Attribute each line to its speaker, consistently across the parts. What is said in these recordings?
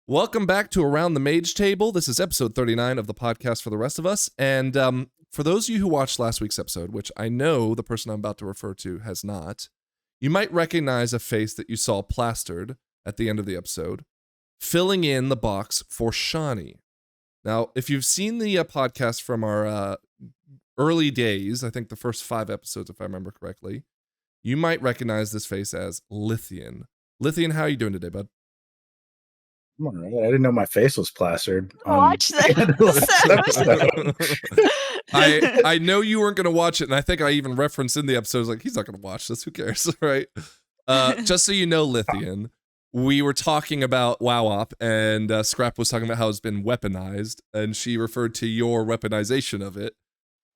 Speaker 1: Welcome back to Around the Mage Table. This is episode 39 of the podcast for the rest of us. And for those of you who watched last week's episode, which I know the person I'm about to refer to has not, you might recognize a face that you saw plastered at the end of the episode, filling in the box for Shawnee. Now, if you've seen the podcast from our early days, I think the first 5 episodes, if I remember correctly, you might recognize this face as Lithian. Lithian, how are you doing today, bud?
Speaker 2: I'm all right. I didn't know my face was plastered.
Speaker 3: Watch that.
Speaker 1: I know you weren't going to watch it, and I think I even referenced in the episode, I was like, he's not going to watch this. Who cares, right? Just so you know, Lithian, we were talking about WoW-Op, and Scrap was talking about how it's been weaponized, and she referred to your weaponization of it.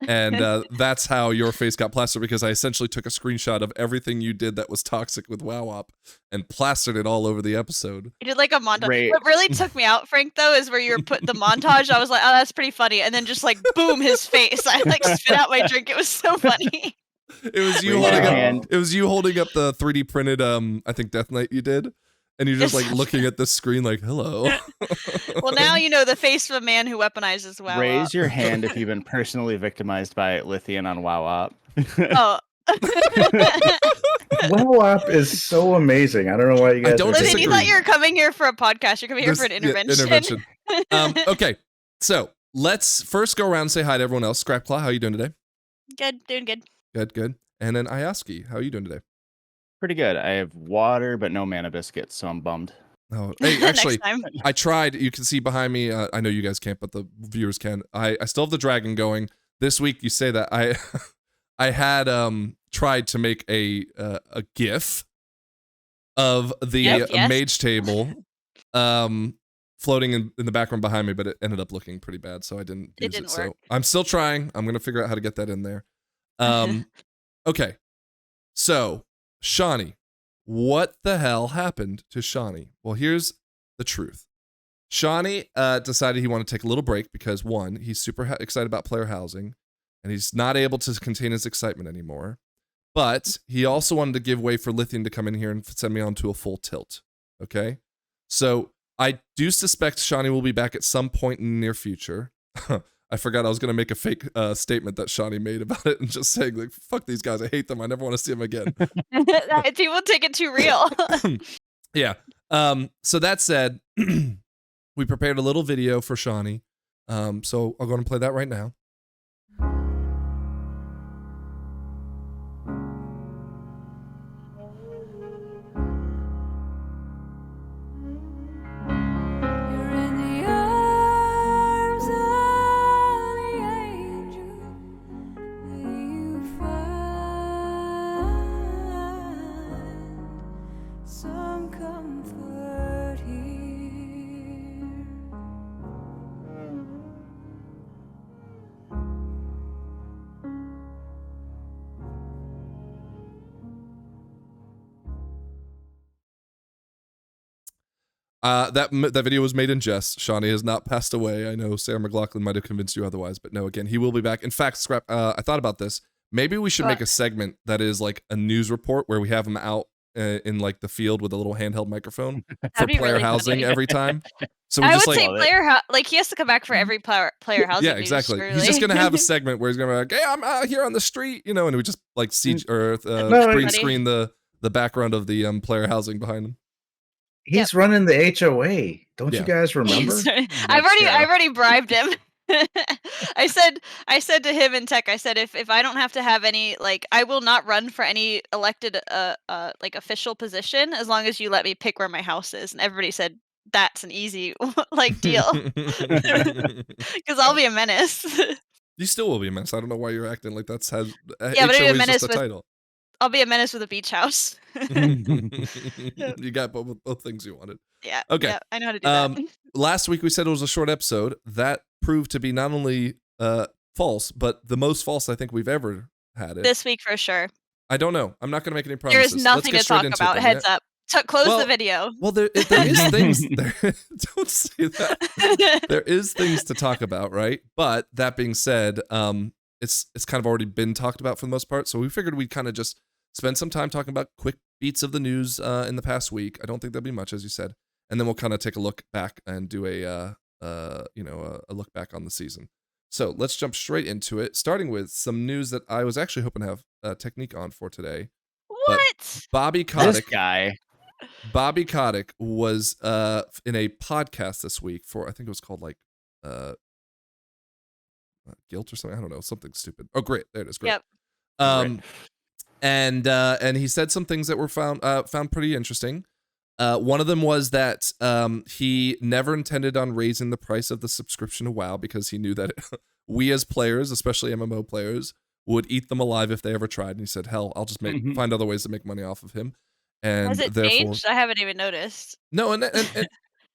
Speaker 1: And that's how your face got plastered, because I essentially took a screenshot of everything you did that was toxic with WoW-Op and plastered it all over the episode.
Speaker 3: You did like a montage.
Speaker 2: Right.
Speaker 3: What really took me out, Frank, though, is where you were put the montage. I was like, oh, that's pretty funny. And then just like, boom, his face. I like spit out my drink. It was so funny.
Speaker 1: It was you holding up the 3D printed, I think Death Knight you did. And you're just like looking at the screen like, hello.
Speaker 3: Well, now you know the face of a man who weaponizes WoW.
Speaker 4: Raise your hand if you've been personally victimized by Lithian on WoW-Op.
Speaker 3: Oh.
Speaker 2: WoW-Op is so amazing. I don't know why you guys.
Speaker 3: Lithian, you thought you were coming here for a podcast. You're coming here for an intervention.
Speaker 1: Okay, so let's first go around and say hi to everyone else. Scrapclaw, how are you doing today?
Speaker 3: Good, doing good.
Speaker 1: Good. And then Ayaski, how are you doing today?
Speaker 4: Pretty good. I have water, but no mana biscuits, so I'm bummed.
Speaker 1: Oh, hey, actually, I tried. You can see behind me. I know you guys can't, but the viewers can. I still have the dragon going. This week, you say that I had tried to make a GIF of the mage table floating in the background behind me, but it ended up looking pretty bad, so I didn't use it. So I'm still trying. I'm gonna figure out how to get that in there. Okay, so Shawnee, what the hell happened to Shawnee? Well, here's the truth. Shawnee decided he wanted to take a little break because, one, he's super excited about player housing, and he's not able to contain his excitement anymore. But he also wanted to give way for Lithian to come in here and send me on to a full tilt. Okay? So I do suspect Shawnee will be back at some point in the near future. I forgot I was going to make a fake statement that Shawnee made about it and just saying, like, fuck these guys. I hate them. I never want to see them again.
Speaker 3: People take it too real.
Speaker 1: Yeah. So that said, we prepared a little video for Shawnee. So I'll go and play that right now. That video was made in jest. Shawnee has not passed away. I know Sarah McLachlan might have convinced you otherwise, but no, again, he will be back. In fact, Scrap, I thought about this. Maybe we should make a segment that is like a news report where we have him out in like the field with a little handheld microphone for player housing every time. So we
Speaker 3: I
Speaker 1: just
Speaker 3: would say player like he has to come back for every player housing.
Speaker 1: Yeah, exactly.
Speaker 3: News,
Speaker 1: he's just gonna have a segment where he's gonna be like, "Hey, I'm out here on the street," you know, and we just like green screen the background of the player housing behind him.
Speaker 2: He's running the HOA. Don't you guys remember?
Speaker 3: I've already bribed him. I said to him in tech, I said if I don't have to have any, like, I will not run for any elected like official position as long as you let me pick where my house is. And everybody said that's an easy like deal. Because I'll be a menace.
Speaker 1: You still will be a menace. I don't know why you're acting like that's how
Speaker 3: but I'll be a menace
Speaker 1: just a title.
Speaker 3: I'll be a menace with a beach house.
Speaker 1: You got both things you wanted.
Speaker 3: Yeah.
Speaker 1: Okay.
Speaker 3: Yeah, I know how to do that.
Speaker 1: Last week we said it was a short episode. That proved to be not only false, but the most false I think we've ever had it.
Speaker 3: This week for sure.
Speaker 1: I don't know. I'm not going to make any promises.
Speaker 3: There's nothing to talk about. Heads up. Close the video.
Speaker 1: Well, there is things. Don't say that. There is things to talk about, right? But that being said, it's kind of already been talked about for the most part. So we figured we'd kind of just spend some time talking about quick beats of the news in the past week. I don't think there'll be much, as you said. and then we'll kind of take a look back and do a look back on the season. So let's jump straight into it, starting with some news that I was actually hoping to have Technique on for today.
Speaker 3: What?
Speaker 1: But Bobby
Speaker 4: This
Speaker 1: Kotick,
Speaker 4: guy.
Speaker 1: Bobby Kotick was in a podcast this week for, I think it was called like Guilt or something. I don't know, something stupid. Oh, Grit. There it is. Grit.
Speaker 3: Yep.
Speaker 1: And he said some things that were found pretty interesting. One of them was that he never intended on raising the price of the subscription to WoW because he knew that we as players, especially MMO players, would eat them alive if they ever tried. And he said, "Hell, I'll just find other ways to make money off of him." And
Speaker 3: has it changed? I haven't even noticed.
Speaker 1: No, and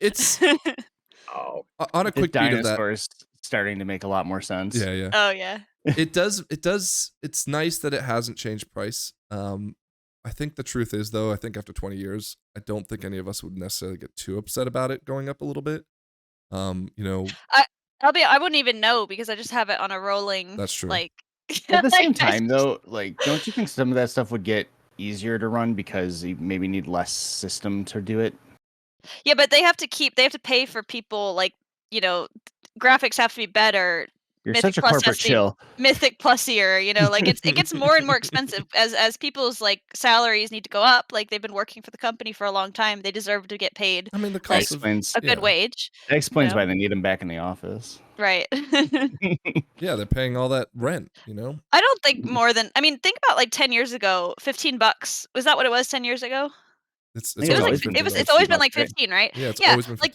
Speaker 1: it's on a quick beat of that.
Speaker 4: Starting to make a lot more sense.
Speaker 1: Yeah.
Speaker 3: Oh yeah.
Speaker 1: It does. It's nice that it hasn't changed price. I think the truth is, though, I think after 20 years, I don't think any of us would necessarily get too upset about it going up a little bit.
Speaker 3: I wouldn't even know because I just have it on a rolling.
Speaker 1: That's true.
Speaker 3: Like
Speaker 4: at the same time, though, like, don't you think some of that stuff would get easier to run because you maybe need less system to do it?
Speaker 3: Yeah, but they have to pay for people, like, graphics have to be better.
Speaker 4: You're
Speaker 3: Mythic
Speaker 4: such a
Speaker 3: Plus
Speaker 4: corporate chill.
Speaker 3: Mythic Plusier, like it gets more and more expensive as people's like salaries need to go up. Like they've been working for the company for a long time, they deserve to get paid.
Speaker 1: I mean, the cost
Speaker 4: explains
Speaker 3: a good wage.
Speaker 4: That explains why they need them back in the office.
Speaker 3: Right.
Speaker 1: Yeah, they're paying all that rent.
Speaker 3: I don't think more than. I mean, think about like 10 years ago, $15. Was that what it was 10 years ago?
Speaker 1: It's
Speaker 3: always been like 15, right?
Speaker 1: Yeah, it's always been 15.
Speaker 3: Like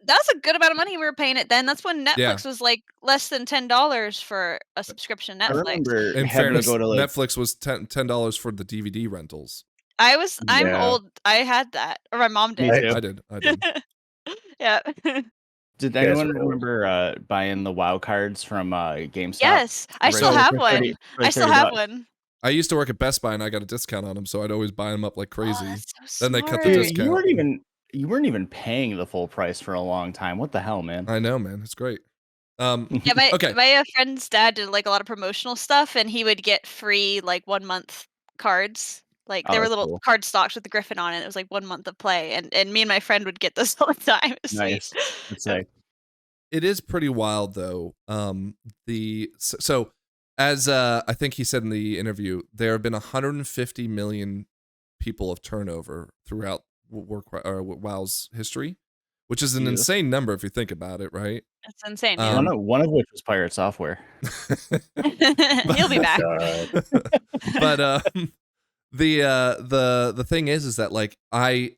Speaker 3: that's a good amount of money we were paying it then. That's when Netflix was like less than $10 for a subscription. Netflix.
Speaker 4: I remember
Speaker 1: in fairness, Netflix was $10 for the DVD rentals.
Speaker 3: I'm old. I had that, or my mom did.
Speaker 1: I did.
Speaker 3: Yeah.
Speaker 4: Did anyone remember buying the WoW cards from GameStop?
Speaker 3: Yes, I still have one. I still have one.
Speaker 1: I used to work at Best Buy and I got a discount on them, so I'd always buy them up like crazy.
Speaker 3: So
Speaker 1: then they cut the discount.
Speaker 4: You weren't even paying the full price for a long time. What the hell, man?
Speaker 1: I know, man. It's great.
Speaker 3: Yeah, my friend's dad did like a lot of promotional stuff, and he would get free like 1 month cards. Like there were little card stocks with the Griffin on it. It was like 1 month of play, and me and my friend would get this all the time. It was
Speaker 4: nice. That's nice.
Speaker 1: It is pretty wild, though. So as I think he said in the interview, there have been 150 million people of turnover throughout WoW's history, which is an insane number if you think about it, right?
Speaker 3: That's insane.
Speaker 4: One of which was Pirate Software.
Speaker 3: He'll be back.
Speaker 1: But the thing is that like I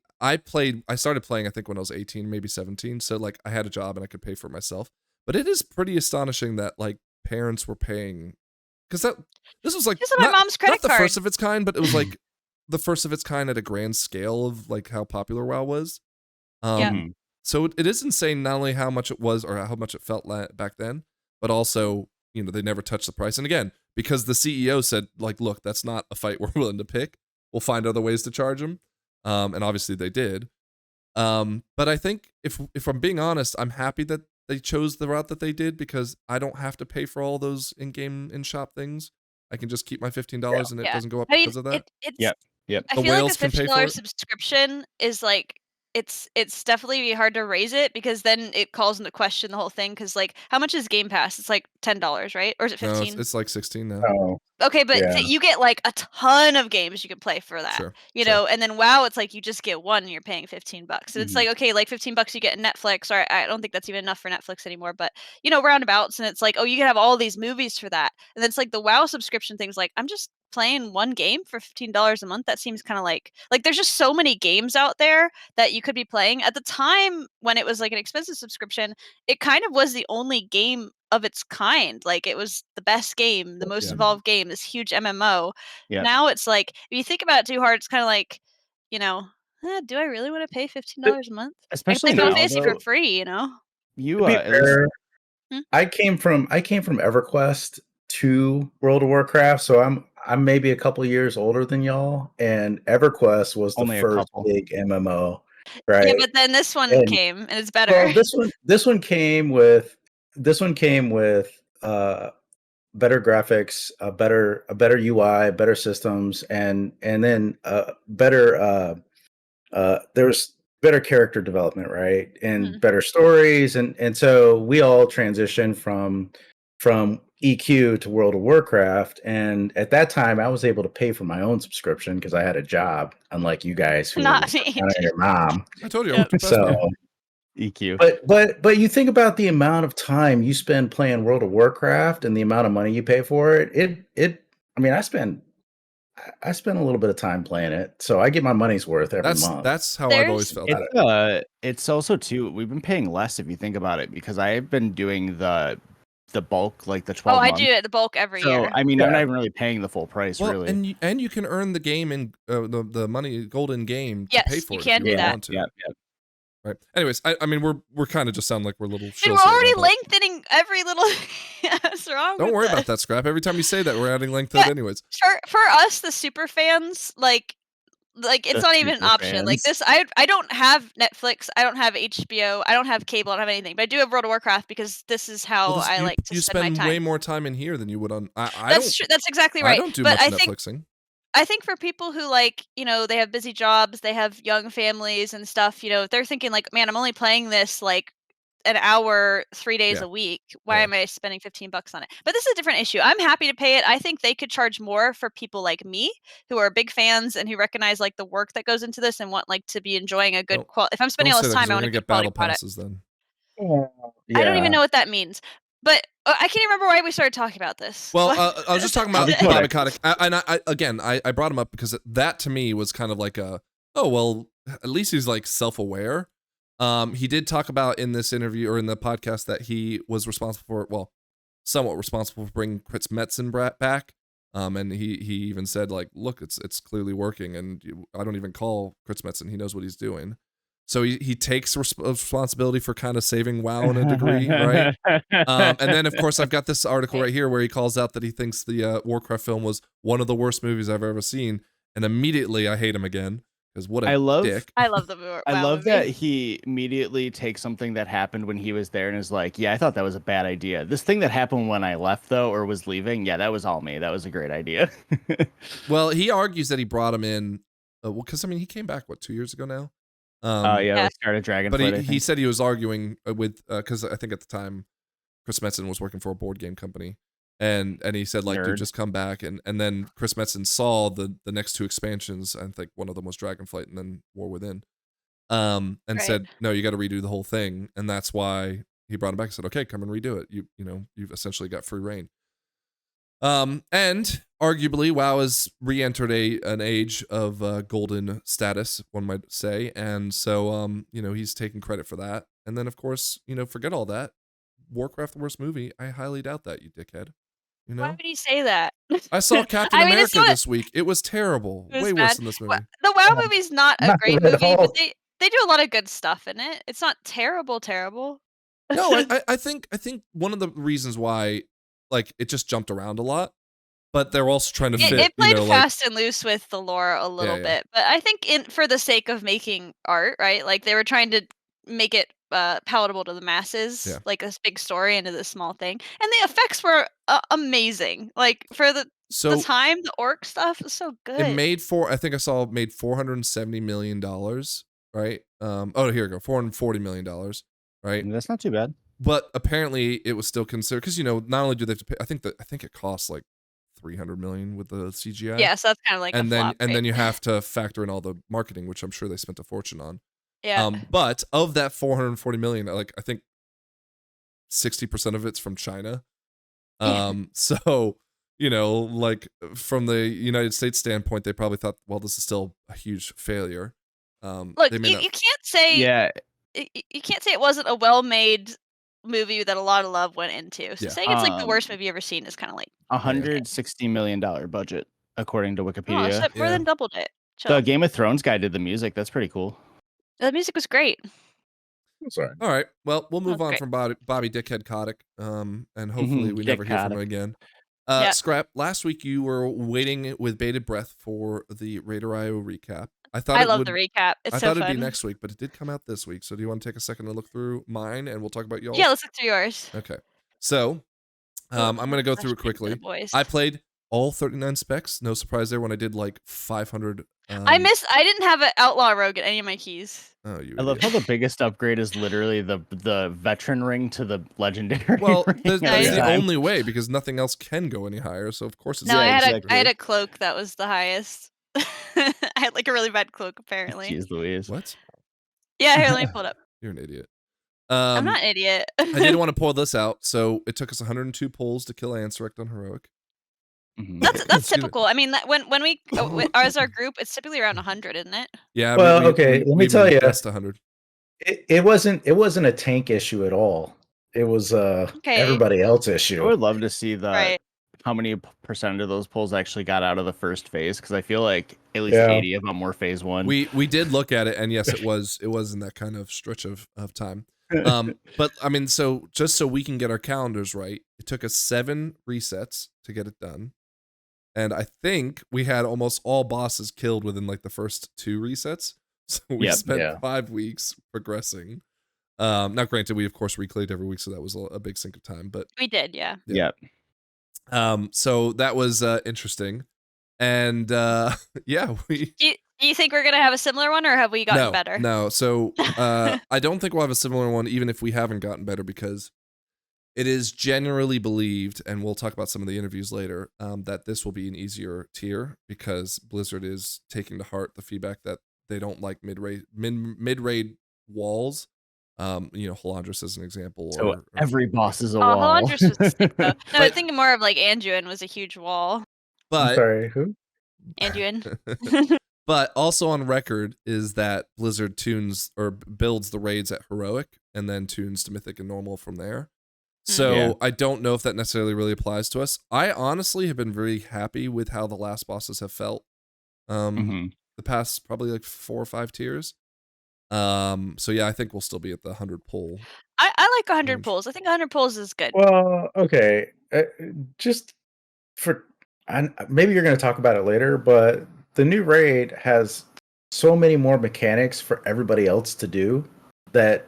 Speaker 1: started playing I think when I was 18, maybe 17, so like I had a job and I could pay for it myself. But it is pretty astonishing that like parents were paying, because this was like
Speaker 3: my mom's credit
Speaker 1: not
Speaker 3: card.
Speaker 1: the first of its kind, but it was like the first of its kind at a grand scale of like how popular WoW was. So it is insane not only how much it was or how much it felt back then, but also they never touched the price. And again, because the CEO said like, look, that's not a fight we're willing to pick. We'll find other ways to charge them. And obviously they did. But I think if I'm being honest, I'm happy that they chose the route that they did, because I don't have to pay for all those in-shop things. I can just keep my $15 and it doesn't go up because of that.
Speaker 4: Yep.
Speaker 3: I feel like a $50 subscription is like, it's definitely hard to raise it, because then it calls into question the whole thing. Because like, how much is Game Pass? It's like $10, right? Or is it 15?
Speaker 1: No, it's like 16 now.
Speaker 2: Oh.
Speaker 3: Okay, but you get like a ton of games you can play for that.
Speaker 1: Sure,
Speaker 3: know, and then WoW, it's like you just get one and you're paying $15. And it's like, okay, like $15 you get Netflix, or I don't think that's even enough for Netflix anymore, but roundabouts, and it's like, oh, you can have all these movies for that. And then it's like the WoW subscription thing's like, I'm just playing one game for $15 a month. That seems kind of like there's just so many games out there that you could be playing. At the time when it was like an expensive subscription, it kind of was the only game of its kind. Like it was the best game, the most involved game, this huge MMO. Now it's like, if you think about it too hard, it's kind of like, do I really want to pay $15 a month?
Speaker 4: Especially
Speaker 3: I can play Final Fantasy for free,
Speaker 2: I came from EverQuest to World of Warcraft, so I'm maybe a couple years older than y'all, and EverQuest was the first big MMO, right?
Speaker 3: Yeah, but then this one came, and it's better.
Speaker 2: Well, this one came with better graphics, a better UI, better systems, and then better better character development, right? And better stories. And so we all transitioned from EQ to World of Warcraft. And at that time I was able to pay for my own subscription because I had a job, unlike you guys who
Speaker 3: Not
Speaker 2: were
Speaker 3: me.
Speaker 2: your mom.
Speaker 1: I told you. I
Speaker 2: So
Speaker 4: EQ.
Speaker 2: But you think about the amount of time you spend playing World of Warcraft and the amount of money you pay for it. I mean, I spend a little bit of time playing it, so I get my money's worth every month.
Speaker 1: That's how I've always felt.
Speaker 4: It's also too, we've been paying less if you think about it, because I've been doing the bulk, like the 12 months.
Speaker 3: I do it the bulk every year.
Speaker 4: I mean, I'm not even really paying the full price, really.
Speaker 1: And you can earn the game in the money golden game to pay for it.
Speaker 3: Yes, you can do that.
Speaker 4: Yeah.
Speaker 1: Right. Anyways, I mean, we're kind of just sound like we're little.
Speaker 3: Dude, we're already lengthening every little. What's wrong?
Speaker 1: Don't worry about that, Scrap. Every time you say that, we're adding length to it, anyways.
Speaker 3: For us, the super fans, like it's not even an option. Like this, I don't have Netflix, I don't have HBO, I don't have cable, I don't have anything, but I do have World of Warcraft because this is how I like to spend my time.
Speaker 1: You spend way more time in here than you would on.
Speaker 3: That's true. That's exactly right.
Speaker 1: I don't do much Netflixing.
Speaker 3: I think for people who they have busy jobs, they have young families and stuff, if they're thinking like, man, I'm only playing this like an hour 3 days a week, why am I spending $15 on it? But this is a different issue. I'm happy to pay it. I think they could charge more for people like me who are big fans and who recognize like the work that goes into this and want like to be enjoying a good quality. If I'm spending all this time, I want to get battle passes
Speaker 1: then.
Speaker 3: I don't even know what that means. But I can't even remember why we started talking about this.
Speaker 1: Well, I was just talking about Bobby Kotick. I brought him up because that to me was kind of like at least he's like self-aware. He did talk about in this interview or in the podcast that he was somewhat responsible for bringing Chris Metzen back. And he even said like, look, it's clearly working, and I don't even call Chris Metzen. He knows what he's doing. So he takes responsibility for kind of saving WoW in a degree, right? And then, of course, I've got this article right here where he calls out that he thinks the Warcraft film was one of the worst movies I've ever seen, and immediately I hate him again because what a dick.
Speaker 3: I love the movie.
Speaker 4: I love that he immediately takes something that happened when he was there and is like, yeah, I thought that was a bad idea. This thing that happened when I left, though, or was leaving, yeah, that was all me. That was a great idea.
Speaker 1: Well, he argues that he brought him in, because, I mean, he came back, 2 years ago now?
Speaker 4: We started Dragonflight.
Speaker 1: But he said he was arguing with because I think at the time Chris Metzen was working for a board game company, and he said like, dude, just come back, and then Chris Metzen saw the next 2 expansions. I think one of them was Dragonflight and then War Within, and said no, you got to redo the whole thing, and that's why he brought him back. He said, okay, come and redo it. You've essentially got free reign. And arguably, WoW has re-entered an age of golden status, one might say, and so he's taking credit for that. And then, of course, forget all that. Warcraft, the worst movie. I highly doubt that, you dickhead.
Speaker 3: Why would he say that?
Speaker 1: I saw Captain America this week. It was terrible. Way worse than this movie.
Speaker 3: The WoW movie's not a great movie, but they do a lot of good stuff in it. It's not terrible.
Speaker 1: No, I think one of the reasons why. Like, it just jumped around a lot, but they're also trying to fit.
Speaker 3: It played fast and loose with the lore a little bit, but I think for the sake of making art, right? Like they were trying to make it palatable to the masses, like this big story into this small thing, and the effects were amazing. Like for the time, the orc stuff was so good.
Speaker 1: It made made $470 million, right? Here we go, $440 million, right?
Speaker 4: That's not too bad.
Speaker 1: But apparently it was still considered because not only do they have to pay, I think it costs like $300 million with the CGI.
Speaker 3: Yeah, so that's kind of like
Speaker 1: then you have to factor in all the marketing, which I'm sure they spent a fortune on.
Speaker 3: Yeah.
Speaker 1: But of that $440 million, like I think 60% of it's from China. So like from the United States standpoint, they probably thought, well, this is still a huge failure.
Speaker 3: Look, you can't say you can't say it wasn't a well-made movie that a lot of love went into. So saying it's like the worst movie you've ever seen is kind of like
Speaker 4: $160 million budget according to Wikipedia.
Speaker 3: Oh, so more than doubled it.
Speaker 4: The Game of Thrones guy did the music. That's pretty cool.
Speaker 3: The music was great.
Speaker 2: Sorry.
Speaker 1: All right. Well, we'll move on from Bobby Dickhead Kotick, and hopefully we never hear from him again. Scrap. Last week you were waiting with bated breath for the Raider.io recap.
Speaker 3: I love the recap. It's so fun.
Speaker 1: I thought it'd be next week, but it did come out this week. So do you want to take a second to look through mine, and we'll talk about y'all?
Speaker 3: Yeah, let's look through yours.
Speaker 1: Okay. So I'm going to go through it quickly. I played all 39 specs. No surprise there when I did like 500.
Speaker 3: I didn't have an outlaw rogue at any of my keys.
Speaker 1: Oh, you
Speaker 4: I love how the biggest upgrade is literally the veteran ring to the legendary
Speaker 1: well,
Speaker 4: ring.
Speaker 1: that's
Speaker 3: every
Speaker 1: the
Speaker 4: time.
Speaker 1: only way because nothing else can go any higher. So of course it's
Speaker 3: No,
Speaker 4: Yeah,
Speaker 3: I had
Speaker 4: exactly.
Speaker 3: a cloak that was the highest. I had like a really bad cloak apparently.
Speaker 4: Jeez Louise.
Speaker 1: What?
Speaker 3: Yeah, here, let me pull it up.
Speaker 1: You're an idiot.
Speaker 3: I'm not an idiot.
Speaker 1: I didn't want to pull this out, so it took us 102 pulls to kill Ansurect on heroic.
Speaker 4: Mhm.
Speaker 3: That's
Speaker 1: Excuse me.
Speaker 3: typical. I mean, when we as our group, it's typically around 100, isn't it?
Speaker 1: Yeah.
Speaker 2: Well, okay, let me tell you.
Speaker 1: That's 100.
Speaker 2: It wasn't a tank issue at all. It was everybody else
Speaker 4: I
Speaker 2: issue.
Speaker 4: would love to see
Speaker 3: Right.
Speaker 4: how many percent of those pulls actually got out of the first phase, because I feel like at least
Speaker 2: Yeah.
Speaker 4: 80 of them were phase 1.
Speaker 1: We did look at it, and yes, it was in that kind of stretch of time. But I mean, so just so we can get our calendars right, it took us 7 resets to get it done. And I think we had almost all bosses killed within like the first 2 resets. So we spent 5 weeks progressing. Now granted, we of course reclayed every week, so that was a big sink of time, but
Speaker 3: We did, yeah.
Speaker 1: so that was interesting. And yeah, we
Speaker 3: Do you think we're gonna have a similar one, or have we gotten better?
Speaker 1: No, so I don't think we'll have a similar one, even if we haven't gotten better, because it is generally believed, and we'll talk about some of the interviews later, that this will be an easier tier because Blizzard is taking to heart the feedback that they don't like mid-raid walls. Halandris as an example.
Speaker 4: So every boss is a wall.
Speaker 3: Halandris was sick, though. No, I'm thinking more of like Anduin was a huge wall.
Speaker 1: But
Speaker 2: I'm sorry, who?
Speaker 3: Anduin.
Speaker 1: But also on record is that Blizzard tunes or builds the raids at heroic and then tunes to mythic and normal from there. So I don't know if that necessarily really applies to us. I honestly have been very happy with how the last bosses have felt. The past probably like 4 or 5 tiers. So yeah, I think we'll still be at the 100 pull.
Speaker 3: I like 100 pulls. I think 100 pulls is good.
Speaker 2: Well, okay. Just for maybe you're going to talk about it later, but the new raid has so many more mechanics for everybody else to do that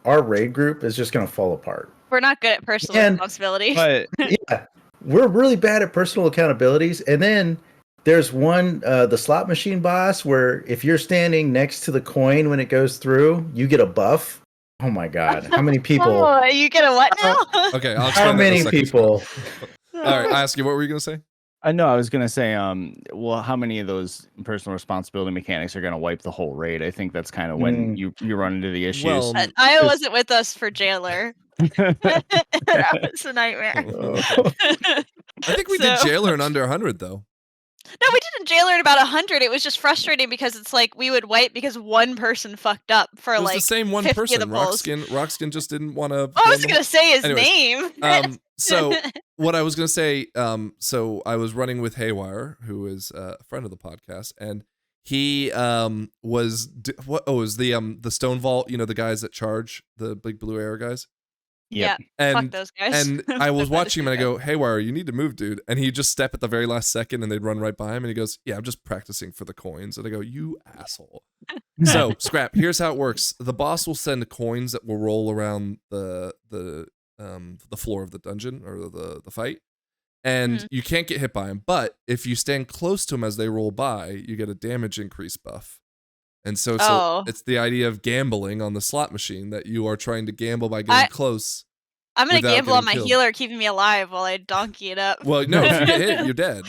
Speaker 2: our raid group is just going to fall apart.
Speaker 3: We're not good at personal responsibility.
Speaker 4: But
Speaker 2: yeah, we're really bad at personal accountabilities. And then there's one, the slot machine boss, where if you're standing next to the coin when it goes through, you get a buff. Oh my god! How many people?
Speaker 3: Oh, you get a what now?
Speaker 1: Okay, I'll
Speaker 2: how many people?
Speaker 1: All right, I ask you, what were you gonna say?
Speaker 4: I know I was gonna say, well, how many of those personal responsibility mechanics are gonna wipe the whole raid? I think that's kind of when you run into the issues.
Speaker 1: Well,
Speaker 3: I wasn't with us for Jailer. That was a nightmare.
Speaker 1: I think we did Jailer in under 100 though.
Speaker 3: No, we didn't Jailer in about 100. It was just frustrating because it's like we would wipe because one person fucked up for
Speaker 1: it was
Speaker 3: like
Speaker 1: the same one
Speaker 3: 50
Speaker 1: person.
Speaker 3: of the polls.
Speaker 1: Rockskin just didn't want to.
Speaker 3: I was gonna say his name.
Speaker 1: So what I was gonna say, so I was running with Haywire, who is a friend of the podcast, and he was it was the Stone Vault, the guys that charge, the big blue arrow guys.
Speaker 3: Yeah,
Speaker 1: and
Speaker 3: fuck those guys.
Speaker 1: And I was watching him and I go, Haywire, you need to move, dude. And he'd just step at the very last second and they'd run right by him and he goes, yeah, I'm just practicing for the coins. And I go, you asshole. So Scrap, here's how it works. The boss will send coins that will roll around the floor of the dungeon or the fight. And you can't get hit by him. But if you stand close to him as they roll by, you get a damage increase buff. And so it's the idea of gambling on the slot machine, that you are trying to gamble by getting close.
Speaker 3: I'm going to gamble on my healer keeping me alive while I donkey it up.
Speaker 1: Well, no, if you get hit, you're dead.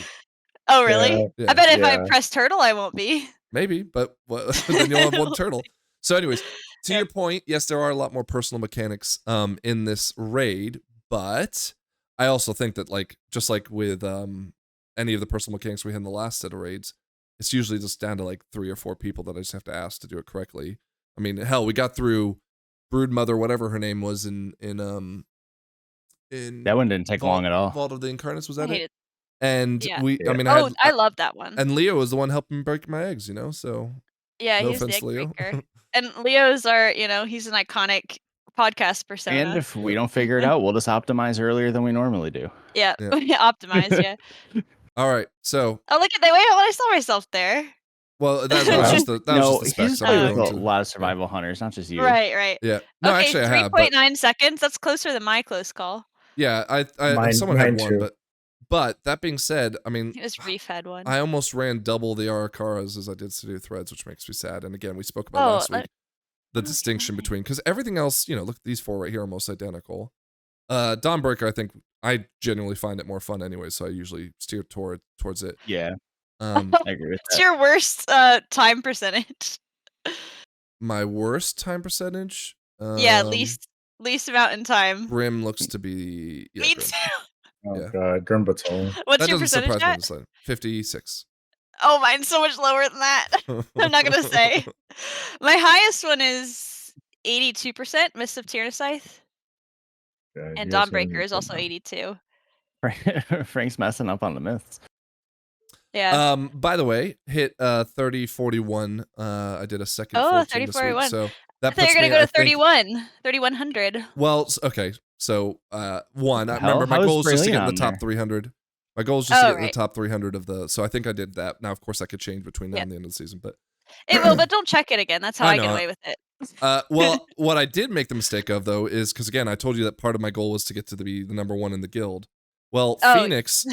Speaker 3: Oh, really?
Speaker 1: Yeah.
Speaker 3: I bet if I press turtle, I won't be.
Speaker 1: Maybe, but then you'll have one turtle. So anyways, to your point, yes, there are a lot more personal mechanics in this raid, but I also think that just like with any of the personal mechanics we had in the last set of raids, it's usually just down to like 3 or 4 people that I just have to ask to do it correctly. I mean, hell, we got through Broodmother, whatever her name was, in
Speaker 4: that one didn't take long at all.
Speaker 1: Vault of the Incarnates, was that
Speaker 3: it?
Speaker 1: And I mean,
Speaker 3: I love that one.
Speaker 1: And Leo was the one helping break my eggs, so
Speaker 3: yeah,
Speaker 1: no
Speaker 3: he's the
Speaker 1: offense,
Speaker 3: egg
Speaker 1: Leo.
Speaker 3: breaker. And Leo's he's an iconic podcast persona.
Speaker 4: And if we don't figure it out, we'll just optimize earlier than we normally do.
Speaker 3: Yeah. Optimize, yeah.
Speaker 1: All right, so.
Speaker 3: Oh, look at that! Wait, I saw myself there.
Speaker 1: Well, that was just the specs.
Speaker 4: He's played with a lot of survival hunters, not just you.
Speaker 3: Right.
Speaker 1: Yeah. No,
Speaker 3: okay,
Speaker 1: actually, I have.
Speaker 3: 3.9 seconds. That's closer than my close call.
Speaker 1: Yeah, someone had one, but But that being said, I mean,
Speaker 3: It was Reef had one.
Speaker 1: I almost ran double the Arakaras as I did Studio Threads, which makes me sad. And again, we spoke about last week the distinction between, because everything else, you know, look, these 4 right here are almost identical. Dawnbreaker, I think I genuinely find it more fun anyway, so I usually steer towards it.
Speaker 4: Yeah. I agree with that.
Speaker 3: What's your worst time percentage?
Speaker 1: My worst time percentage?
Speaker 3: Yeah, least amount in time.
Speaker 1: Grim looks to be. Yeah,
Speaker 3: Me
Speaker 1: Grim.
Speaker 3: too.
Speaker 2: Oh God, Grim Batal.
Speaker 3: What's
Speaker 1: that
Speaker 3: your
Speaker 1: doesn't
Speaker 3: percentage
Speaker 1: surprise me.
Speaker 3: at?
Speaker 1: 56.
Speaker 3: Oh, mine's so much lower than that. I'm not gonna say. My highest one is 82%, Mist of Tyrannosaith. And Dawnbreaker is also 82.
Speaker 4: Frank's messing up on the myths.
Speaker 3: Yeah.
Speaker 1: By the way, hit 3041. I did a second 14 this week, so that
Speaker 3: I thought you were gonna go to 3100.
Speaker 1: Well, okay. So one, I remember my
Speaker 4: How
Speaker 1: goal is just to get in the
Speaker 4: Brilliant
Speaker 1: top
Speaker 4: on
Speaker 1: 300. My goal is just to get in the
Speaker 3: right.
Speaker 1: top 300 of the. So I think I did that. Now, of course, that could change between now and the end of the season, but
Speaker 3: it will. But don't check it again. That's how I get away with it.
Speaker 1: Well, what I did make the mistake of though is because again, I told you that part of my goal was to get to be the #1 in the guild. Well, Phoenix,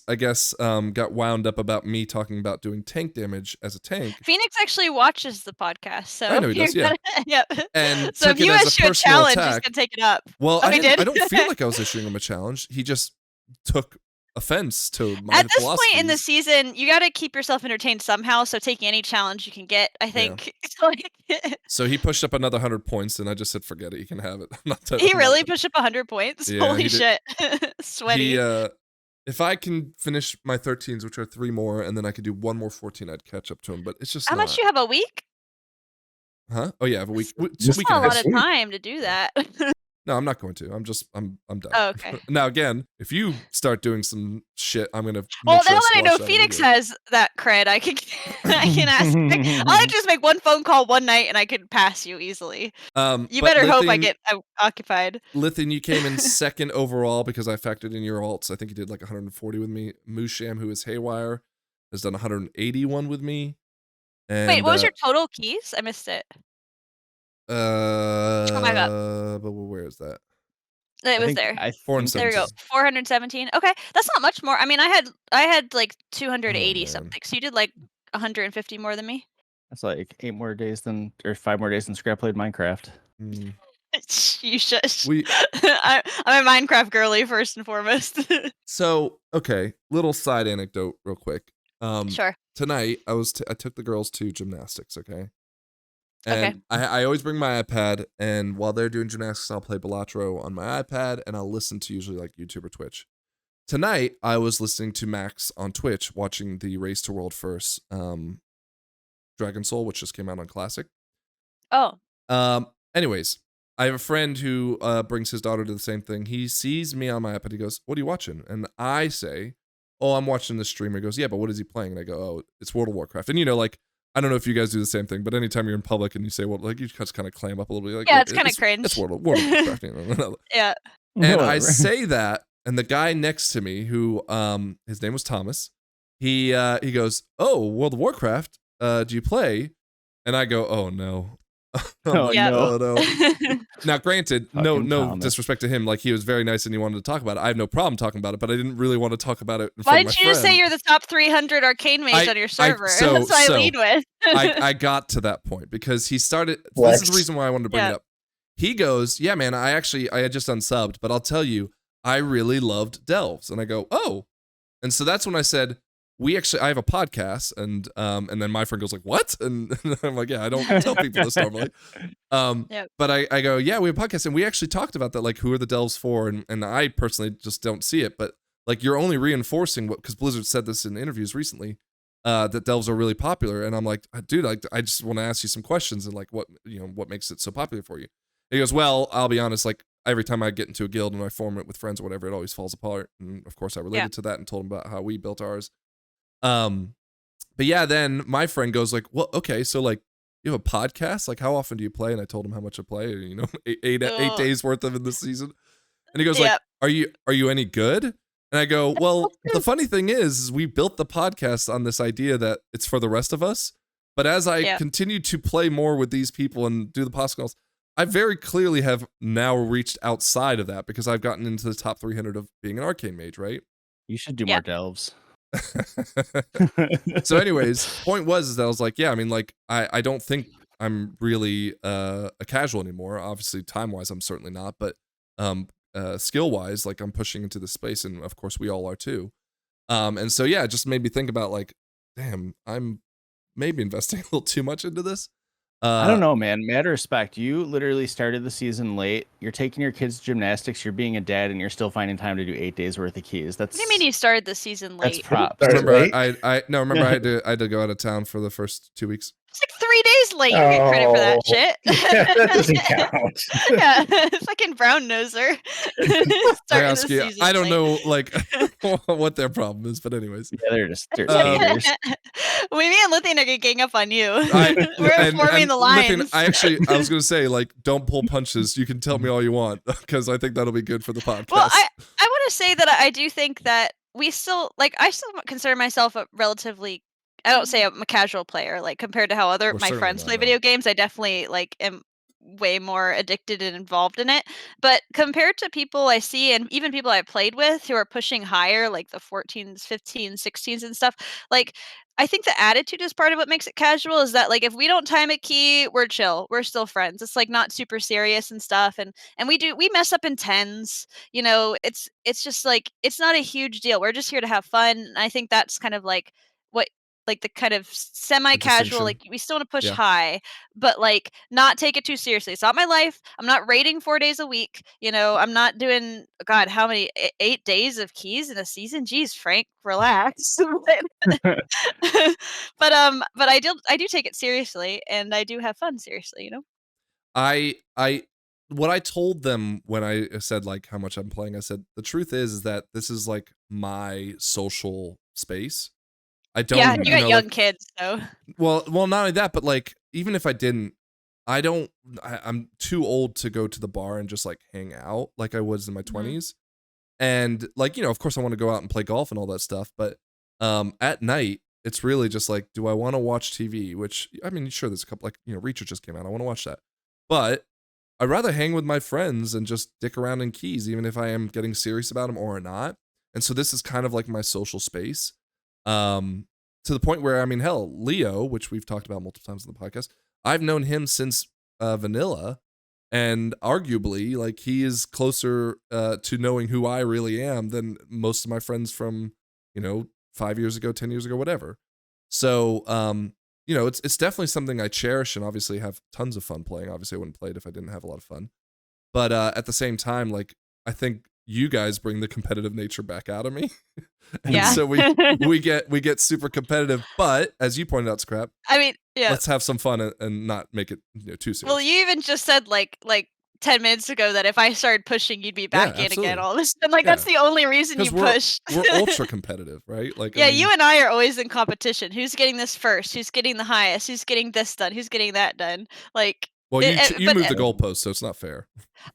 Speaker 1: I guess, got wound up about me talking about doing tank damage as a tank.
Speaker 3: Phoenix actually watches the podcast, so
Speaker 1: I know he does. Yeah.
Speaker 3: Yep.
Speaker 1: And
Speaker 3: so if you issue a challenge, he's gonna take it up.
Speaker 1: Well, I don't feel like I was issuing him a challenge. He just took offense to my
Speaker 3: At this point in the season, you got to keep yourself entertained somehow. So taking any challenge you can get, I think.
Speaker 1: Yeah. So he pushed up another 100 points, and I just said, "Forget it. You can have it."
Speaker 3: He really pushed up 100 points.
Speaker 1: Yeah,
Speaker 3: Holy shit! Sweaty.
Speaker 1: If I can finish my 13s, which are 3 more, and then I could do 1 more 14, I'd catch up to him. But it's just
Speaker 3: how much do you have a week?
Speaker 1: Huh? Oh yeah, I have a week.
Speaker 3: That's not a lot of time to do that.
Speaker 1: No, I'm not going to. I'm done.
Speaker 3: Oh, okay.
Speaker 1: Now again, if you start doing some shit, I'm gonna.
Speaker 3: Well, now that I know Phoenix has that cred, I can ask. I'll just make one phone call one night, and I can pass you easily. You better hope I get occupied.
Speaker 1: Lithin, you came in second overall because I factored in your alts. I think you did like 140 with me. Moosham, who is Haywire, has done 181 with me. And,
Speaker 3: wait, what was your total keys? I missed it.
Speaker 1: Oh my god. But where is that?
Speaker 3: It was there.
Speaker 1: 417.
Speaker 3: There we go. 417. Okay, that's not much more. I mean, I had like 280 something. So you did like 150 more than me.
Speaker 4: That's like 5 more days than Scrap played Minecraft.
Speaker 3: You should. I'm a Minecraft girly first and foremost.
Speaker 1: So okay, little side anecdote, real quick.
Speaker 3: Sure.
Speaker 1: Tonight I took the girls to gymnastics. Okay. And I always bring my iPad, and while they're doing gymnastics, I'll play Balatro on my iPad, and I'll listen to usually like YouTube or Twitch. Tonight, I was listening to Max on Twitch, watching the Race to World First Dragon Soul, which just came out on Classic.
Speaker 3: Oh.
Speaker 1: Anyways, I have a friend who brings his daughter to the same thing. He sees me on my iPad. He goes, "What are you watching?" And I say, "Oh, I'm watching this streamer." He goes, "Yeah, but what is he playing?" And I go, "Oh, it's World of Warcraft." And you know, like, I don't know if you guys do the same thing, but anytime you're in public and you say, well, like, you just kind of clam up a little bit. Like,
Speaker 3: yeah, it's kind of cringe.
Speaker 1: It's World of Warcraft.
Speaker 3: Yeah.
Speaker 1: And I say that, and the guy next to me, who his name was Thomas, he goes, "Oh, World of Warcraft, do you play?" And I go, "Oh no."
Speaker 4: Oh
Speaker 1: no. Now, granted, no disrespect to him. Like, he was very nice and he wanted to talk about it. I have no problem talking about it, but I didn't really want to talk about it.
Speaker 3: Why didn't you just say you're the top 300 arcane mage on your server? That's what I lead with.
Speaker 1: I got to that point because he started. This is the reason why I wanted to bring it up. He goes, "Yeah, man, I had just unsubbed, but I'll tell you, I really loved Delves." And I go, "Oh," and so that's when I said, I have a podcast, and then my friend goes like, "What?" And I'm like, "Yeah, I don't tell people this normally." But I go, "Yeah, we have a podcast, and we actually talked about that, like, who are the Delves for?" And I personally just don't see it, but like, you're only reinforcing what, because Blizzard said this in interviews recently, that Delves are really popular, and I'm like, "Dude, I just want to ask you some questions, and like, what makes it so popular for you?" He goes, "Well, I'll be honest, like, every time I get into a guild and I form it with friends or whatever, it always falls apart." And of course, I related to that and told him about how we built ours. But yeah, then my friend goes like, "Well, okay, so like, you have a podcast? Like, how often do you play?" And I told him how much I play, eight days worth of in this season. And he goes like, "Are you any good?" And I go, "Well, the funny thing is we built the podcast on this idea that it's for the rest of us. But as I continue to play more with these people and do the podcast, I very clearly have now reached outside of that because I've gotten into the top 300 of being an arcane mage, right?"
Speaker 4: You should do more delves.
Speaker 1: So anyways, point was that I was like, yeah, I mean, like, I don't think I'm really a casual anymore. Obviously, time-wise, I'm certainly not, but skill-wise, like, I'm pushing into this space, and of course, we all are too. And so, yeah, it just made me think about, like, damn, I'm maybe investing a little too much into this.
Speaker 4: I don't know, man. Mad respect. You literally started the season late. You're taking your kids to gymnastics. You're being a dad, and you're still finding time to do 8 days worth of keys. That's.
Speaker 3: What do you mean you started the season late?
Speaker 4: That's props.
Speaker 1: Remember, remember, I had to go out of town for the first 2 weeks.
Speaker 3: It's like 3 days late. You get credit for that shit.
Speaker 2: Yeah, that doesn't count.
Speaker 3: Yeah, fucking brown noser.
Speaker 1: I ask you, I don't know, like, what their problem is, but anyways.
Speaker 4: Yeah, they're haters.
Speaker 3: Me and Lithian are getting up on you. We're forming the lines.
Speaker 1: Lithian, I was gonna say, like, don't pull punches. You can tell me all you want, because I think that'll be good for the podcast.
Speaker 3: Well, I want to say that I do think that we still, like, I still consider myself a relatively, I don't say I'm a casual player, like, compared to how my friends play video games. I definitely, like, am way more addicted and involved in it. But compared to people I see, and even people I played with who are pushing higher, like the 14s, 15s, 16s and stuff, like, I think the attitude is part of what makes it casual, is that, like, if we don't time a key, we're chill. We're still friends. It's, like, not super serious and stuff. And we mess up in 10s. You know, it's just, like, it's not a huge deal. We're just here to have fun. And I think that's kind of like what, like, the kind of semi-casual, like, we still want to push high, but, like, not take it too seriously. It's not my life. I'm not raiding 4 days a week. You know, I'm not doing, God, how many, 8 days of keys in a season? Jeez, Frank, relax. But I do take it seriously, and I do have fun seriously, you know?
Speaker 1: What I told them when I said, like, how much I'm playing, I said, the truth is that this is, like, my social space. I don't.
Speaker 3: Yeah, you got young kids, so.
Speaker 1: Well, not only that, but, like, even if I didn't, I'm too old to go to the bar and just, like, hang out like I was in my 20s. And, like, you know, of course I want to go out and play golf and all that stuff, but at night it's really just like, do I want to watch TV? Which, I mean, sure, there's a couple, like, you know, Reacher just came out, I want to watch that, but I'd rather hang with my friends and just dick around in keys, even if I am getting serious about them or not. And so this is kind of like my social space. To the point where, I mean, hell, Leo, which we've talked about multiple times on the podcast, I've known him since vanilla, and arguably, like, he is closer to knowing who I really am than most of my friends from, you know, 5 years ago, 10 years ago, whatever. So, you know, it's definitely something I cherish and obviously have tons of fun playing. Obviously, I wouldn't play it if I didn't have a lot of fun. But at the same time, like, I think you guys bring the competitive nature back out of me. And so we get super competitive, but as you pointed out, Scrap,
Speaker 3: I mean, yeah,
Speaker 1: let's have some fun and not make it, you know, too serious.
Speaker 3: Well, you even just said like 10 minutes ago that if I started pushing, you'd be back in again all this. And, like, that's the only reason you push.
Speaker 1: We're ultra competitive, right? Like,
Speaker 3: yeah, I mean, you and I are always in competition. Who's getting this first? Who's getting the highest? Who's getting this done? Who's getting that done? Like,
Speaker 1: well, you moved the goalpost, so it's not fair.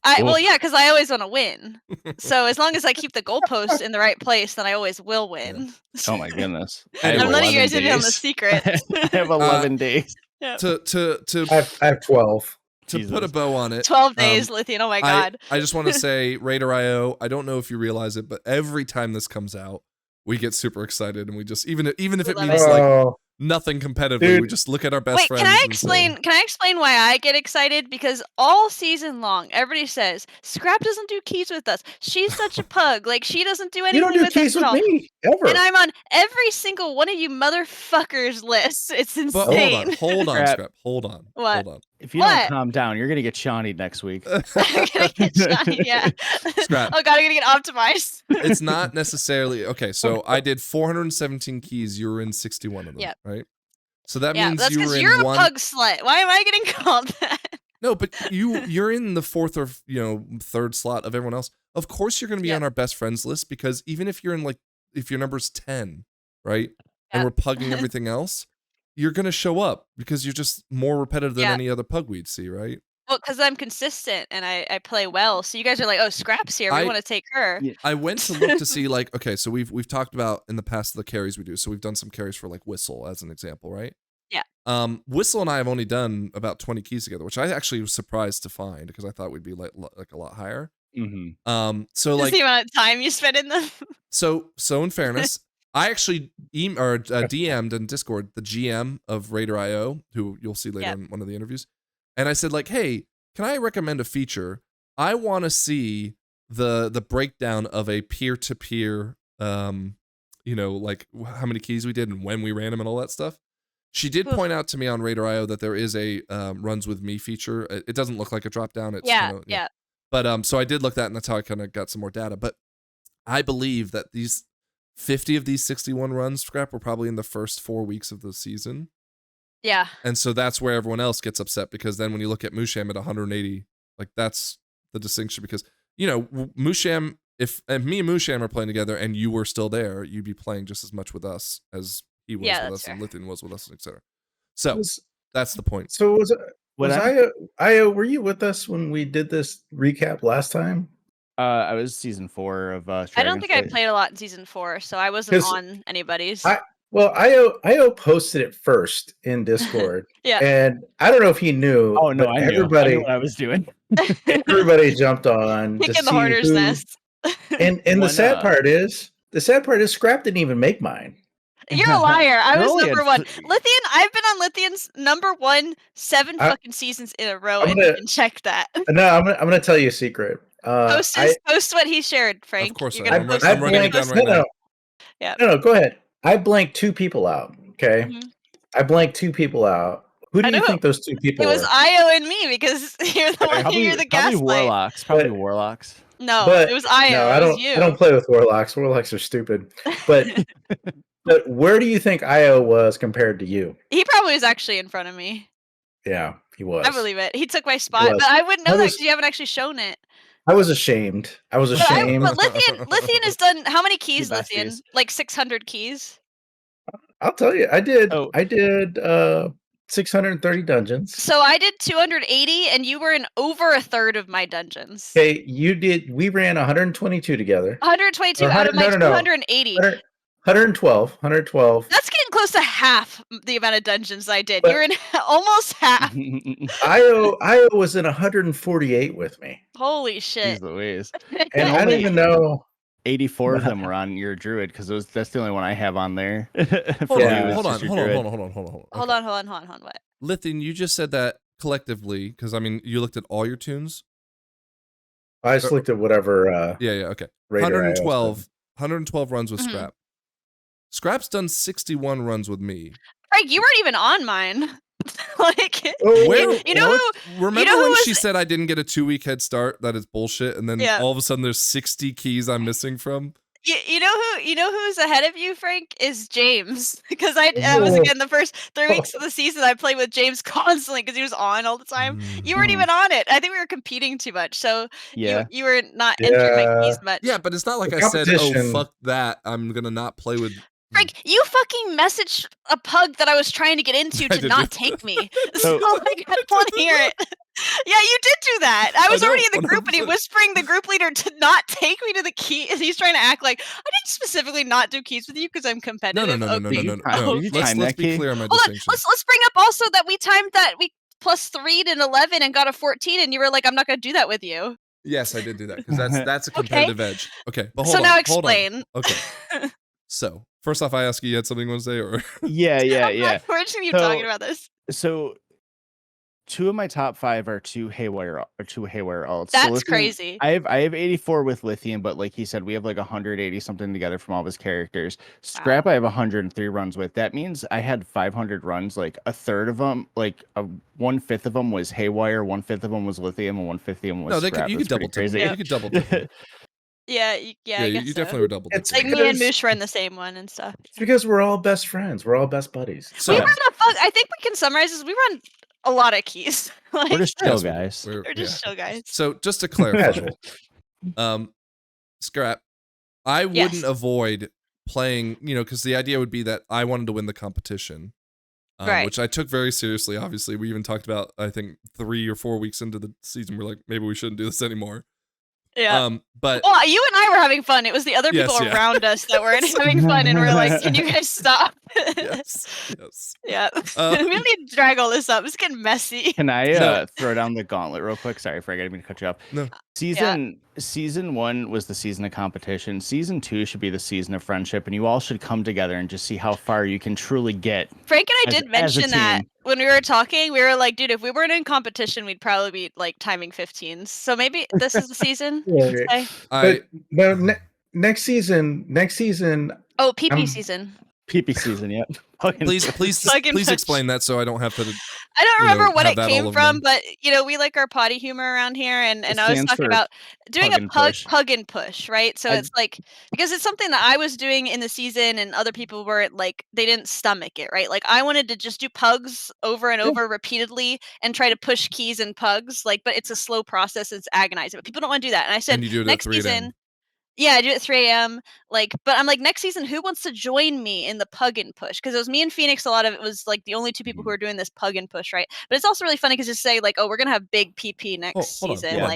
Speaker 3: Well, yeah, because I always want to win. So as long as I keep the goalpost in the right place, then I always will win.
Speaker 4: Yeah. Oh my goodness!
Speaker 3: I'm letting you guys in on the secret.
Speaker 4: I have 11 days.
Speaker 3: Yeah.
Speaker 2: I have 12.
Speaker 1: To put a bow on it,
Speaker 3: 12 days, Lithian. Oh my God!
Speaker 1: I just want to say, Raider.io. I don't know if you realize it, but every time this comes out, we get super excited, and we just even if it means like nothing competitively, we just look at our best friends.
Speaker 3: Can I explain why I get excited? Because all season long, everybody says Scrap doesn't do keys with us. She's such a pug. Like, she doesn't do anything with us at all.
Speaker 2: Me, ever.
Speaker 3: And I'm on every single one of you motherfuckers' lists. It's insane.
Speaker 1: But hold on, Scrap. Hold on.
Speaker 3: What?
Speaker 1: Hold on.
Speaker 4: If you don't calm down, you're gonna get Shawnied next week.
Speaker 3: I'm gonna get Shawnied, yeah.
Speaker 1: Scrap.
Speaker 3: Oh God, I'm gonna get optimized.
Speaker 1: It's not necessarily okay. So I did 417 keys. You were in 61 of them, right? So that means
Speaker 3: that's
Speaker 1: you were in
Speaker 3: you're
Speaker 1: one.
Speaker 3: a pug slut. Why am I getting called that?
Speaker 1: No, but you're in the fourth or third slot of everyone else. Of course, you're gonna be on our best friends list, because even if you're in, like, if your number's 10, right, and we're pugging everything else, you're gonna show up because you're just more repetitive than any other pug we'd see, right?
Speaker 3: Well, because I'm consistent and I play well. So you guys are like, oh, Scrap's here. We want to take her.
Speaker 1: I went to look to see, like, okay, so we've talked about in the past the carries we do. So we've done some carries for, like, Whistle as an example, right?
Speaker 3: Yeah.
Speaker 1: Whistle and I have only done about 20 keys together, which I actually was surprised to find because I thought we'd be like a lot higher. So like
Speaker 3: the amount of time you spend in them.
Speaker 1: So in fairness, I actually DM'd in Discord the GM of Raider.io, who you'll see later in one of the interviews, and I said like, hey, can I recommend a feature? I want to see the breakdown of a peer-to-peer, like how many keys we did and when we ran them and all that stuff. She did point out to me on Raider.io that there is a runs with me feature. It doesn't look like a drop down. It's
Speaker 3: yeah.
Speaker 1: But so I did look that, and that's how I kind of got some more data. But I believe that these 50 of these 61 runs, Scrap, were probably in the first 4 weeks of the season.
Speaker 3: Yeah.
Speaker 1: And so that's where everyone else gets upset, because then when you look at Musham at 180, like that's the distinction, because Musham, if me and Musham are playing together and you were still there, you'd be playing just as much with us as he was with us, and Lithian was with us, etc. So that's the point.
Speaker 2: So was IO, were you with us when we did this recap last time?
Speaker 4: I was season 4 of
Speaker 3: I don't think I played a lot in season 4, so I wasn't on anybody's.
Speaker 2: IO posted it first in Discord. And I don't know if he knew.
Speaker 4: Oh no, I knew what I was doing.
Speaker 2: Everybody jumped on
Speaker 3: Pick in the hoarder's nest.
Speaker 2: And the sad part is Scrap didn't even make mine.
Speaker 3: You're a liar. I was number 1. Lithian, I've been on Lithian's number 1 7 fucking seasons in a row, and you can check that.
Speaker 2: No, I'm gonna tell you a secret.
Speaker 3: Post what he shared, Frank.
Speaker 1: Of course,
Speaker 3: I'm
Speaker 1: running it down right now.
Speaker 3: Yeah.
Speaker 2: No, go ahead. I blanked 2 people out. Okay. Mm-hmm. I blanked 2 people out. Who do you think those 2 people were?
Speaker 3: It was Io and me, because you're the one. You're the gaslight.
Speaker 4: Probably Warlocks.
Speaker 3: No, it was Io.
Speaker 2: No, I don't play with Warlocks. Warlocks are stupid. But but where do you think Io was compared to you?
Speaker 3: He probably was actually in front of me.
Speaker 2: Yeah, he was.
Speaker 3: I believe it. He took my spot, but I wouldn't know that because you haven't actually shown it.
Speaker 2: I was ashamed. But
Speaker 3: Lithian has done how many keys, Lithian? Like 600 keys?
Speaker 2: I'll tell you. I did 630 dungeons.
Speaker 3: So I did 280, and you were in over a third of my dungeons.
Speaker 2: Okay, you did. We ran 122 together.
Speaker 3: 122 out of my 280.
Speaker 2: 112.
Speaker 3: That's getting close to half the amount of dungeons I did. You're in almost half.
Speaker 2: Io was in 148 with me.
Speaker 3: Holy shit.
Speaker 4: Jeez Louise.
Speaker 2: And I don't even know.
Speaker 4: 84 of them were on your druid, because that's the only one I have on there.
Speaker 1: Hold on.
Speaker 3: What?
Speaker 1: Lithian, you just said that collectively, because I mean, you looked at all your tunes.
Speaker 2: I just looked at whatever.
Speaker 1: Okay. 112 runs with Scrap. Scrap's done 61 runs with me.
Speaker 3: Frank, you weren't even on mine.
Speaker 1: Remember when she said I didn't get a 2-week head start? That is bullshit. And then all of a sudden there's 60 keys I'm missing from.
Speaker 3: You know who's ahead of you, Frank? Is James. Because I was, again, the first 3 weeks of the season, I played with James constantly because he was on all the time. You weren't even on it. I think we were competing too much. So you were not entering my keys much.
Speaker 1: Yeah, but it's not like I said, oh, fuck that. I'm going to not play with...
Speaker 3: Frank, you fucking messaged a pug that I was trying to get into to not take me. So like, I don't want to hear it. Yeah, you did do that. I was already in the group, and he whispering the group leader to not take me to the key. And he's trying to act like I didn't specifically not do keys with you because I'm competitive.
Speaker 1: No. Let's be clear on my distinction.
Speaker 3: Let's bring up also that we timed that we +3'd an 11 and got a 14, and you were like, I'm not going to do that with you.
Speaker 1: Yes, I did do that because that's a competitive edge. Okay, but hold on.
Speaker 3: So now explain.
Speaker 1: Okay. So, first off, I ask you had something you want to say, or
Speaker 4: yeah.
Speaker 3: We're just gonna keep talking about this.
Speaker 4: So, 2 of my top 5 are 2 haywire alts.
Speaker 3: That's
Speaker 4: so Lithian,
Speaker 3: crazy.
Speaker 4: I have 84 with Lithian, but like he said, we have like 180 something together from all of his characters. Scrap, I have 103 runs with. That means I had 500 runs. Like a third of them, like 1/5 of them was haywire, 1/5 of them was Lithium, and 1/5 of them was Scrap.
Speaker 1: You could double crazy. You could double.
Speaker 3: Yeah,
Speaker 1: you definitely were double.
Speaker 3: It's like me and Moosh were in the same one and stuff.
Speaker 2: It's because we're all best friends. We're all best buddies.
Speaker 3: So, I think we can summarize this. We run a lot of keys.
Speaker 4: We're just chill guys.
Speaker 3: We're just chill guys.
Speaker 1: So just to clarify, Scrap, I wouldn't avoid playing, because the idea would be that I wanted to win the competition, which I took very seriously. Obviously, we even talked about, I think 3 or 4 weeks into the season, we're like, maybe we shouldn't do this anymore.
Speaker 3: Yeah.
Speaker 1: But
Speaker 3: you and I were having fun. It was the other people around us that weren't having fun, and we're like, "Can you guys stop?"
Speaker 1: Yes.
Speaker 3: Yeah. We need to drag all this up. It's getting messy.
Speaker 4: Can I throw down the gauntlet real quick? Sorry, Frank, I didn't mean to cut you off.
Speaker 1: No.
Speaker 4: Season 1 was the season of competition. Season 2 should be the season of friendship, and you all should come together and just see how far you can truly get.
Speaker 3: Frank and I did mention that when we were talking. We were like, dude, if we weren't in competition, we'd probably be like timing 15s. So maybe this is the season.
Speaker 2: Next season.
Speaker 3: Oh, PP season.
Speaker 4: PP season, yep.
Speaker 1: Please explain that so I don't have to.
Speaker 3: I don't remember what it came from, but we like our potty humor around here, and I was talking about doing a pug and push, right? So it's like, because it's something that I was doing in the season, and other people weren't like, they didn't stomach it, right? Like I wanted to just do pugs over and over repeatedly and try to push keys and pugs, like, but it's a slow process, it's agonizing. But people don't want to do that, and I said next season. Yeah, I do it at 3 a.m. Like, but I'm like, next season, who wants to join me in the pug and push? Because it was me and Phoenix. A lot of it was like the only two people who are doing this pug and push, right? But it's also really funny because you say like, oh, we're gonna have big PP next season.
Speaker 4: You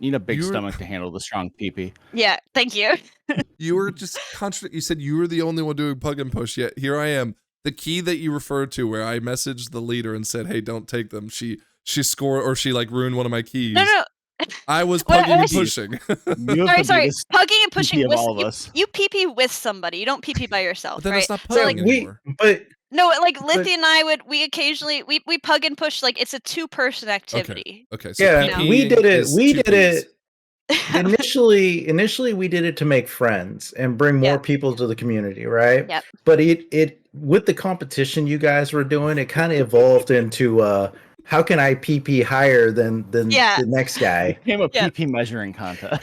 Speaker 4: need a big stomach to handle the strong PP.
Speaker 3: Yeah, thank you.
Speaker 1: You were just you said you were the only one doing pug and push. Yet here I am. The key that you referred to, where I messaged the leader and said, "Hey, don't take them." She scored, or she like ruined one of my keys.
Speaker 3: No.
Speaker 1: I was pugging and pushing.
Speaker 3: Sorry. Pugging and pushing
Speaker 4: with all of us.
Speaker 3: You PP with somebody. You don't PP by yourself,
Speaker 1: then
Speaker 3: right?
Speaker 1: It's not pugging anymore.
Speaker 3: No, like Lithy and I we occasionally we pug and push, like it's a 2-person activity.
Speaker 1: Okay. So
Speaker 2: yeah, we did it. Initially we did it to make friends and bring more people to the community, right?
Speaker 3: Yep.
Speaker 2: But it with the competition you guys were doing, it kind of evolved into how can I PP higher than the next guy?
Speaker 4: It became a PP measuring contest.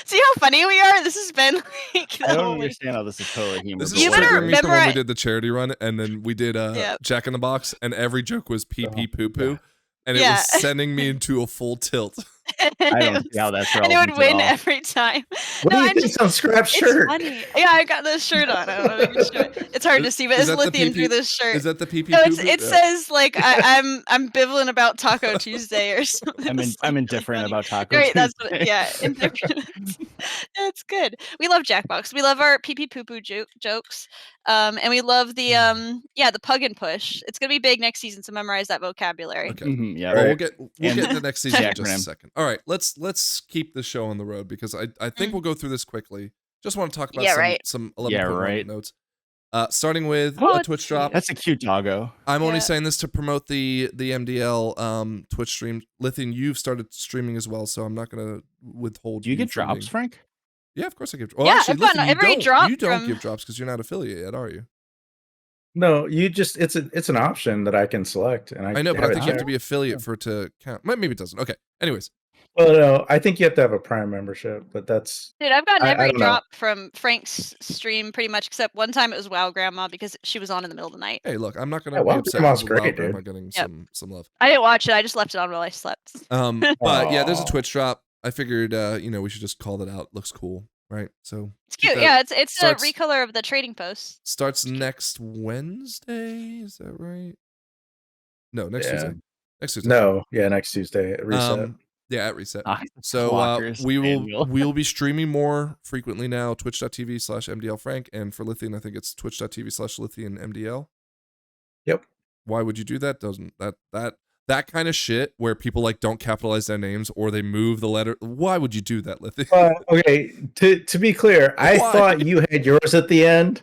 Speaker 3: See how funny we are? This has been like...
Speaker 4: I don't understand how this is totally humor.
Speaker 1: This is triggering me from when we did the charity run, and then we did Jack in the Box, and every joke was PP poo-poo, and it was sending me into a full tilt.
Speaker 4: I don't see how that's relevant.
Speaker 3: And it would win every time.
Speaker 2: What do you think on Scrap's shirt?
Speaker 3: Funny. Yeah, I got this shirt on. I don't know if it's hard to see, but it's Lithium through this shirt.
Speaker 1: Is that the PP?
Speaker 3: No, it says like I'm ambivalent about Taco Tuesday or something.
Speaker 4: I'm indifferent about Taco
Speaker 3: Tuesday.
Speaker 4: That's
Speaker 3: indifferent. That's good. We love Jackbox. We love our PP poo poo jokes. And we love the the pug and push. It's gonna be big next season, so memorize that vocabulary.
Speaker 1: Okay. Well, we'll get to the next season in just a second. All right, let's keep the show on the road, because I think we'll go through this quickly. Just want to talk about some 11.1 notes. Starting with a Twitch drop.
Speaker 4: That's a cute doggo.
Speaker 1: I'm only saying this to promote the MDL Twitch stream. Lithium, you've started streaming as well, so I'm not gonna withhold.
Speaker 4: Do you get drops, Frank?
Speaker 1: Yeah, of course I give. Well, actually,
Speaker 3: I've gotten every drop.
Speaker 1: You don't give drops because you're not affiliate yet, are you?
Speaker 2: No, you just it's an option that I can select, and I
Speaker 1: know, but I think you have to be affiliate for it to count. Maybe it doesn't. Okay. Anyways.
Speaker 2: Well, no, I think you have to have a Prime membership, but that's...
Speaker 3: Dude, I've gotten every drop from Frank's stream pretty much, except one time it was WoW Grandma because she was on in the middle of the night.
Speaker 1: Hey, look, I'm not going to be upset with WoW Grandma getting some love.
Speaker 3: I didn't watch it. I just left it on while I slept.
Speaker 1: But yeah, there's a Twitch drop. I figured, we should just call that out. Looks cool, right? So
Speaker 3: it's cute. Yeah, it's a recolor of the trading post.
Speaker 1: Starts next Wednesday. Is that right? No, next Tuesday. Next Tuesday.
Speaker 2: No, next Tuesday at reset.
Speaker 1: Yeah, at reset. So we will be streaming more frequently now. Twitch.tv/MDLFrank, and for Lithium, I think it's Twitch.tv/LithiumMDL.
Speaker 2: Yep.
Speaker 1: Why would you do that? Doesn't that kind of shit where people like don't capitalize their names or they move the letter? Why would you do that, Lithium?
Speaker 2: Okay, to be clear, I thought you had yours at the end.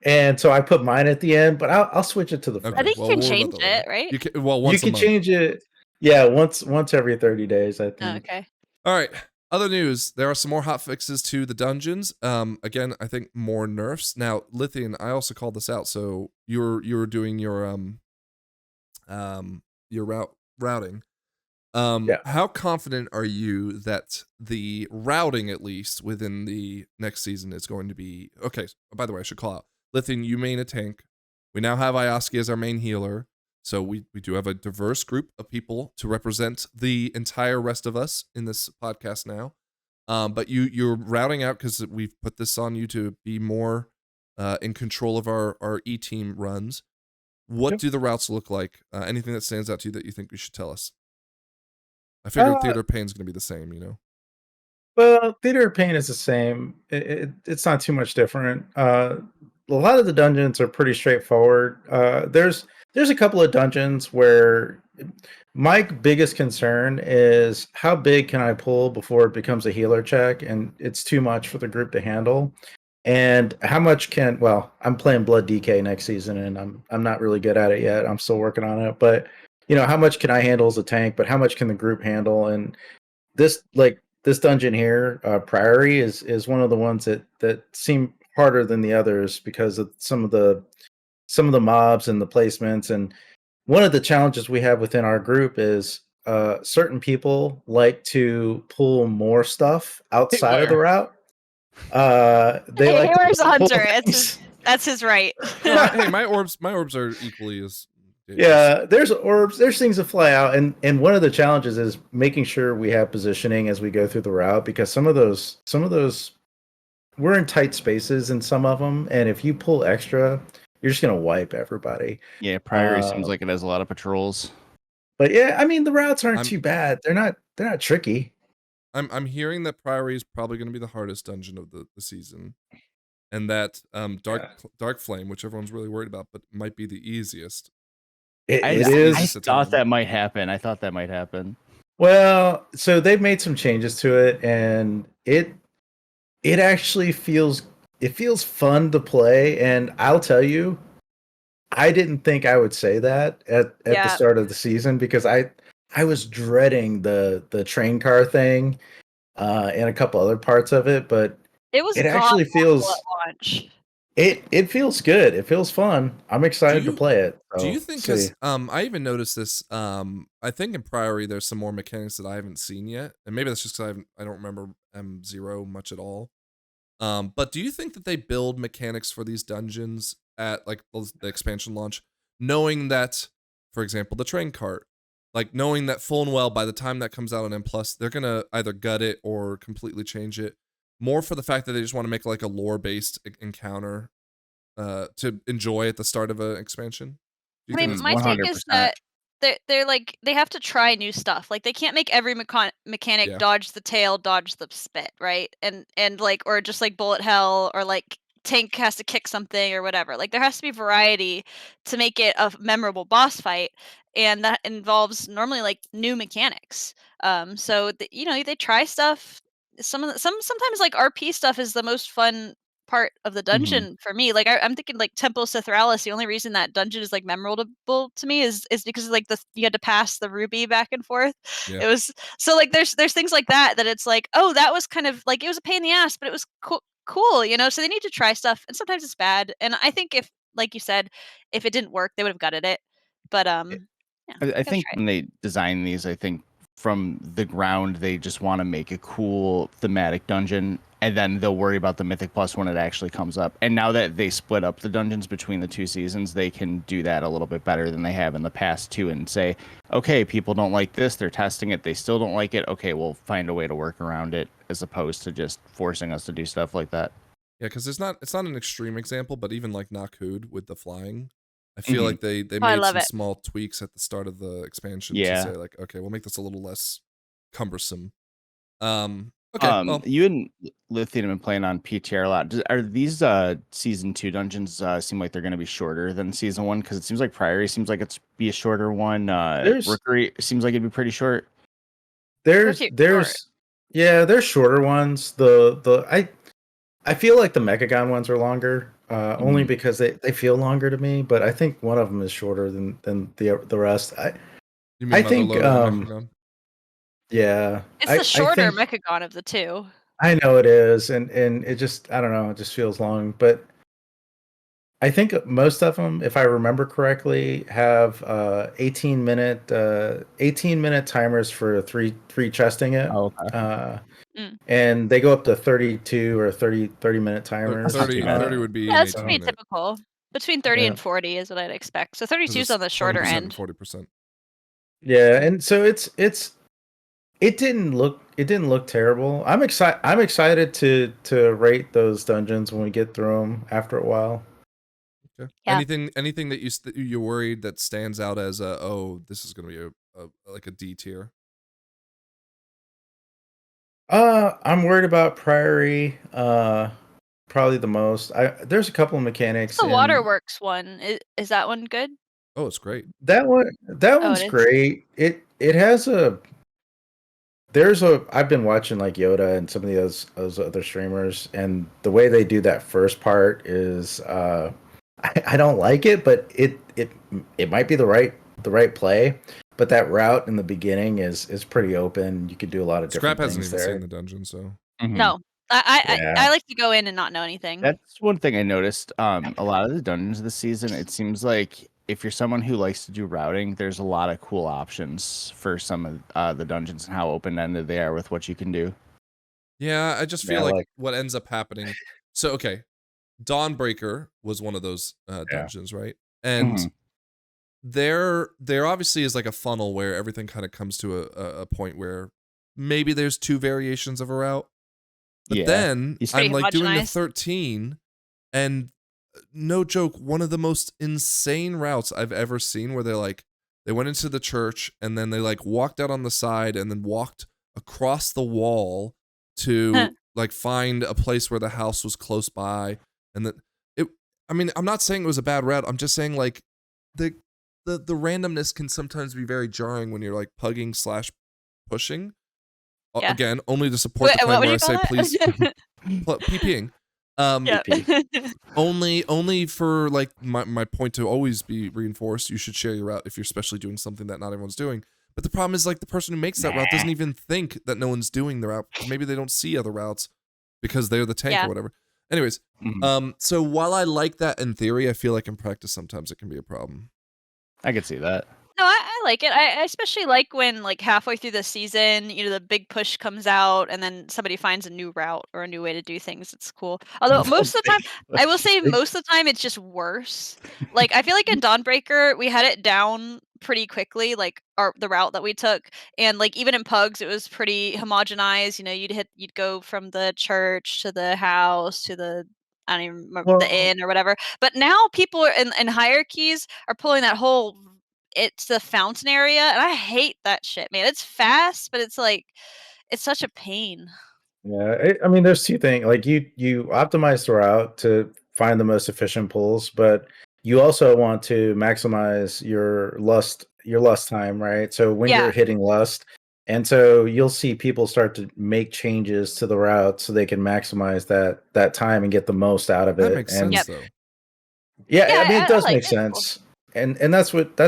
Speaker 2: And so I put mine at the end, but I'll switch it to the front.
Speaker 3: I think you can change it, right?
Speaker 1: You can, once
Speaker 2: you can change it. Yeah, once every 30 days, I think.
Speaker 3: Oh, okay.
Speaker 1: All right. Other news. There are some more hotfixes to the dungeons. Again, I think more nerfs. Now, Lithium, I also called this out. So you're doing your routing. How confident are you that the routing, at least within the next season, is going to be okay? By the way, I should call out Lithium. You main a tank. We now have Ioski as our main healer. So we do have a diverse group of people to represent the entire rest of us in this podcast now. But you're routing out because we've put this on you to be more in control of our E-team runs. What do the routes look like? Anything that stands out to you that you think we should tell us? I figured Theater of Pain is going to be the same,
Speaker 2: Well, Theater of Pain is the same. It's not too much different. A lot of the dungeons are pretty straightforward. There's a couple of dungeons where My biggest concern is how big can I pull before it becomes a healer check and it's too much for the group to handle. And how much can I'm playing Blood DK next season and I'm not really good at it yet. I'm still working on it. But how much can I handle as a tank, but how much can the group handle? And this dungeon here, Priory, is one of the ones that seem harder than the others because of some of the mobs and the placements. And one of the challenges we have within our group is certain people like to pull more stuff outside of the route. They
Speaker 3: hey,
Speaker 2: like
Speaker 3: Hayward's a hunter.
Speaker 2: things.
Speaker 3: That's his right.
Speaker 1: Hey, my orbs are equally as dangerous.
Speaker 2: Yeah, there's orbs, there's things that fly out, and one of the challenges is making sure we have positioning as we go through the route, because some of those we're in tight spaces in some of them, and if you pull extra, you're just gonna wipe everybody.
Speaker 4: Yeah, Priory seems like it has a lot of patrols.
Speaker 2: But yeah, I mean the routes aren't too bad. They're not tricky.
Speaker 1: I'm hearing that Priory is probably going to be the hardest dungeon of the season, and that Dark Flame, which everyone's really worried about, but might be the easiest.
Speaker 2: It is.
Speaker 4: I thought that might happen.
Speaker 2: Well, so they've made some changes to it, and it actually feels fun to play. And I'll tell you, I didn't think I would say that at the start of the season, because I was dreading the train car thing and a couple other parts of it, but it actually feels it feels good. It feels fun. I'm excited to play it. So,
Speaker 1: do you think? Because I even noticed this. I think in Priory there's some more mechanics that I haven't seen yet, and maybe that's just because I don't remember M0 much at all. But do you think that they build mechanics for these dungeons at like the expansion launch, knowing that, for example, the train cart, like knowing that full and well by the time that comes out on M+, they're gonna either gut it or completely change it, more for the fact that they just want to make like a lore-based encounter to enjoy at the start of an expansion?
Speaker 3: I mean, my take is that they're like, they have to try new stuff. Like, they can't make every mechanic dodge the tail, dodge the spit, right? And like, or just like bullet hell, or like tank has to kick something or whatever. Like, there has to be variety to make it a memorable boss fight, and that involves normally like new mechanics. So they try stuff. Sometimes like RP stuff is the most fun part of the dungeon for me. Like I'm thinking like Temple of Cithralis. The only reason that dungeon is like memorable to me is because like you had to pass the ruby back and forth.
Speaker 1: Yeah.
Speaker 3: It was so like there's things like that it's like, oh, that was kind of like, it was a pain in the ass, but it was cool. So they need to try stuff, and sometimes it's bad. And I think if, like you said, if it didn't work, they would have gutted it. But
Speaker 4: I think when they design these, I think from the ground they just want to make a cool thematic dungeon, and then they'll worry about the Mythic Plus when it actually comes up. And now that they split up the dungeons between the two seasons, they can do that a little bit better than they have in the past too, and say, okay, people don't like this, they're testing it, they still don't like it, okay, we'll find a way to work around it, as opposed to just forcing us to do stuff like that.
Speaker 1: Yeah, because it's not an extreme example, but even like Nakud with the flying, I feel like they made some small tweaks at the start of the expansion to say like, okay, we'll make this a little less cumbersome. Okay. Well.
Speaker 4: You and Lithium have been playing on PTR a lot. Are these season 2 dungeons seem like they're going to be shorter than season 1? Because it seems like Priory seems like it's be a shorter one. Rookery seems like it'd be pretty short.
Speaker 2: There's shorter ones. I feel like the Mechagon ones are longer, only because they feel longer to me. But I think one of them is shorter than the rest. I think yeah,
Speaker 3: it's the shorter Mechagon of the two.
Speaker 2: I know it is, and it just, I don't know, it just feels long. But I think most of them, if I remember correctly, have 18-minute timers for three chesting it.
Speaker 4: Oh, okay.
Speaker 2: And they go up to 32 or 30-minute timers.
Speaker 1: 30 would be.
Speaker 3: That's pretty typical. Between 30 and 40 is what I'd expect. So 32 is on the shorter end.
Speaker 1: 40%.
Speaker 2: Yeah, and so it didn't look terrible. I'm excited to rate those dungeons when we get through them after a while.
Speaker 1: Okay. Yeah. Anything that you're worried that stands out as this is going to be a D tier?
Speaker 2: I'm worried about Priory, probably the most. There's a couple of mechanics.
Speaker 3: The Waterworks one, is that one good?
Speaker 1: Oh, it's great.
Speaker 2: That one's great. it has a. I've been watching like Yoda and some of those other streamers, and the way they do that first part is I don't like it, but it might be the right play. But that route in the beginning is pretty open. You could do a lot of
Speaker 1: Scrap
Speaker 2: different
Speaker 1: hasn't
Speaker 2: things
Speaker 1: even
Speaker 2: there.
Speaker 1: seen the dungeon, so
Speaker 3: No, I like to go in and not know anything.
Speaker 4: That's one thing I noticed. A lot of the dungeons this season, it seems like if you're someone who likes to do routing, there's a lot of cool options for some of the dungeons and how open-ended they are with what you can do.
Speaker 1: yeah, I just feel like what ends up happening. So okay, Dawnbreaker was one of those dungeons, right? And there obviously is like a funnel where everything kind of comes to a point where maybe there's 2 variations of a route. But then I'm like doing the 13, and no joke, one of the most insane routes I've ever seen, where they went into the church and then they like walked out on the side and then walked across the wall to like find a place where the house was close by. And I mean, I'm not saying it was a bad route. I'm just saying like the randomness can sometimes be very jarring when you're like pugging/pushing. Yeah. Again, only to support the claim where I say please PPing. Only for like my point to always be reinforced. You should share your route if you're especially doing something that not everyone's doing. But the problem is like the person who makes that route doesn't even think that no one's doing the route. Maybe they don't see other routes because they're the tank or whatever. Anyways, so while I like that in theory, I feel like in practice sometimes it can be a problem.
Speaker 4: I could see that.
Speaker 3: No, I like it. I especially like when like halfway through the season, the big push comes out and then somebody finds a new route or a new way to do things. It's cool. Although most of the time, I will say most of the time it's just worse. Like I feel like in Dawnbreaker, we had it down pretty quickly, like the route that we took. And like even in Pugs, it was pretty homogenized. You'd go from the church to the house to the I don't even remember the inn or whatever. But now people in hierarchies are pulling that whole it's the fountain area, and I hate that shit, man. It's fast, but it's like it's such a pain.
Speaker 2: Yeah, I mean, there's 2 things. Like you optimize the route to find the most efficient pulls, but you also want to maximize your lust time, right? So when you're hitting lust, and so you'll see people start to make changes to the route so they can maximize that time and get the most out of it.
Speaker 1: That makes sense, though.
Speaker 2: Yeah, I mean, it does make sense. Cool. And that's what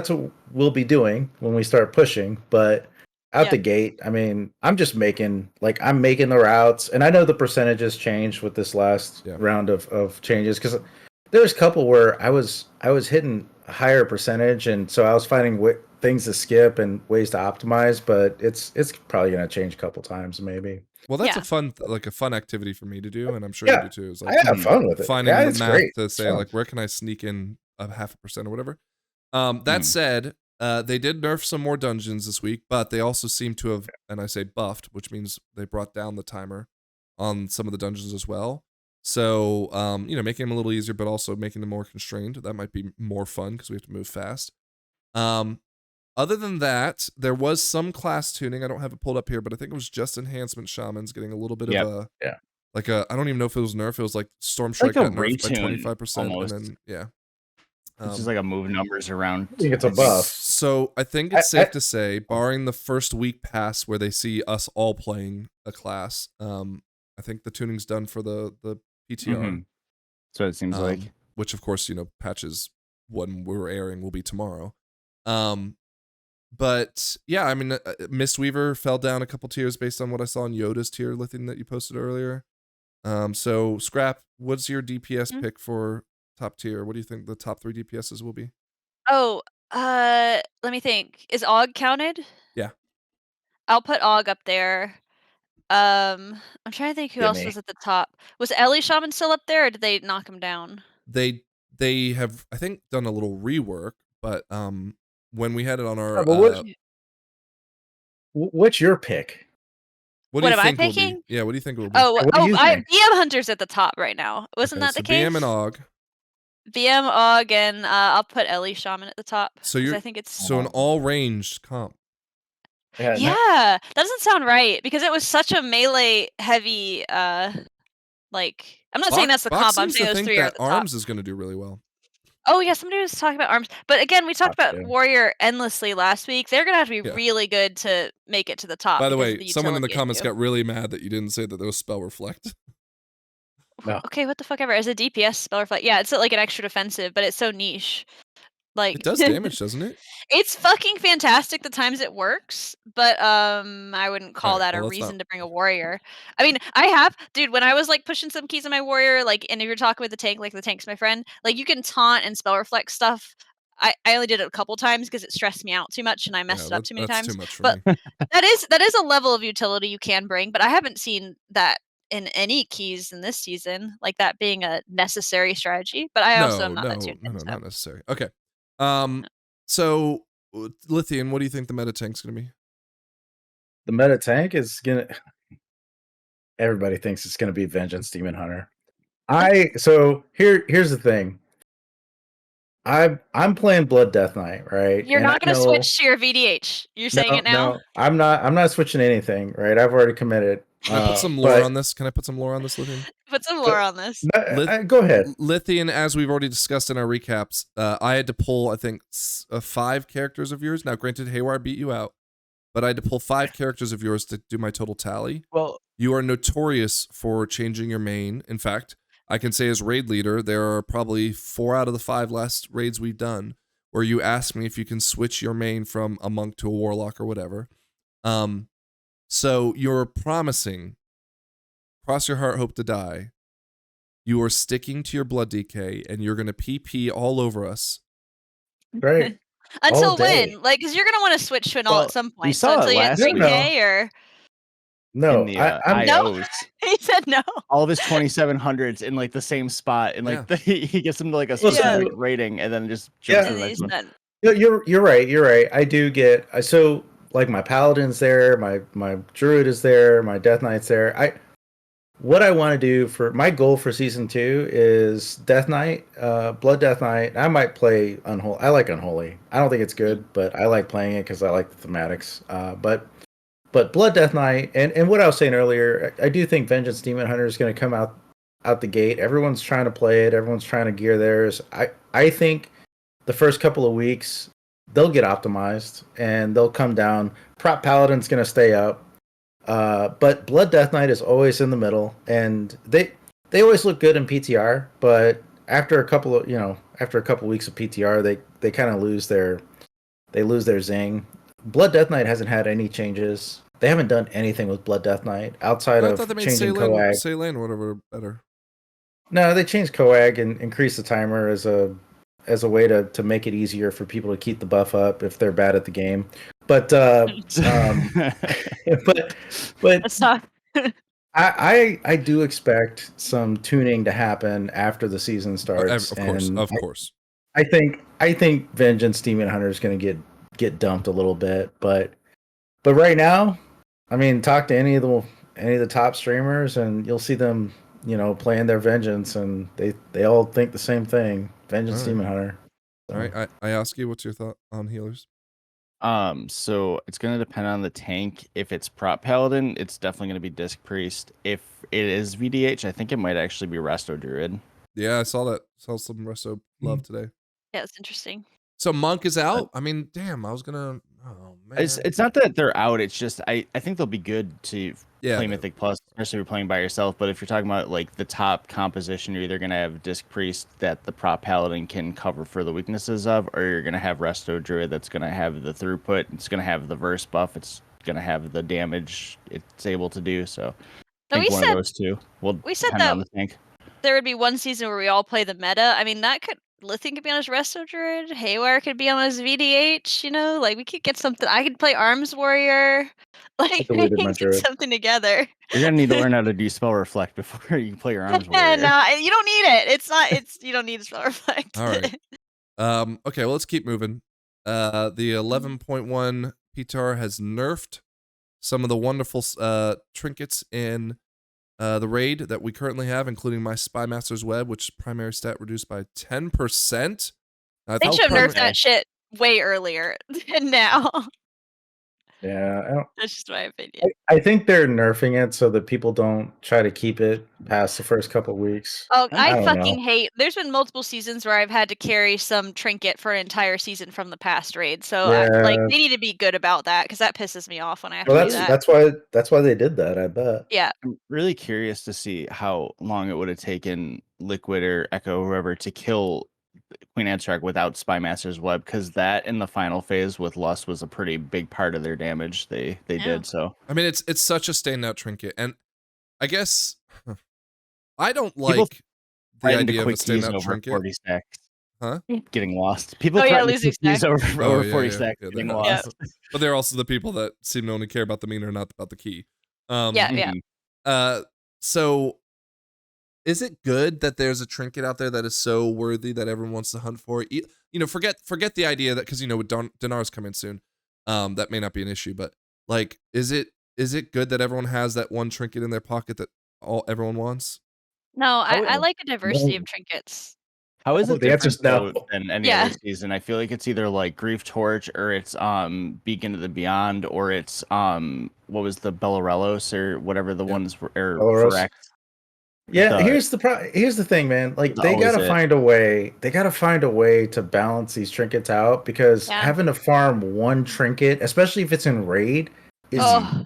Speaker 2: we'll be doing when we start pushing. But out the gate, I mean, I'm making the routes, and I know the percentages changed with this last round of changes because there's a couple where I was hitting a higher percentage, and so I was finding things to skip and ways to optimize. But it's probably gonna change a couple times, maybe.
Speaker 1: Well, that's a fun activity for me to do, and I'm sure you do too. Is like
Speaker 2: I have fun with it.
Speaker 1: Finding the math to say like where can I sneak in a 0.5% or whatever. That said, they did nerf some more dungeons this week, but they also seem to have, and I say buffed, which means they brought down the timer on some of the dungeons as well. So, making them a little easier, but also making them more constrained. That might be more fun because we have to move fast. Other than that, there was some class tuning. I don't have it pulled up here, but I think it was just enhancement shamans getting a little bit of like I don't even know if it was nerf. It was like Storm Strike got nerfed by 25%, and then
Speaker 4: it's just like a move numbers around.
Speaker 2: I think it's a buff.
Speaker 1: So I think it's safe to say, barring the first week pass where they see us all playing a class, I think the tuning's done for the PTR.
Speaker 4: So it seems like,
Speaker 1: which of course patches when we're airing will be tomorrow. But yeah, I mean, Mistweaver fell down a couple tiers based on what I saw in Yoda's tier listing that you posted earlier. So Scrap, what's your DPS pick for top tier? What do you think the top 3 DPSs will be?
Speaker 3: Oh, let me think. Is Og counted?
Speaker 1: Yeah.
Speaker 3: I'll put Og up there. I'm trying to think who else was at the top. Was Ellie Shaman still up there, or did they knock him down?
Speaker 1: They have, I think, done a little rework, but when we had it on our
Speaker 2: what's your pick?
Speaker 1: What do you think
Speaker 3: am I picking?
Speaker 1: Yeah, what do you think it will be?
Speaker 3: BM Hunter's at the top right now. Wasn't that the case?
Speaker 1: BM and Og.
Speaker 3: BM, Og, and I'll put Ellie Shaman at the top. So I think it's
Speaker 1: an all-ranged comp.
Speaker 3: Yeah, that doesn't sound right because it was such a melee heavy. I'm not saying that's the comp. I'm saying those 3 are at the top.
Speaker 1: Arms is going to do really well.
Speaker 3: Oh yeah, somebody was talking about arms, but again, we talked about
Speaker 2: Yeah.
Speaker 3: warrior endlessly last week. They're gonna have to be
Speaker 1: Yeah.
Speaker 3: really good to make it to the top.
Speaker 1: By the
Speaker 3: because
Speaker 1: way,
Speaker 3: of the
Speaker 1: someone in the
Speaker 3: utility
Speaker 1: comments
Speaker 3: issue.
Speaker 1: got really mad that you didn't say that there was spell reflect.
Speaker 2: No.
Speaker 3: Okay, what the fuck ever. As a DPS spell reflect, yeah, it's like an extra defensive, but it's so niche. Like
Speaker 1: It does damage, doesn't it?
Speaker 3: It's fucking fantastic the times it works, but I wouldn't call
Speaker 1: Alright,
Speaker 3: that
Speaker 1: well,
Speaker 3: a
Speaker 1: let's not-
Speaker 3: reason to bring a warrior. I mean, dude, when I was like pushing some keys on my warrior, like, and if you're talking with the tank, like the tank's my friend, like you can taunt and spell reflect stuff. I only did it a couple times because it stressed me out too much and I messed it up too many
Speaker 1: that's
Speaker 3: times.
Speaker 1: too much for
Speaker 3: But
Speaker 1: me.
Speaker 3: that is a level of utility you can bring, but I haven't seen that in any keys in this season, like that being a necessary strategy. But I also am not that tuned in.
Speaker 1: No,
Speaker 3: So.
Speaker 1: not necessary. Okay. So Lithian, what do you think the meta tank's gonna be?
Speaker 2: The meta tank is gonna. Everybody thinks it's gonna be Vengeance Demon Hunter. So here's the thing. I'm playing Blood Death Knight, right?
Speaker 3: You're
Speaker 2: And
Speaker 3: not
Speaker 2: I
Speaker 3: going to
Speaker 2: know,
Speaker 3: switch to your VDH. You're saying it now?
Speaker 2: No, I'm not switching anything, right? I've already committed.
Speaker 1: Can I put some lore on this? Can I put some lore on this, Lithian?
Speaker 3: Put some lore on this.
Speaker 2: Go ahead.
Speaker 1: Lithian, as we've already discussed in our recaps, I had to pull, I think, 5 characters of yours. Now, granted, Haywire beat you out, but I had to pull 5 characters of yours to do my total tally.
Speaker 4: Well,
Speaker 1: you are notorious for changing your main. In fact, I can say as raid leader, there are probably 4 out of the 5 last raids we've done where you ask me if you can switch your main from a monk to a warlock or whatever. So you're promising, cross your heart, hope to die. You are sticking to your blood DK and you're going to PP all over us.
Speaker 2: Right.
Speaker 3: Until when? Like, because you're going to want to switch to an all at some point.
Speaker 4: We saw
Speaker 3: so
Speaker 4: it last
Speaker 3: week. Or?
Speaker 2: No,
Speaker 4: in the
Speaker 2: I'm
Speaker 4: IOs.
Speaker 3: He said no.
Speaker 4: All of his 2700s in like the same spot, and like he gets them to like a specific rating, and then just jumps to the next one.
Speaker 2: You're right. I do get so like my paladin's there, my druid is there, my death knight's there. What I want to do for my goal for season 2 is Death Knight, Blood Death Knight. I might play Unholy. I like Unholy. I don't think it's good, but I like playing it because I like the thematics. But Blood Death Knight, and what I was saying earlier, I do think Vengeance Demon Hunter is going to come out the gate. Everyone's trying to play it. Everyone's trying to gear theirs. I think the first couple of weeks they'll get optimized and they'll come down. Prop Paladin's going to stay up. But Blood Death Knight is always in the middle, and they always look good in PTR. But after a couple of weeks of PTR, they kind of lose their zing. Blood Death Knight hasn't had any changes. They haven't done anything with Blood Death Knight outside of changing Coag.
Speaker 1: Saylan or whatever better.
Speaker 2: No, they changed Coag and increased the timer as a way to make it easier for people to keep the buff up if they're bad at the game. But
Speaker 3: That's not.
Speaker 2: I do expect some tuning to happen after the season starts.
Speaker 1: Of course.
Speaker 2: I think Vengeance Demon Hunter is going to get dumped a little bit, but right now, I mean, talk to any of the top streamers and you'll see them, playing their Vengeance, and they all think the same thing. Vengeance Demon Hunter. So.
Speaker 1: All right, I ask you, what's your thought on healers?
Speaker 4: So it's gonna depend on the tank. If it's prop paladin, it's definitely gonna be disc priest. If it is VDH, I think it might actually be resto druid.
Speaker 1: Yeah, I saw that. Saw some resto love today.
Speaker 3: Yeah, it's interesting.
Speaker 1: So monk is out. I mean, damn, I was gonna. Oh man,
Speaker 4: it's not that they're out. It's just I think they'll be good to play Mythic Plus, especially if you're playing by yourself. But if you're talking about like the top composition, you're either gonna have disc priest that the prop paladin can cover for the weaknesses of, or you're gonna have resto druid that's gonna have the throughput. It's gonna have the verse buff. It's gonna have the damage it's able to do. So I think one of those two will depend on the tank.
Speaker 3: There would be one season where we all play the meta. I mean, Lithian could be on his resto druid. Haywire could be on his VDH. Like we could get something. I could play Arms Warrior. Like we can get something together.
Speaker 4: You're gonna need to learn how to do spell reflect before you can play your Arms Warrior.
Speaker 3: No, you don't need it. You don't need spell reflect.
Speaker 1: All right. Okay, well, let's keep moving. The 11.1 PTR has nerfed some of the wonderful trinkets in the raid that we currently have, including my Spymaster's Web, which primary stat reduced by 10%.
Speaker 3: They should have nerfed that shit way earlier than now.
Speaker 2: Yeah,
Speaker 3: That's just my opinion.
Speaker 2: I think they're nerfing it so that people don't try to keep it past the first couple weeks.
Speaker 3: Oh,
Speaker 2: I
Speaker 3: I
Speaker 2: don't know.
Speaker 3: fucking hate. There's been multiple seasons where I've had to carry some trinket for an entire season from the past raid. So, like,
Speaker 2: Yeah.
Speaker 3: they need to be good about that because that pisses me off when I have
Speaker 2: Well,
Speaker 3: to do that.
Speaker 2: that's why they did that. I bet.
Speaker 3: Yeah.
Speaker 4: I'm really curious to see how long it would have taken Liquid or Echo, whoever, to kill Queen Anstrag without Spymaster's Web, because that in the final phase with Lust was a pretty big part of their damage they did. So
Speaker 1: I mean, it's such a standout trinket, and I guess I don't
Speaker 4: People
Speaker 1: like the idea of a
Speaker 4: quick keys
Speaker 1: standout
Speaker 4: over
Speaker 1: trinket.
Speaker 4: 40 stacks.
Speaker 1: Huh?
Speaker 4: Getting lost. People
Speaker 3: Oh, yeah,
Speaker 4: threaten
Speaker 3: losing
Speaker 4: quick keys
Speaker 3: stacks.
Speaker 4: over 40 stacks
Speaker 1: Yeah,
Speaker 4: getting
Speaker 1: they
Speaker 3: Yeah.
Speaker 4: lost.
Speaker 1: But they're also the people that seem to only care about the meter, not about the key.
Speaker 3: Yeah.
Speaker 1: So is it good that there's a trinket out there that is so worthy that everyone wants to hunt for? You know, forget the idea that, because, you know, with Dinar's coming soon, that may not be an issue, but like, is it good that everyone has that one trinket in their pocket that everyone wants?
Speaker 3: No, I
Speaker 2: Oh,
Speaker 3: like a diversity
Speaker 2: no.
Speaker 3: of trinkets.
Speaker 4: How is
Speaker 2: Oh,
Speaker 4: it
Speaker 2: the answer's
Speaker 4: different
Speaker 2: no.
Speaker 4: than any
Speaker 3: Yeah.
Speaker 4: other season? I feel like it's either like Grief Torch or it's Beacon of the Beyond, or it's what was the Bellarellos or whatever the ones were, or
Speaker 2: Bellarose.
Speaker 4: Phyrex.
Speaker 2: Yeah, here's the thing, man. Like, they
Speaker 4: always
Speaker 2: gotta
Speaker 4: it.
Speaker 2: find a way. They gotta find a way to balance these trinkets out, because
Speaker 3: Yeah.
Speaker 2: having to farm one trinket, especially if it's in raid, is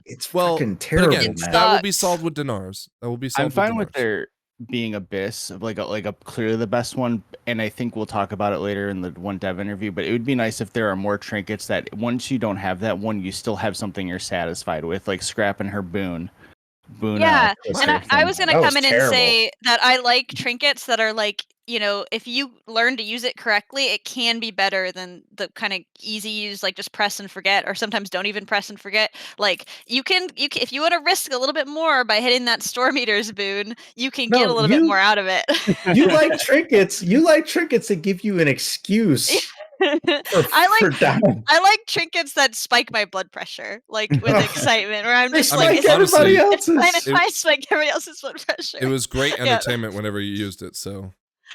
Speaker 2: it's fucking terrible,
Speaker 1: but again,
Speaker 2: man.
Speaker 1: that will be solved with Dinars. That will be solved.
Speaker 4: I'm fine with
Speaker 1: Dinars.
Speaker 4: there being Abyss, like a clearly the best one, and I think we'll talk about it later in the one dev interview. But it would be nice if there are more trinkets that once you don't have that one, you still have something you're satisfied with, like Scrap and her boon.
Speaker 3: Yeah,
Speaker 2: Twister
Speaker 3: and I was gonna
Speaker 2: That
Speaker 3: come
Speaker 2: was
Speaker 3: in
Speaker 2: terrible.
Speaker 3: and say that I like trinkets that are like, you know, if you learn to use it correctly, it can be better than the kind of easy use, like just press and forget, or sometimes don't even press and forget. Like you can if you want to risk a little bit more by hitting that Storm Eater's boon, you can get a little bit more out of it.
Speaker 2: You like trinkets. You like trinkets that give you an excuse.
Speaker 3: I like trinkets that spike my blood pressure, like with excitement, where I'm just like,
Speaker 2: everybody
Speaker 3: it's fine
Speaker 2: else's.
Speaker 3: if I spike everybody else's blood pressure.
Speaker 1: It was great entertainment whenever you used it. So.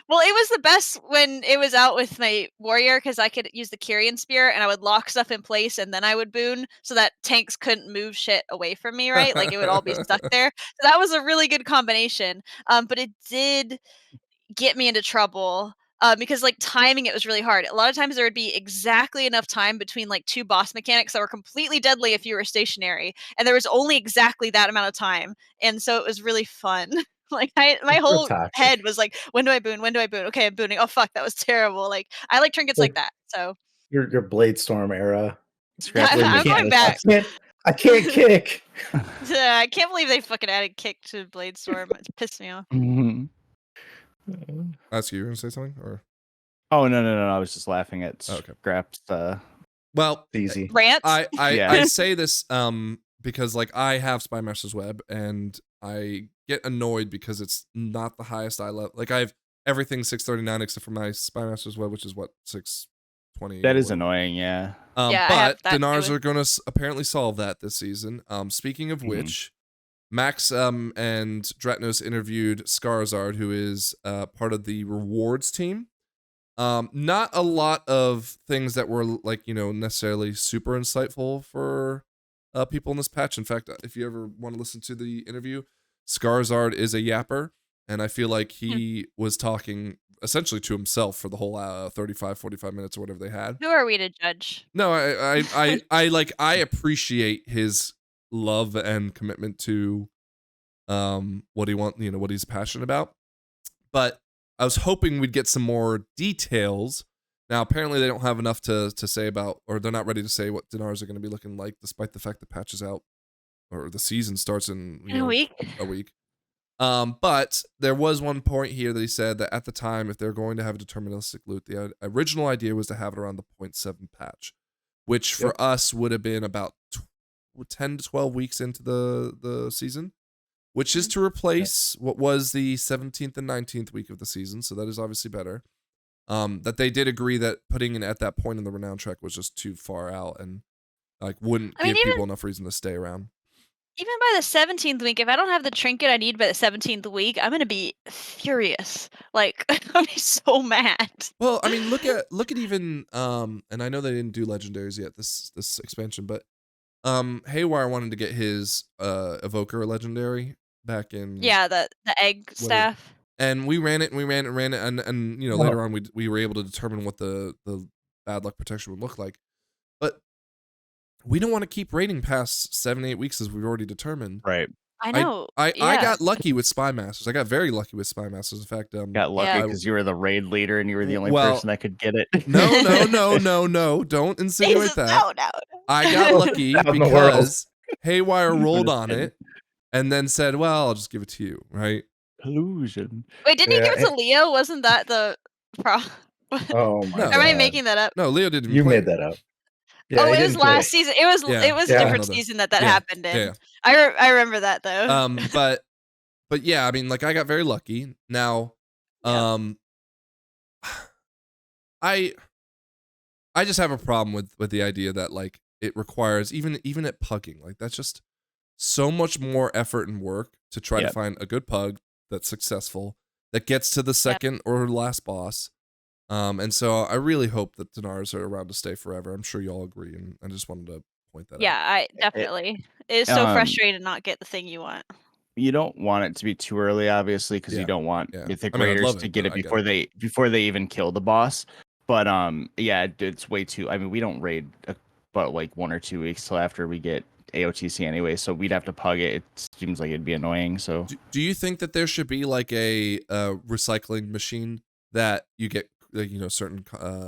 Speaker 3: Well, it was the best when it was out with my warrior, because I could use the Kyrian spear and I would lock stuff in place and then I would boon so that tanks couldn't move shit away from me, right? Like it would all be stuck there. So that was a really good combination. But it did get me into trouble. Because like timing it was really hard. A lot of times there would be exactly enough time between like two boss mechanics that were completely deadly if you were stationary, and there was only exactly that amount of time, and so it was really fun. Like my whole head was like, when do I boon? When do I boon? Okay, I'm booning. Oh fuck, that was terrible. Like I like trinkets like that. So
Speaker 2: your Blade Storm era.
Speaker 3: I'm going back.
Speaker 2: I can't kick.
Speaker 3: I can't believe they fucking added kick to Blade Storm. It pissed me off.
Speaker 1: Ask you, gonna say something, or?
Speaker 4: Oh no! I was just laughing at Scrap's.
Speaker 1: Well,
Speaker 2: easy
Speaker 3: rant.
Speaker 1: I say this because like I have Spymaster's Web and I get annoyed because it's not the highest eye level. Like I have everything 639 except for my Spymaster's Web, which is what 620.
Speaker 4: That is annoying, yeah.
Speaker 1: But Dinars are going to apparently solve that this season. Speaking of which, Max and Dratnos interviewed Skarzard, who is part of the rewards team. Not a lot of things that were like, you know, necessarily super insightful for people in this patch. In fact, if you ever want to listen to the interview, Skarzard is a yapper, and I feel like he was talking essentially to himself for the whole 35, 45 minutes or whatever they had.
Speaker 3: Who are we to judge?
Speaker 1: No, I appreciate his love and commitment to what he what he's passionate about. But I was hoping we'd get some more details. Now, apparently they don't have enough to say about, or they're not ready to say what Dinars are going to be looking like, despite the fact the patch is out, or the season starts in
Speaker 3: a week.
Speaker 1: But there was one point here that he said that at the time, if they're going to have a deterministic loot, the original idea was to have it around the 0.7 patch, which for us would have been about 10 to 12 weeks into the season, which is to replace what was the 17th and 19th week of the season. So that is obviously better. That they did agree that putting it at that point in the renown track was just too far out and like wouldn't give people enough reason to stay around. Even
Speaker 3: by the 17th week, if I don't have the trinket I need by the 17th week, I'm gonna be furious. Like I'll be so mad.
Speaker 1: Well, I mean, look at even and I know they didn't do legendaries yet this expansion, but Haywire wanted to get his Evoker legendary back in
Speaker 3: Yeah, the egg staff.
Speaker 1: And we ran it and we ran it and you know, later on we were able to determine what the bad luck protection would look like. But we don't want to keep raiding past 7-8 weeks as we've already determined.
Speaker 4: Right.
Speaker 3: I know.
Speaker 1: I got lucky with Spymasters. I got very lucky with Spymasters. In fact,
Speaker 4: got lucky because you were the raid leader and you were the only person that could get it.
Speaker 1: No. Don't insinuate that.
Speaker 3: No.
Speaker 1: I got lucky because Haywire rolled on it and then said, well, I'll just give it to you, right?
Speaker 4: Collusion.
Speaker 3: Wait, didn't he give it to Leo? Wasn't that the problem?
Speaker 2: Oh my God.
Speaker 3: Am I making that up?
Speaker 1: No, Leo didn't.
Speaker 2: You made that up.
Speaker 3: Yeah, it was last season. It was a different season that happened in.
Speaker 1: Yeah.
Speaker 3: I remember that though.
Speaker 1: But yeah, I mean, like I got very lucky. Now, I just have a problem with the idea that like it requires even at pugging, like that's just so much more effort and work to try to find a good pug that's successful that gets to the second or last boss. And so I really hope that Dinars are around to stay forever. I'm sure y'all agree, and I just wanted to point that out.
Speaker 3: Yeah, I definitely. It's so frustrating to not get the thing you want.
Speaker 4: You don't want it to be too early, obviously, because you don't want Mythic Raiders to get it before they even kill the boss. But it's way too. I mean, we don't raid about like 1 or 2 weeks till after we get AOTC anyway, so we'd have to pug it. It seems like it'd be annoying. So,
Speaker 1: do you think that there should be like a recycling machine that you get? Like, you know, certain currency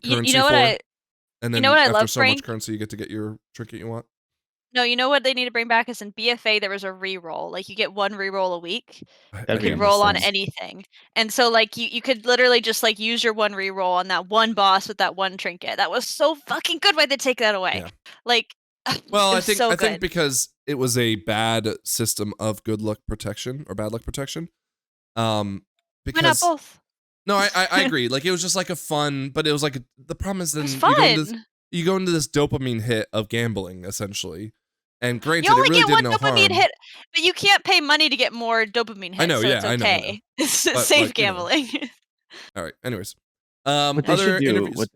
Speaker 3: you know what
Speaker 1: for, and then
Speaker 3: I
Speaker 1: after
Speaker 3: love,
Speaker 1: so
Speaker 3: Frank?
Speaker 1: much currency you get to get your trinket you want.
Speaker 3: No, you know what they need to bring back is in BFA there was a reroll. Like you get 1 reroll a week. You could roll on anything, and so like you could literally just like use your 1 reroll on that one boss with that 1 trinket. That was so fucking good. Why'd they take that away? Like,
Speaker 1: well, I think because it was a bad system of good luck protection or bad luck protection. Because,
Speaker 3: why not both?
Speaker 1: No, I agree. Like it was just like a fun, but it was like the problem is then you go into this dopamine hit of gambling essentially. And granted,
Speaker 3: you only
Speaker 1: it really
Speaker 3: get 1
Speaker 1: did no
Speaker 3: dopamine
Speaker 1: harm.
Speaker 3: hit, but you can't pay money to get more dopamine hits.
Speaker 1: I know,
Speaker 3: so
Speaker 1: yeah,
Speaker 3: it's okay.
Speaker 1: I know.
Speaker 3: It's
Speaker 1: like,
Speaker 3: safe gambling.
Speaker 1: All right. Anyways,
Speaker 4: what they should do,
Speaker 1: interviews.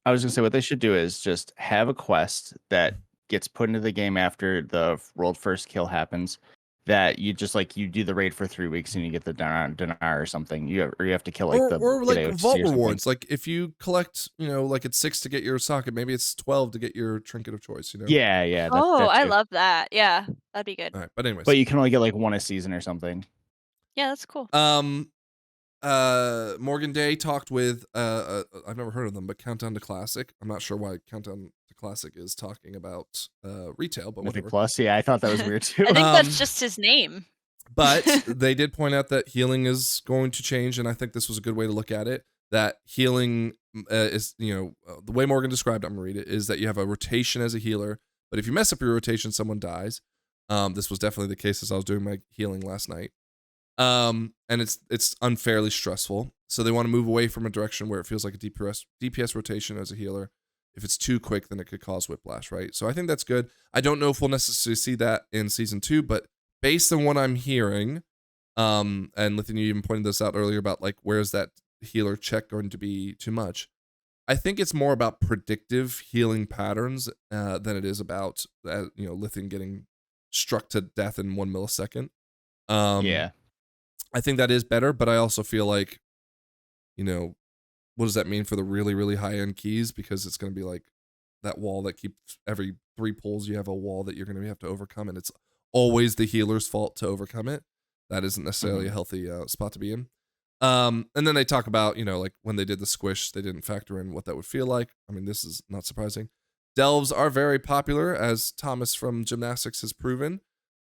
Speaker 4: I was gonna say what they should do is just have a quest that gets put into the game after the world first kill happens. That you just like you do the raid for 3 weeks and you get the dinar or something. You have to kill like
Speaker 1: or like vault rewards. Like if you collect, you know, like it's 6 to get your socket, maybe it's 12 to get your trinket of choice. You know?
Speaker 4: Yeah.
Speaker 3: I love that. Yeah, that'd be good.
Speaker 1: All right, but anyways,
Speaker 4: but you can only get like 1 a season or something.
Speaker 3: Yeah, that's cool.
Speaker 1: Morgan Day talked with I've never heard of them, but Countdown to Classic. I'm not sure why Countdown to Classic is talking about retail, but
Speaker 4: Mythic
Speaker 1: whatever.
Speaker 4: Plus, yeah, I thought that was weird too.
Speaker 3: I think that's just his name.
Speaker 1: But they did point out that healing is going to change, and I think this was a good way to look at it. That healing is, you know, the way Morgan described it, I'm gonna read it, is that you have a rotation as a healer, but if you mess up your rotation, someone dies. This was definitely the case as I was doing my healing last night. And it's unfairly stressful. So they want to move away from a direction where it feels like a DPS rotation as a healer. If it's too quick, then it could cause whiplash, right? So I think that's good. I don't know if we'll necessarily see that in season 2, but based on what I'm hearing, and Lithian, you even pointed this out earlier about like where's that healer check going to be too much. I think it's more about predictive healing patterns than it is about you know, Lithian getting struck to death in 1 millisecond. I think that is better, but I also feel like, you know, what does that mean for the really, really high-end keys? Because it's going to be like that wall that keeps every 3 pulls, you have a wall that you're going to have to overcome, and it's always the healer's fault to overcome it. That isn't necessarily a healthy spot to be in. And then they talk about, you know, like when they did the squish, they didn't factor in what that would feel like. I mean, this is not surprising. Delves are very popular, as Thomas from Gymnastics has proven.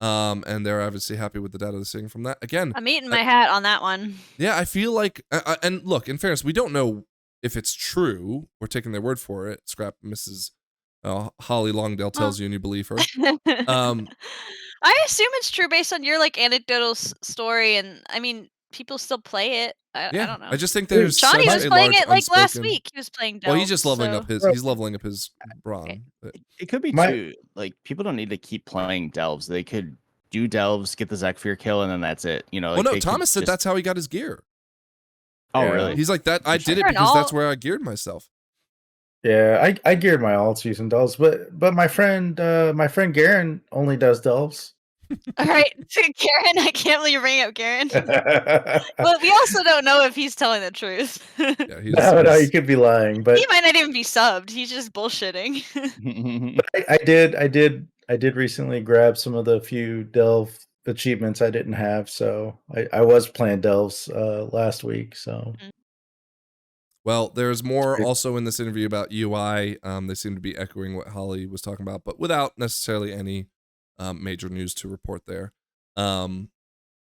Speaker 1: And they're obviously happy with the data they're seeing from that. Again,
Speaker 3: I'm eating my hat on that one.
Speaker 1: Yeah, I feel like, and look, in fairness, we don't know if it's true. We're taking their word for it. Scrap Mrs. Holly Longdale tells you and you believe her.
Speaker 3: I assume it's true based on your like anecdotal story, and I mean, people still play it. I don't know.
Speaker 1: I just think there's
Speaker 3: Johnny was playing it like last
Speaker 1: unspoken...
Speaker 3: week. He was playing Delves,
Speaker 1: well, he's just leveling up his. He's leveling up his brawn.
Speaker 4: It could be too. Like people don't need to keep playing Delves. They could do Delves, get the Zekfir kill, and then that's it. You know. Like,
Speaker 1: well, no, Thomas said that's how he got his gear.
Speaker 4: Oh, really?
Speaker 1: He's like that. I did it because that's where I geared myself.
Speaker 2: Yeah, I geared my alts using delves, but my friend Garen only does delves.
Speaker 3: All right, Karen, I can't believe you're bringing up Karen. Well, we also don't know if he's telling the truth.
Speaker 1: Yeah,
Speaker 2: no, he could be lying, but
Speaker 3: he might not even be subbed. He's just bullshitting.
Speaker 2: I did recently grab some of the few delve achievements I didn't have, so I was playing delves last week. So,
Speaker 1: well, there's more also in this interview about UI. They seem to be echoing what Holly was talking about, but without necessarily any major news to report there. And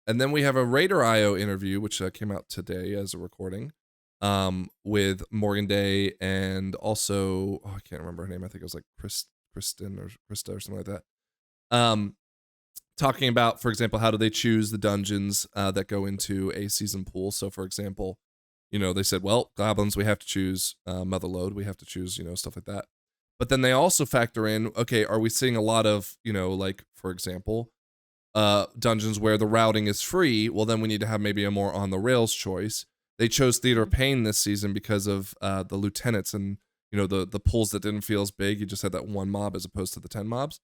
Speaker 1: then we have a Raider IO interview, which came out today as a recording, with Morgan Day and also, I can't remember her name. I think it was like Kristen or Krista or something like that. Talking about, for example, how do they choose the dungeons that go into a season pool? So, for example, they said, well, goblins, we have to choose Motherlode. We have to choose, stuff like that. But then they also factor in, okay, are we seeing a lot of, like, for example, dungeons where the routing is free? Well, then we need to have maybe a more on the rails choice. They chose Theater of Pain this season because of the lieutenants and the pulls that didn't feel as big. You just had that one mob as opposed to the 10 mobs.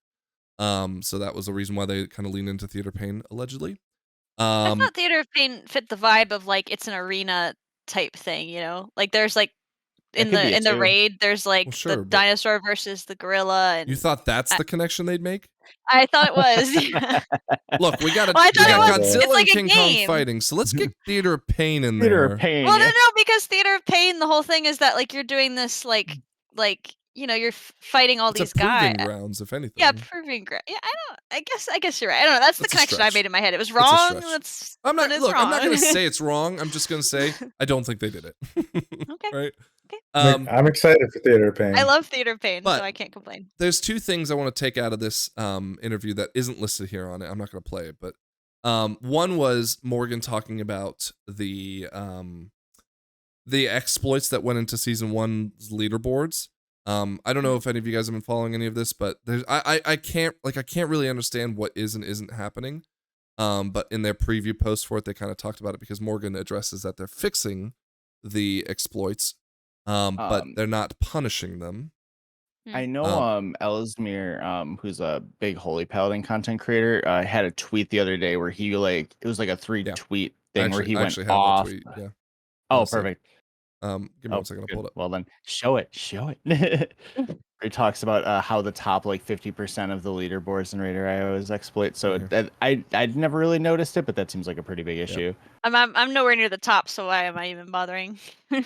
Speaker 1: So that was the reason why they kind of leaned into Theater of Pain allegedly.
Speaker 3: I thought Theater of Pain fit the vibe of like it's an arena type thing, like there's like in the raid there's like the dinosaur versus the gorilla. And
Speaker 1: you thought that's the connection they'd make?
Speaker 3: I thought it was.
Speaker 1: Look, we got Godzilla
Speaker 3: like
Speaker 1: and King Kong fighting, so let's get Theater of Pain in
Speaker 4: Theater
Speaker 1: there.
Speaker 4: of Pain.
Speaker 3: Well, no, because Theater of Pain, the whole thing is that like you're doing this like you're fighting all these guys.
Speaker 1: Proving grounds, if anything.
Speaker 3: Yeah, proving ground. Yeah, I guess you're right. I don't know. That's the connection I made in my head. It was wrong.
Speaker 1: I'm not going to say it's wrong. I'm just going to say I don't think they did it.
Speaker 3: Okay.
Speaker 1: Right.
Speaker 2: Okay. I'm excited for Theater of Pain.
Speaker 3: I love Theater of Pain, so I can't complain.
Speaker 1: There's two things I want to take out of this interview that isn't listed here on it. I'm not going to play it, but one was Morgan talking about the exploits that went into season 1's leaderboards. I don't know if any of you guys have been following any of this, but there's I can't really understand what is and isn't happening. But in their preview post for it, they kind of talked about it because Morgan addresses that they're fixing the exploits, but they're not punishing them.
Speaker 4: I know Ellesmere, who's a big Holy Paladin content creator, had a tweet the other day where he it was like a 3-tweet thing where he went off.
Speaker 1: Yeah.
Speaker 4: Oh, perfect.
Speaker 1: Give me 1 second, I'll pull it up.
Speaker 4: Well then, show it. He talks about how the top 50% of the leaderboards in Raider IO is exploit. So I'd never really noticed it, but that seems like a pretty big issue.
Speaker 3: I'm nowhere near the top, so why am I even bothering?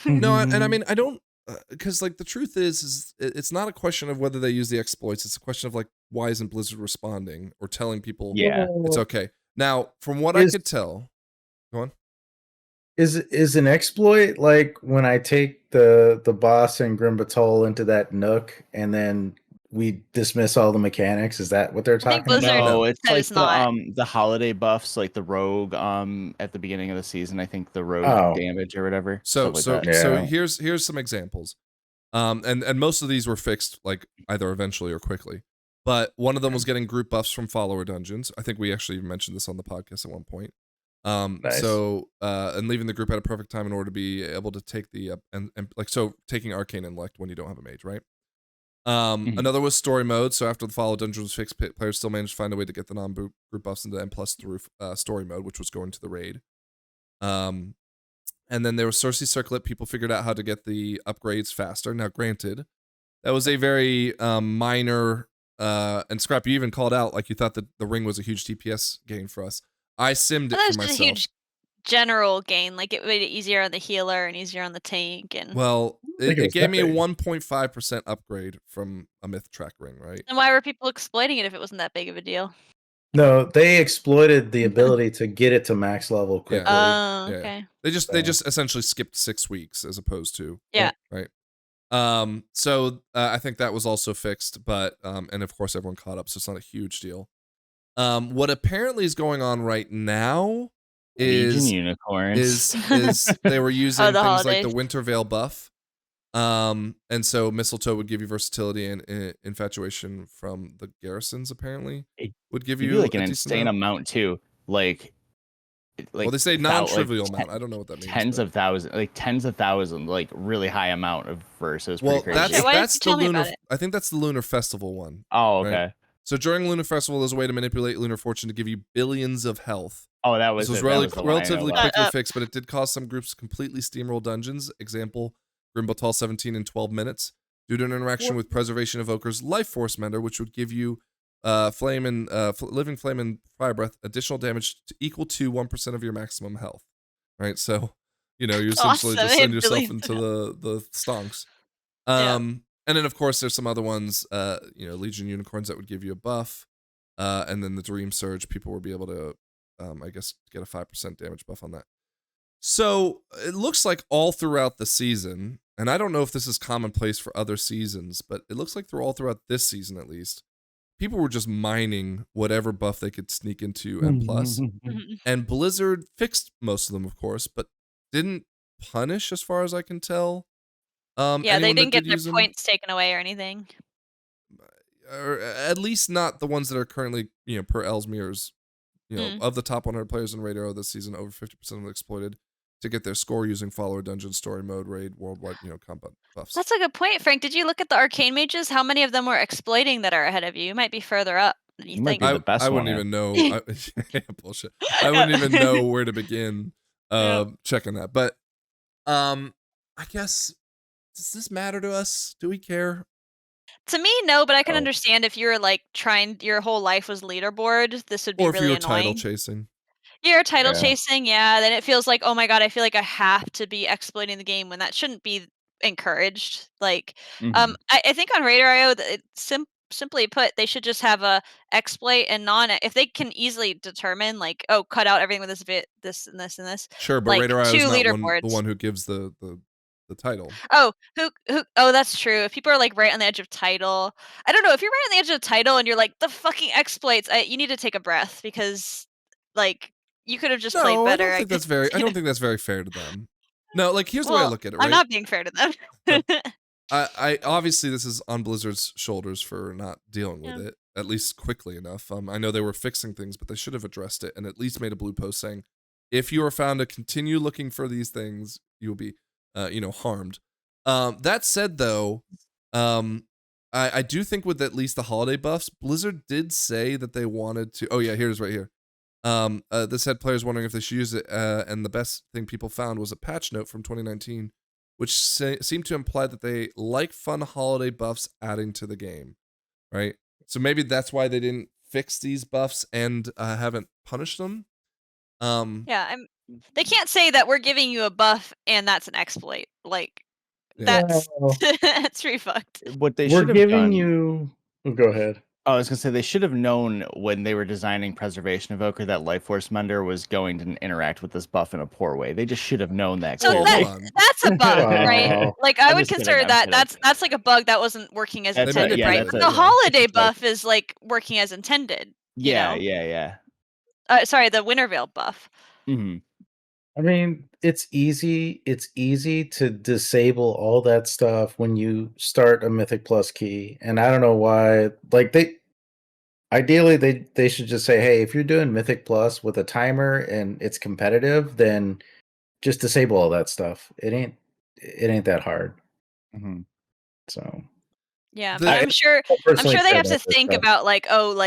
Speaker 1: No, and I mean I don't, because the truth is it's not a question of whether they use the exploits. It's a question of why isn't Blizzard responding or telling people it's okay. Now, from what I could tell, go on.
Speaker 2: Is an exploit like when I take the boss and Grim Batol into that nook and then we dismiss all the mechanics? Is that what they're talking about?
Speaker 4: No, it's like the holiday buffs, like the rogue at the beginning of the season. I think the rogue damage or whatever.
Speaker 1: So here's some examples. And most of these were fixed either eventually or quickly. But one of them was getting group buffs from follower dungeons. I think we actually even mentioned this on the podcast at one point. Nice. So and leaving the group at a perfect time in order to be able to take the taking Arcane Intellect when you don't have a mage, right? Another was story mode. So after the follow dungeon was fixed, players still managed to find a way to get the non-group buffs into M+ through story mode, which was going to the raid. And then there was Cersei Circlet. People figured out how to get the upgrades faster. Now, granted, that was a very minor and Scrap, you even called out you thought that the ring was a huge DPS gain for us. I simmed it for myself.
Speaker 3: A huge general gain, it made it easier on the healer and easier on the tank. And
Speaker 1: it gave me a 1.5% upgrade from a myth track ring, right?
Speaker 3: And why were people exploiting it if it wasn't that big of a deal?
Speaker 2: No, they exploited the ability to get it to max level quickly.
Speaker 3: Oh, okay.
Speaker 1: They just essentially skipped 6 weeks as opposed to right. So I think that was also fixed, but and of course everyone caught up, so it's not a huge deal. What apparently is going on right now is
Speaker 4: unicorns.
Speaker 1: is they were using things like the Winter Veil buff, and so Mistletoe would give you versatility and infatuation from the garrisons. Apparently, would give you
Speaker 4: an insane amount too. like
Speaker 1: well, they say non-trivial amount. I don't know what that means.
Speaker 4: Tens of thousands, like really high amount of verses.
Speaker 1: Well,
Speaker 4: crazy.
Speaker 1: that's the lunar. I think that's the Lunar Festival one.
Speaker 4: Oh, okay.
Speaker 1: Right? So during Lunar Festival, there's a way to manipulate lunar fortune to give you billions of health.
Speaker 4: Oh, that was
Speaker 1: this was relatively quickly fixed, but it did cause some groups to completely steamroll dungeons. Example: Grimbotal 17 in 12 minutes due to an interaction with Preservation Evoker's Life Force Mender, which would give you living flame and fire breath additional damage equal to 1% of your maximum health. Right, so you essentially just send yourself into the stonks. And then of course there's some other ones, Legion Unicorns that would give you a buff, and then the Dream Surge, people would be able to, I guess, get a 5% damage buff on that. So it looks like all throughout the season, and I don't know if this is commonplace for other seasons, but it looks like all throughout this season at least, people were just mining whatever buff they could sneak into and plus. And Blizzard fixed most of them, of course, but didn't punish as far as I can tell.
Speaker 3: Yeah, they didn't get their points taken away or anything.
Speaker 1: Or at least not the ones that are currently, per Ellesmere's, of the top 100 players in Raid Arrow this season, over 50% of them exploited to get their score using follower dungeon story mode, raid, worldwide, combat buffs.
Speaker 3: That's a good point, Frank. Did you look at the arcane mages? How many of them were exploiting that are ahead of you? You might be further up than you think.
Speaker 1: I wouldn't even know. Bullshit. I wouldn't even know where to begin checking that. But I guess, does this matter to us? Do we care?
Speaker 3: To me, no, but I can understand if you're like trying, your whole life was leaderboard, this would be really annoying. Or if you're
Speaker 1: title chasing.
Speaker 3: You're title chasing, then it feels like, oh my god, I feel like I have to be exploiting the game when that shouldn't be encouraged. Like, I think on Radar.io, simply put, they should just have a exploit and non. If they can easily determine, like, cut out everything with this bit, this and this and this.
Speaker 1: Sure, but
Speaker 3: like,
Speaker 1: Radar.io is not the one who gives the title.
Speaker 3: Oh, that's true. If people are like right on the edge of title, I don't know. If you're right on the edge of title and you're like the fucking exploits, you need to take a breath because, like, you could have just played better.
Speaker 1: I don't think that's very fair to them. No, like here's the way I look at it. Right?
Speaker 3: I'm not being fair to them.
Speaker 1: I obviously this is on Blizzard's shoulders for not dealing with it at least quickly enough. I know they were fixing things, but they should have addressed it and at least made a blue post saying, if you are found to continue looking for these things, you will be harmed. That said, though, I do think with at least the holiday buffs, Blizzard did say that they wanted to. Oh yeah, here's right here. This had players wondering if they should use it, and the best thing people found was a patch note from 2019, which seemed to imply that they like fun holiday buffs adding to the game, right? So maybe that's why they didn't fix these buffs and haven't punished them.
Speaker 3: They can't say that we're giving you a buff and that's an exploit. Like, that's that's pretty fucked.
Speaker 4: What they should have done.
Speaker 2: You. Oh, go ahead.
Speaker 4: I was gonna say they should have known when they were designing Preservation Evoker that Life Force Mender was going to interact with this buff in a poor way. They just should have known that.
Speaker 3: So that's a bug, right? Like, I would consider that's like a bug that wasn't working as intended, right? The holiday buff is like working as intended.
Speaker 4: Yeah.
Speaker 3: Sorry, the Winterveil buff.
Speaker 4: Mm-hmm.
Speaker 2: I mean, it's easy to disable all that stuff when you start a Mythic Plus key. And I don't know why, like, they should just say, hey, if you're doing Mythic Plus with a timer and it's competitive, then just disable all that stuff. It ain't that hard.
Speaker 4: Mm-hmm.
Speaker 2: So
Speaker 3: yeah, but I'm sure they have to think about like,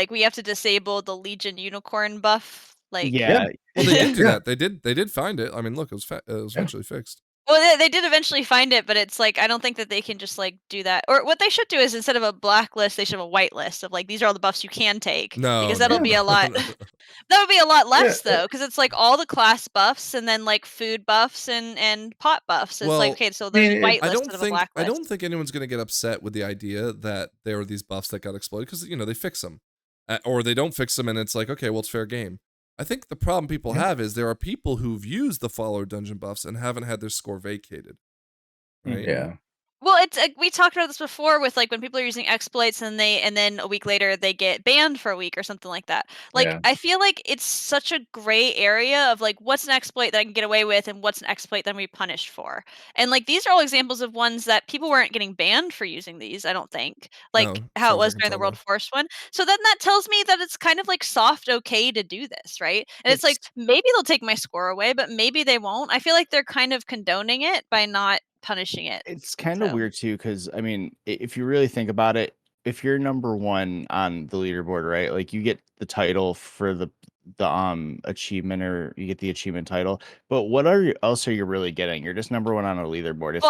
Speaker 3: we have to disable the Legion Unicorn buff. Like,
Speaker 1: well, they did do that. They did find it. I mean, look, it was eventually fixed.
Speaker 3: Well, they did eventually find it, but it's like, I don't think that they can just like do that. Or what they should do is, instead of a blacklist, they should have a whitelist of like, these are all the buffs you can take.
Speaker 1: No,
Speaker 3: because that'll be a lot. That would be a lot less though, because it's like all the class buffs and then like food buffs and pot buffs. It's like, okay, so there's a whitelist instead of a blacklist.
Speaker 1: I don't think anyone's gonna get upset with the idea that there are these buffs that got exploited because they fix them, or they don't fix them, and it's like, okay, well, it's fair game. I think the problem people have is there are people who've used the follower dungeon buffs and haven't had their score vacated. Right?
Speaker 2: Yeah.
Speaker 3: Well, it's we talked about this before with like when people are using exploits and then a week later they get banned for a week or something like that. Like I feel like it's such a gray area of like what's an exploit that I can get away with and what's an exploit that I'm be punished for. And like these are all examples of ones that people weren't getting banned for using these, I don't think. Like
Speaker 1: No,
Speaker 3: how it was
Speaker 1: I
Speaker 3: during the World Force one. So then that tells me that it's kind of like soft okay to do this, right? And it's like maybe they'll take my score away, but maybe they won't. I feel like they're kind of condoning it by not punishing it.
Speaker 4: It's kind of weird too, because I mean, if you really think about it, if you're number one on the leaderboard, right? Like you get the title for the achievement, or you get the achievement title. But what else are you really getting? You're just number one on a leaderboard. It's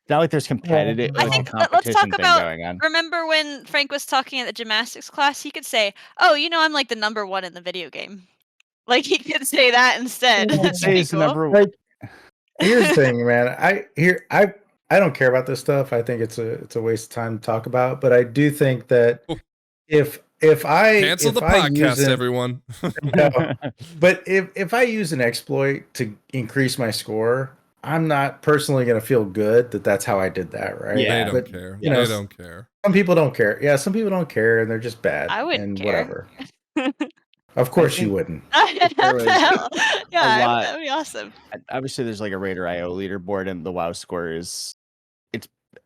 Speaker 4: not like there's competitive
Speaker 3: I
Speaker 4: like
Speaker 3: think
Speaker 4: a
Speaker 3: let's talk
Speaker 4: competition thing
Speaker 3: about.
Speaker 4: going on.
Speaker 3: Remember when Frank was talking at the gymnastics class? He could say, "Oh, you know, I'm like the number one in the video game." Like he could say that instead. That's
Speaker 4: Say
Speaker 3: pretty
Speaker 4: it's the
Speaker 3: cool.
Speaker 4: number one.
Speaker 2: Here's the thing, man. I don't care about this stuff. I think it's a waste of time to talk about. But I do think that if I
Speaker 1: cancel the podcast, everyone.
Speaker 2: No, but if I use an exploit to increase my score, I'm not personally going to feel good that that's how I did that, right?
Speaker 1: Yeah, they don't care.
Speaker 2: You know,
Speaker 1: they don't care.
Speaker 2: Some people don't care. Yeah, some people don't care, and they're just bad.
Speaker 3: I wouldn't
Speaker 2: and
Speaker 3: care.
Speaker 2: Whatever. Of course you wouldn't.
Speaker 3: What the hell? Yeah, that'd be awesome.
Speaker 4: Obviously, there's like a Raider IO leaderboard, and the WoW score it's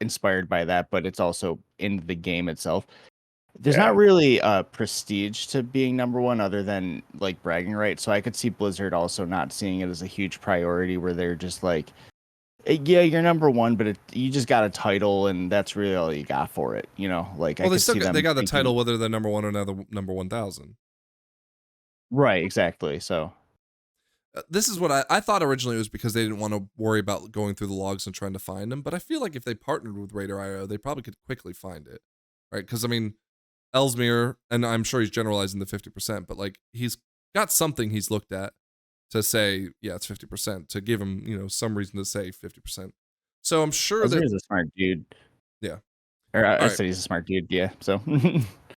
Speaker 4: inspired by that, but it's also in the game itself. There's not really prestige to being number one other than like bragging rights. So I could see Blizzard also not seeing it as a huge priority, where they're just like, yeah, you're number one, but you just got a title, and that's really all you got for it. You know, like
Speaker 1: well, they got the title whether they're number one or number 1,000.
Speaker 4: Right, exactly. So
Speaker 1: this is what I thought originally it was because they didn't want to worry about going through the logs and trying to find them. But I feel like if they partnered with Raider IO, they probably could quickly find it, right? Because I mean, Ellesmere, and I'm sure he's generalizing the 50%, but like he's got something he's looked at to say, yeah, it's 50%, to give him, you know, some reason to say 50%. So I'm sure that
Speaker 4: he's a smart dude.
Speaker 1: Yeah.
Speaker 4: Or I said he's a smart dude. Yeah. So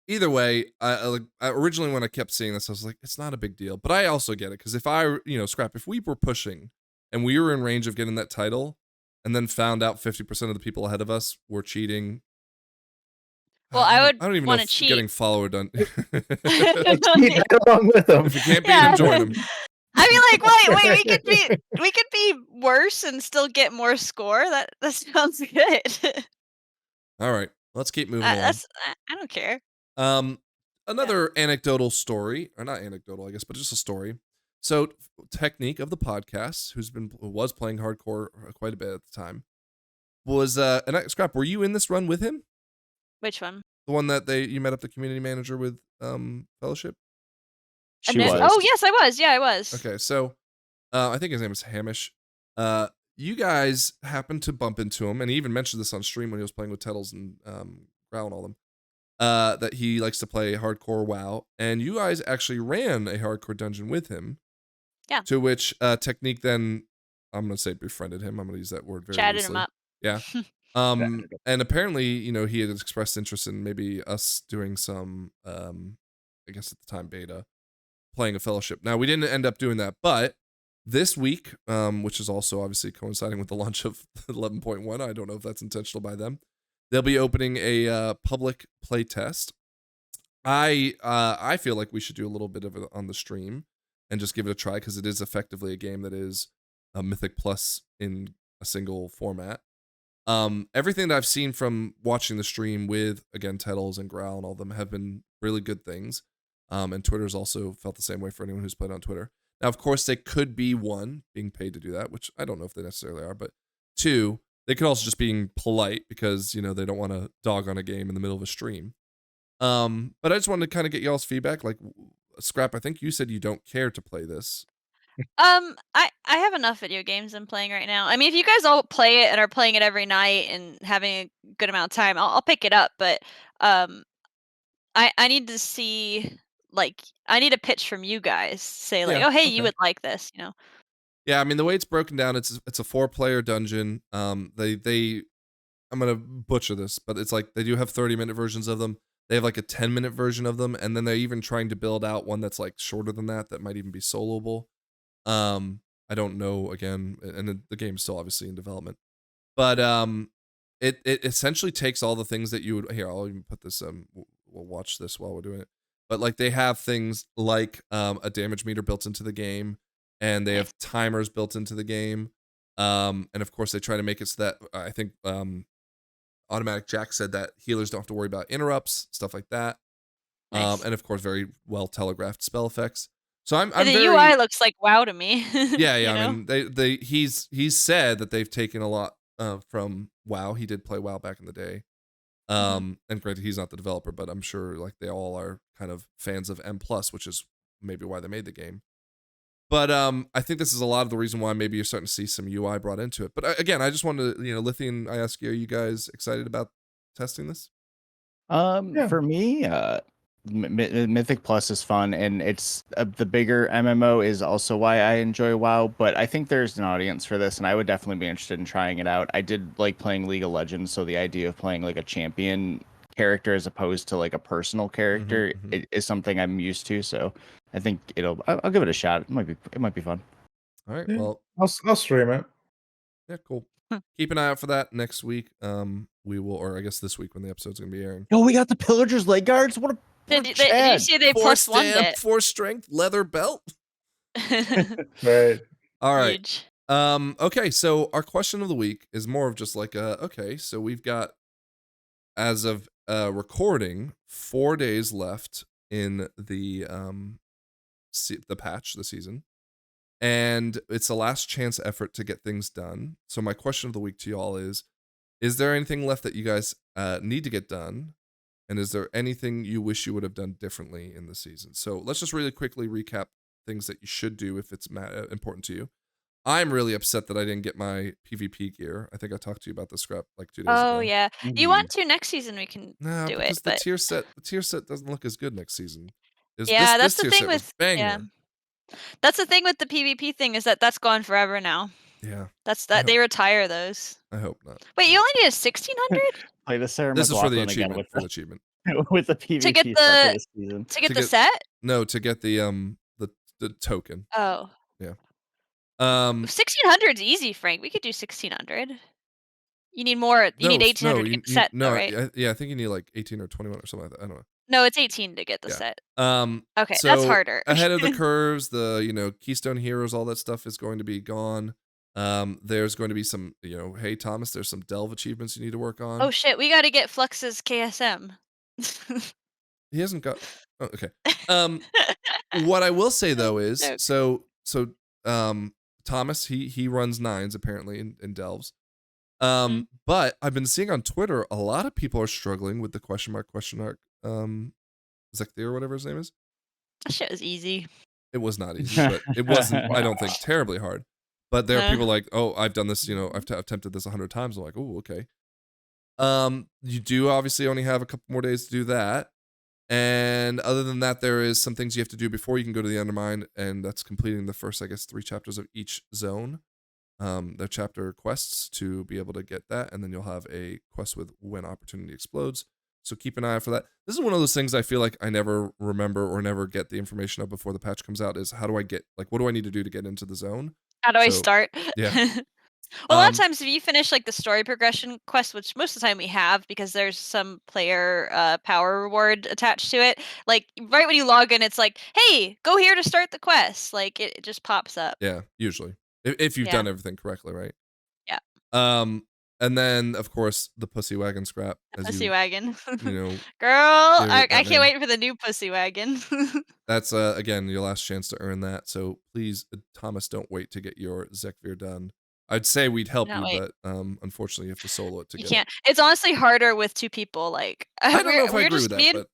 Speaker 1: either way, I originally when I kept seeing this, I was like, it's not a big deal. But I also get it, because if if we were pushing and we were in range of getting that title, and then found out 50% of the people ahead of us were cheating.
Speaker 3: Well, I don't
Speaker 1: even know if
Speaker 3: cheat.
Speaker 1: Getting followed on.
Speaker 2: Cheat along with them.
Speaker 1: If you can't beat them, join them.
Speaker 3: I mean, like, wait, we could be worse and still get more score. That sounds good.
Speaker 1: All right, let's keep moving on.
Speaker 3: I don't care.
Speaker 1: Another anecdotal story, or not anecdotal, I guess, but just a story. So, Technique of the podcast, who was playing hardcore quite a bit at the time, was Scrap. Were you in this run with him?
Speaker 3: Which one?
Speaker 1: The one that you met up the community manager with Fellowship?
Speaker 4: She was.
Speaker 3: Oh yes, I was. Yeah, I was.
Speaker 1: Okay, so I think his name is Hamish. You guys happened to bump into him, and he even mentioned this on stream when he was playing with Tettles and Growl and all them. That he likes to play hardcore WoW, and you guys actually ran a hardcore dungeon with him.
Speaker 3: Yeah.
Speaker 1: To which Technique then, I'm gonna say befriended him. I'm gonna use that word very
Speaker 3: chatted
Speaker 1: loosely.
Speaker 3: him up.
Speaker 1: Yeah. And apparently, he had expressed interest in maybe us doing some, I guess at the time beta, playing a Fellowship. Now we didn't end up doing that, but this week, which is also obviously coinciding with the launch of 11.1, I don't know if that's intentional by them. They'll be opening a public play test. I feel like we should do a little bit of it on the stream and just give it a try, because it is effectively a game that is a Mythic Plus in a single format. Everything that I've seen from watching the stream with, again, Tettles and Growl and all of them have been really good things. And Twitter's also felt the same way for anyone who's played on Twitter. Now, of course, they could be, one, being paid to do that, which I don't know if they necessarily are, but two, they could also just being polite because, they don't want to dog on a game in the middle of a stream. But I just wanted to kind of get y'all's feedback. Like, Scrap, I think you said you don't care to play this.
Speaker 3: I have enough video games I'm playing right now. I mean, if you guys all play it and are playing it every night and having a good amount of time, I'll pick it up. But I need to see, like, I need a pitch from you guys. Say like, oh hey, you would like this,
Speaker 1: Yeah, I mean, the way it's broken down, it's a 4-player dungeon. I'm gonna butcher this, but it's like they do have 30-minute versions of them. They have like a 10-minute version of them, and then they're even trying to build out one that's like shorter than that might even be soloable. I don't know, again, and the game's still obviously in development. But it essentially takes all the things that you would here. I'll even put this. We'll watch this while we're doing it. But like they have things like a damage meter built into the game, and they have timers built into the game. And of course they try to make it so that I think Automatic Jack said that healers don't have to worry about interrupts, stuff like that.
Speaker 3: Nice.
Speaker 1: And of course very well telegraphed spell effects. So I'm
Speaker 3: the
Speaker 1: very,
Speaker 3: UI looks like WoW to me.
Speaker 1: yeah.
Speaker 3: You
Speaker 1: I
Speaker 3: know?
Speaker 1: mean, he's said that they've taken a lot from WoW. He did play WoW back in the day. And granted, he's not the developer, but I'm sure like they all are kind of fans of M+, which is maybe why they made the game. But I think this is a lot of the reason why maybe you're starting to see some UI brought into it. But again, I just wanted to, Lithian, I ask you, are you guys excited about testing this?
Speaker 4: For me, Mythic Plus is fun, and it's the bigger MMO is also why I enjoy WoW. But I think there's an audience for this, and I would definitely be interested in trying it out. I did like playing League of Legends, so the idea of playing like a champion character as opposed to like a personal character is something I'm used to. So I think I'll give it a shot. It might be fun.
Speaker 1: All right.
Speaker 2: Yeah.
Speaker 1: Well,
Speaker 2: I'll stream it.
Speaker 1: Yeah, cool. Keep an eye out for that next week. We will, or I guess this week when the episode's gonna be airing.
Speaker 4: Oh, we got the Pillagers leg guards. What a
Speaker 3: Did you see they plus one it?
Speaker 1: 4 strength, leather belt.
Speaker 2: Right.
Speaker 1: All right.
Speaker 3: Huge.
Speaker 1: Okay, so our question of the week is more of just like okay, so we've got, as of recording, 4 days left in the patch, the season, and it's a last chance effort to get things done. So my question of the week to y'all is there anything left that you guys need to get done, and is there anything you wish you would have done differently in the season? So let's just really quickly recap things that you should do if it's important to you. I'm really upset that I didn't get my PvP gear. I think I talked to you about this, Scrap, like 2 days ago.
Speaker 3: Oh yeah. You want to next season? We can do
Speaker 1: because
Speaker 3: it.
Speaker 1: the tier set doesn't look as good next season.
Speaker 3: Yeah, that's
Speaker 1: this
Speaker 3: the
Speaker 1: tier
Speaker 3: thing
Speaker 1: set was
Speaker 3: with
Speaker 1: banger.
Speaker 3: That's the thing with the PvP thing is that's gone forever now.
Speaker 1: Yeah.
Speaker 3: That's that they retire those.
Speaker 1: I hope not.
Speaker 3: Wait, you only need a 1600?
Speaker 4: Play the Sarah
Speaker 1: This is for the
Speaker 4: McLachlan again
Speaker 1: achievement. For the achievement.
Speaker 4: with the PvP
Speaker 3: To get
Speaker 4: set
Speaker 3: the-
Speaker 4: for this season.
Speaker 3: To get the set?
Speaker 1: No, to get the token.
Speaker 3: Oh.
Speaker 1: Yeah.
Speaker 3: 1600 is easy, Frank. We could do 1600. You need more. You need 1800 to get the set, though, right?
Speaker 1: I think you need like 18 or 21 or something like that. I don't know.
Speaker 3: No, it's 18 to get the set. Okay,
Speaker 1: so
Speaker 3: that's harder.
Speaker 1: Ahead of the curves, the Keystone Heroes, all that stuff is going to be gone. There's going to be some, hey Thomas, there's some Delve achievements you need to work on.
Speaker 3: Oh shit, we got to get Flux's KSM.
Speaker 1: He hasn't got. Oh, okay. What I will say though is so Thomas he runs 9s apparently in Delves. But I've been seeing on Twitter a lot of people are struggling with the question mark Zekthir or whatever his name is.
Speaker 3: That shit was easy.
Speaker 1: It was not easy, but it wasn't, I don't think, terribly hard. But there are people like, oh, I've done this, I've attempted this 100 times. I'm like, oh, okay. You do obviously only have a couple more days to do that. And other than that, there is some things you have to do before you can go to the Undermine, and that's completing the first, I guess, 3 chapters of each zone. Their chapter quests to be able to get that, and then you'll have a quest with When Opportunity Explodes. So keep an eye out for that. This is one of those things I feel like I never remember or never get the information of before the patch comes out, is how do I get, what do I need to do to get into the zone?
Speaker 3: How do I start?
Speaker 1: Yeah.
Speaker 3: Well, a lot of times if you finish like the story progression quest, which most of the time we have because there's some player power reward attached to it, like right when you log in, it's like, hey, go here to start the quest. Like it just pops up.
Speaker 1: Yeah, usually. If you've done everything correctly, right?
Speaker 3: Yeah.
Speaker 1: And then of course the Pussy Wagon, Scrap.
Speaker 3: Pussy Wagon.
Speaker 1: Girl,
Speaker 3: I can't wait for the new Pussy Wagon.
Speaker 1: That's again your last chance to earn that. So please, Thomas, don't wait to get your Zekthir done. I'd say we'd help you, but unfortunately you have to solo it together.
Speaker 3: You can't. It's honestly harder with 2 people. Like
Speaker 1: I don't know if I agree with that, but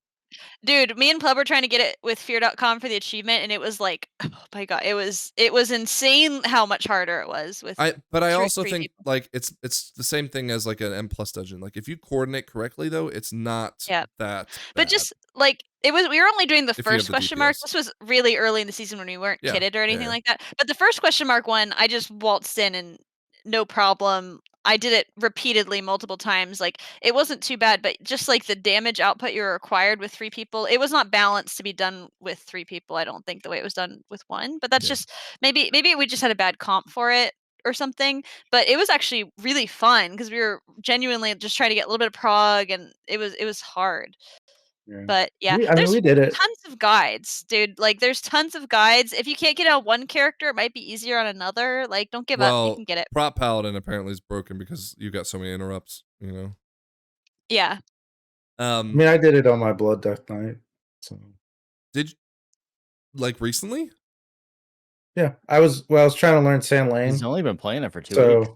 Speaker 3: dude, me and Pleb were trying to get it with fear.com for the achievement, and it was like, oh my god, it was insane how much harder it was with.
Speaker 1: But I also think people. Like it's the same thing as like an M+ dungeon. Like if you coordinate correctly, though, it's not that bad.
Speaker 3: But just like we were only doing the first question mark. This was really early in the season when we weren't kitted or anything like that. But the first question mark one, I just waltzed in and no problem. I did it repeatedly multiple times. Like it wasn't too bad, but just like the damage output you're required with 3 people, it was not balanced to be done with 3 people. I don't think the way it was done with 1, but that's just maybe we just had a bad comp for it or something, but it was actually really fun because we were genuinely just trying to get a little bit of prog, and it was hard.
Speaker 2: Yeah.
Speaker 3: But yeah,
Speaker 2: I mean, we did it.
Speaker 3: tons of guides, dude. Like, there's tons of guides. If you can't get it on one character, it might be easier on another. Like, don't give up. You can get it.
Speaker 1: Prop Paladin apparently is broken because you got so many interrupts, you know?
Speaker 3: Yeah.
Speaker 2: I mean, I did it on my Blood Death Knight. So.
Speaker 1: Did you, like, recently?
Speaker 2: Yeah, I was trying to learn Sand Lane.
Speaker 4: He's only been playing it for 2 weeks.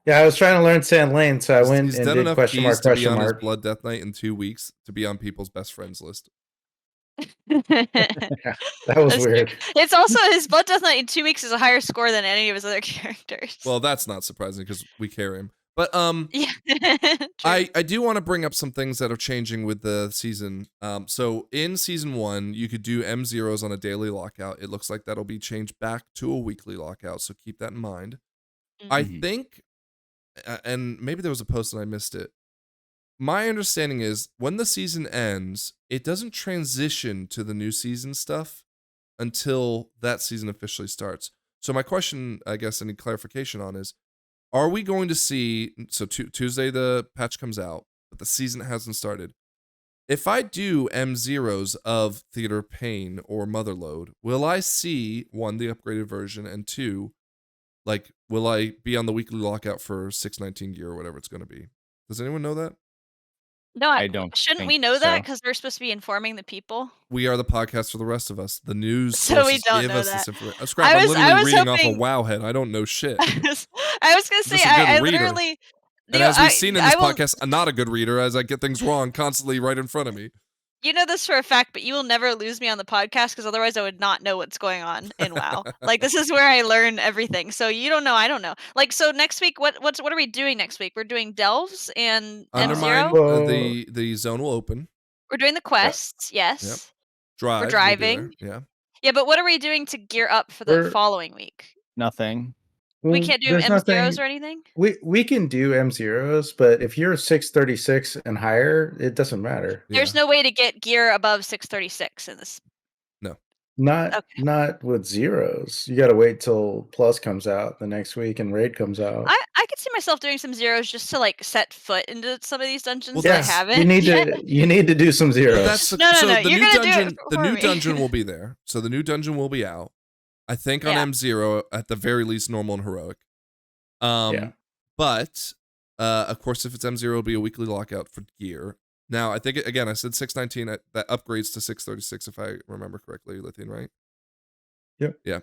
Speaker 2: Yeah, I was trying to learn Sand Lane, so I went and did question mark.
Speaker 1: To be on his Blood Death Knight in 2 weeks to be on people's best friends list.
Speaker 2: Yeah, that was weird.
Speaker 3: True. It's also his Blood Death Knight in 2 weeks is a higher score than any of his other characters.
Speaker 1: Well, that's not surprising because we carry him. But
Speaker 3: yeah,
Speaker 1: I do want to bring up some things that are changing with the season. So in season 1, you could do M0s on a daily lockout. It looks like that'll be changed back to a weekly lockout, so keep that in mind.
Speaker 3: Mm-hmm.
Speaker 1: I think, and maybe there was a post and I missed it. My understanding is when the season ends, it doesn't transition to the new season stuff until that season officially starts. So my question, I guess, any clarification on is, are we going to see, so Tuesday the patch comes out, but the season hasn't started. If I do M0s of Theater of Pain or Motherload, will I see, 1, the upgraded version, and 2, like, will I be on the weekly lockout for 619 gear or whatever it's going to be? Does anyone know that?
Speaker 3: No,
Speaker 4: I don't.
Speaker 3: Shouldn't we know that because we're supposed to be informing the people?
Speaker 1: We are the podcast for the rest of us. The news
Speaker 3: So
Speaker 1: sources
Speaker 3: we don't
Speaker 1: give
Speaker 3: know
Speaker 1: us
Speaker 3: that.
Speaker 1: this information. Scrap, I'm literally reading off a Wowhead. I don't know shit.
Speaker 3: I was gonna say I literally.
Speaker 1: And as we've seen in this podcast, I'm not a good reader as I get things wrong constantly right in front of me.
Speaker 3: You know this for a fact, but you will never lose me on the podcast because otherwise I would not know what's going on in WoW. Like, this is where I learn everything. So you don't know, I don't know. Like, so next week, what are we doing next week? We're doing Delves and
Speaker 1: Undermine.
Speaker 3: M0.
Speaker 1: The zone will open.
Speaker 3: We're doing the quests, yes.
Speaker 1: Yep. Drive.
Speaker 3: We're driving.
Speaker 1: Yeah.
Speaker 3: Yeah, but what are we doing to gear up for the following week?
Speaker 4: Nothing.
Speaker 3: We can't do M0s or anything?
Speaker 2: We can do M0s, but if you're 636 and higher, it doesn't matter.
Speaker 3: There's no way to get gear above 636 in this.
Speaker 1: No.
Speaker 2: Not with zeros. You got to wait till Plus comes out the next week and Raid comes out.
Speaker 3: I could see myself doing some zeros just to like set foot into some of these dungeons
Speaker 2: that
Speaker 3: I haven't.
Speaker 2: You need to do some zeros.
Speaker 3: No. You're gonna do it
Speaker 1: the new dungeon will be there. So the new dungeon will be out. I think on M0 at the very least normal and heroic. But of course if it's M0 it'll be a weekly lockout for gear. Now I think again I said 619 that upgrades to 636 if I remember correctly, Lithian, right?
Speaker 2: Yep.
Speaker 1: Yeah.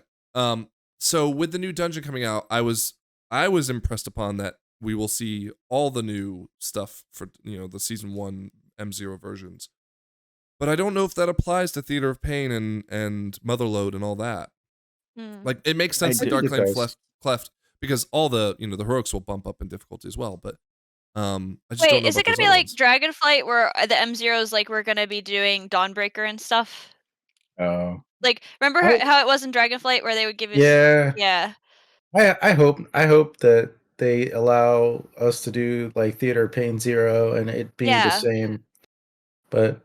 Speaker 1: So with the new dungeon coming out, I was impressed upon that we will see all the new stuff for the season 1 M0 versions. But I don't know if that applies to Theater of Pain and Motherload and all that. Like, it makes sense to Dark Flame Cleft because all the the heroics will bump up in difficulty as well. But I just don't know.
Speaker 3: Is it gonna be like Dragonflight where the M0s like we're gonna be doing Dawnbreaker and stuff?
Speaker 2: Oh.
Speaker 3: Like, remember how it was in Dragonflight where they would give you?
Speaker 2: Yeah. I hope that they allow us to do like Theater of Pain 0 and it being the same. But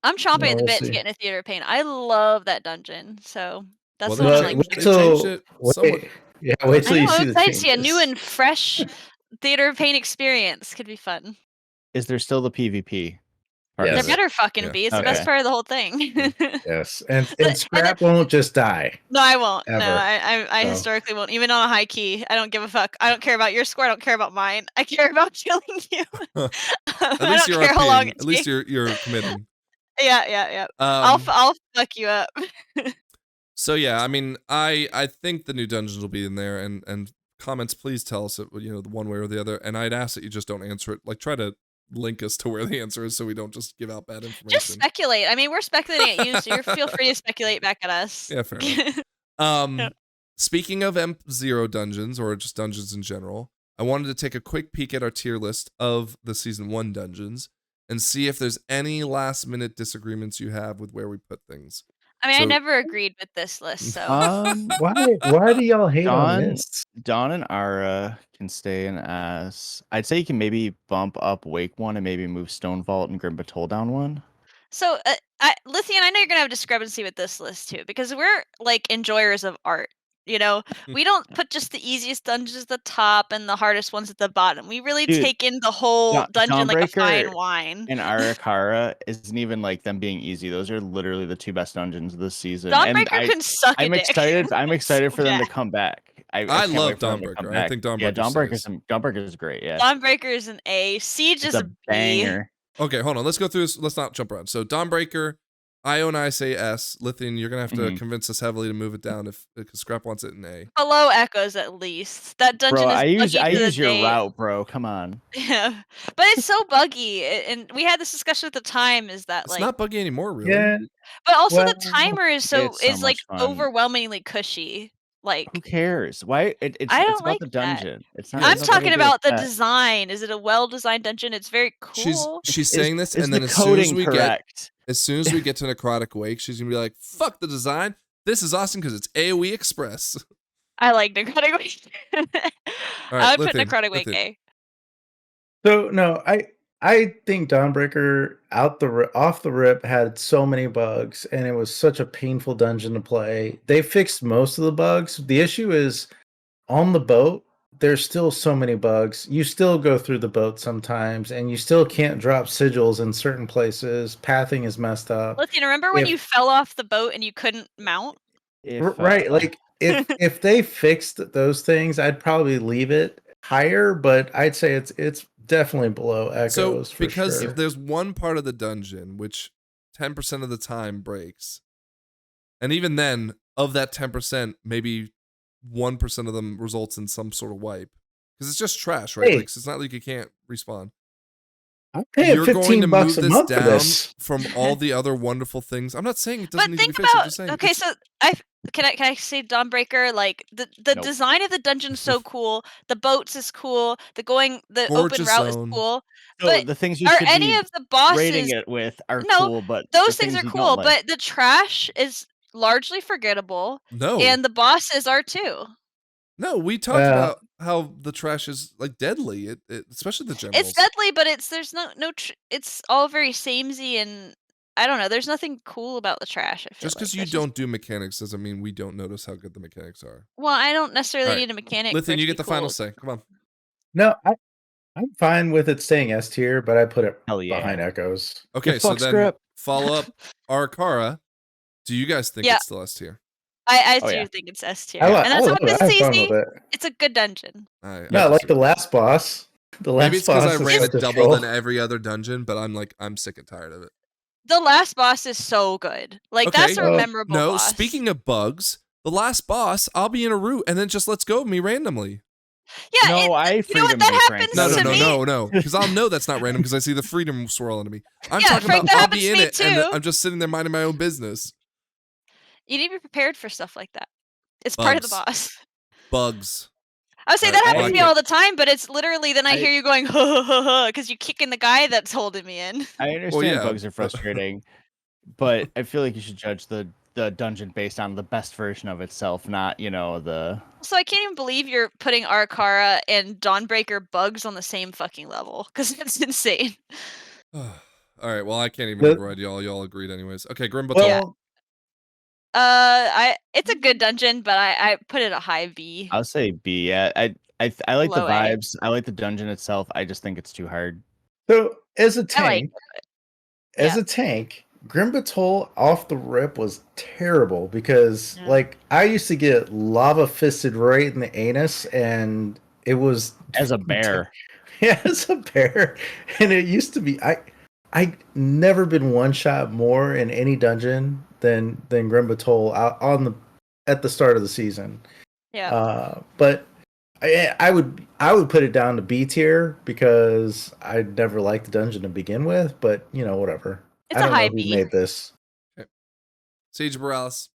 Speaker 3: I'm chomping at the bit to get into Theater of Pain. I love that dungeon. So that's
Speaker 1: the one.
Speaker 2: Wait till you see the changes.
Speaker 3: A new and fresh Theater of Pain experience. Could be fun.
Speaker 4: Is there still the PvP?
Speaker 3: There better fucking be. It's the best part of the whole thing.
Speaker 2: Yes, and Scrap won't just die.
Speaker 3: No, I won't.
Speaker 2: Ever.
Speaker 3: No, I historically won't. Even on a high key, I don't give a fuck. I don't care about your score. I don't care about mine. I care about killing you.
Speaker 1: At least you're at least you're committing.
Speaker 3: Yeah. I'll fuck you up.
Speaker 1: So yeah, I mean, I think the new dungeons will be in there, and comments, please tell us the one way or the other. And I'd ask that you just don't answer it. Like, try to link us to where the answer is so we don't just give out bad information.
Speaker 3: Just speculate. I mean, we're speculating at you, so feel free to speculate back at us.
Speaker 1: Yeah, fair enough. Speaking of M0 dungeons or just dungeons in general, I wanted to take a quick peek at our tier list of the season 1 dungeons and see if there's any last minute disagreements you have with where we put things.
Speaker 3: I mean, I never agreed with this list, so
Speaker 2: why do y'all hate on this?
Speaker 4: Dawn and Ara can stay in S. I'd say you can maybe bump up Wake 1 and maybe move Stone Vault and Grim Batol down 1.
Speaker 3: So, Lithian, I know you're gonna have a discrepancy with this list too, because we're like enjoyers of art. You know, we don't put just the easiest dungeons at the top and the hardest ones at the bottom. We really take in the whole dungeon like a fine wine.
Speaker 4: And Arakara isn't even like them being easy. Those are literally the 2 best dungeons of the season.
Speaker 3: Dawnbreaker can suck
Speaker 4: I'm
Speaker 3: a dick.
Speaker 4: excited. I'm excited for them to come back.
Speaker 1: I love Dawnbreaker. I think
Speaker 4: Dawnbreaker is great. Yeah,
Speaker 3: Dawnbreaker is an A. Siege is a
Speaker 4: banger.
Speaker 1: Okay, hold on. Let's go through this. Let's not jump around. So Dawnbreaker, Io and I say S. Lithian, you're gonna have to convince us heavily to move it down because Scrap wants it in A.
Speaker 3: Below Echoes at least. That dungeon is
Speaker 4: I use your route, bro. Come on.
Speaker 3: Yeah, but it's so buggy, and we had this discussion at the time. Is that
Speaker 1: it's not buggy anymore, really?
Speaker 2: Yeah.
Speaker 3: But also the timer is like
Speaker 4: fun.
Speaker 3: overwhelmingly cushy. Like,
Speaker 4: who cares? Why? It's about
Speaker 3: like
Speaker 4: the dungeon. It's not.
Speaker 3: I'm talking about the design. Is it a well-designed dungeon? It's very cool.
Speaker 1: She's saying this, and then as soon as we get to Necrotic Wake, she's gonna be like, "Fuck the design. This is awesome because it's AOE Express."
Speaker 3: I like Necrotic Wake. I would put Necrotic Wake A.
Speaker 2: So no, I think Dawnbreaker off the rip had so many bugs, and it was such a painful dungeon to play. They fixed most of the bugs. The issue is on the boat. There's still so many bugs. You still go through the boat sometimes, and you still can't drop sigils in certain places. Pathing is messed up.
Speaker 3: Listen, remember when you fell off the boat and you couldn't mount?
Speaker 2: Right, like if they fixed those things, I'd probably leave it higher, but I'd say it's definitely below Echoes.
Speaker 1: So because if there's one part of the dungeon which 10% of the time breaks, and even then of that 10%, maybe 1% of them results in some sort of wipe because it's just trash, right? Like it's not like you can't respawn.
Speaker 2: I'm paying
Speaker 1: You're going to move this down from all the other wonderful things. I'm not saying it doesn't need to be fixed. I'm just saying,
Speaker 3: okay, so can I say Dawnbreaker? Like the design of the dungeon's so cool. The boats is cool. The open route is cool.
Speaker 4: So
Speaker 3: but
Speaker 4: the things you
Speaker 3: are
Speaker 4: should
Speaker 3: any
Speaker 4: be
Speaker 3: of the bosses
Speaker 4: rating it with are cool, but
Speaker 3: those things are cool. But the trash is largely forgettable.
Speaker 1: No,
Speaker 3: and the bosses are too.
Speaker 1: No, we talked about how the trash is like deadly. It especially the generals.
Speaker 3: It's deadly, but there's no it's all very samey and I don't know. There's nothing cool about the trash. I feel
Speaker 1: just because you don't do mechanics doesn't mean we don't notice how good the mechanics are.
Speaker 3: Well, I don't necessarily need a mechanic.
Speaker 1: Lithian, you get the final say. Come on.
Speaker 2: No, I'm fine with it staying S tier, but I put it behind Echoes.
Speaker 1: Okay, so then follow up Arakara. Do you guys think it's still S tier?
Speaker 3: I do think it's S tier, and that's what it's easy. It's a good dungeon.
Speaker 2: No, like the last boss.
Speaker 1: Maybe it's because I ran it double than every other dungeon, but I'm sick and tired of it.
Speaker 3: The last boss is so good. Like that's a memorable boss.
Speaker 1: No, speaking of bugs, the last boss, I'll be in a route and then just lets go of me randomly.
Speaker 3: Yeah,
Speaker 4: no, I
Speaker 3: you know what that happens to me.
Speaker 1: No, because I'll know that's not random because I see the freedom swirl into me. I'm talking about I'll be in it and I'm just sitting there minding my own business.
Speaker 3: You need to be prepared for stuff like that. It's part of the boss.
Speaker 1: Bugs.
Speaker 3: I would say that happens to me all the time, but it's literally then I hear you going because you're kicking the guy that's holding me in.
Speaker 4: I understand bugs are frustrating, but I feel like you should judge the dungeon based on the best version of itself, not the.
Speaker 3: So I can't even believe you're putting Arakara and Dawnbreaker bugs on the same fucking level because that's insane.
Speaker 1: All right, well I can't even override y'all. Y'all agreed anyways. Okay, Grimbatol.
Speaker 3: Yeah. It's a good dungeon, but I put it a high B.
Speaker 4: I'll say B. Yeah, I like the vibes. I like the dungeon itself. I just think it's too hard.
Speaker 2: So as a tank, Grimbatol off the rip was terrible because like I used to get lava fisted right in the anus, and it was
Speaker 4: as a bear.
Speaker 2: Yeah, as a bear, and it used to be I never been one shot more in any dungeon than Grimbatol at the start of the season.
Speaker 3: Yeah.
Speaker 2: But I would put it down to B tier because I never liked the dungeon to begin with. But whatever.
Speaker 3: It's a high B.
Speaker 2: Who made this?
Speaker 1: Okay. Sage Morales.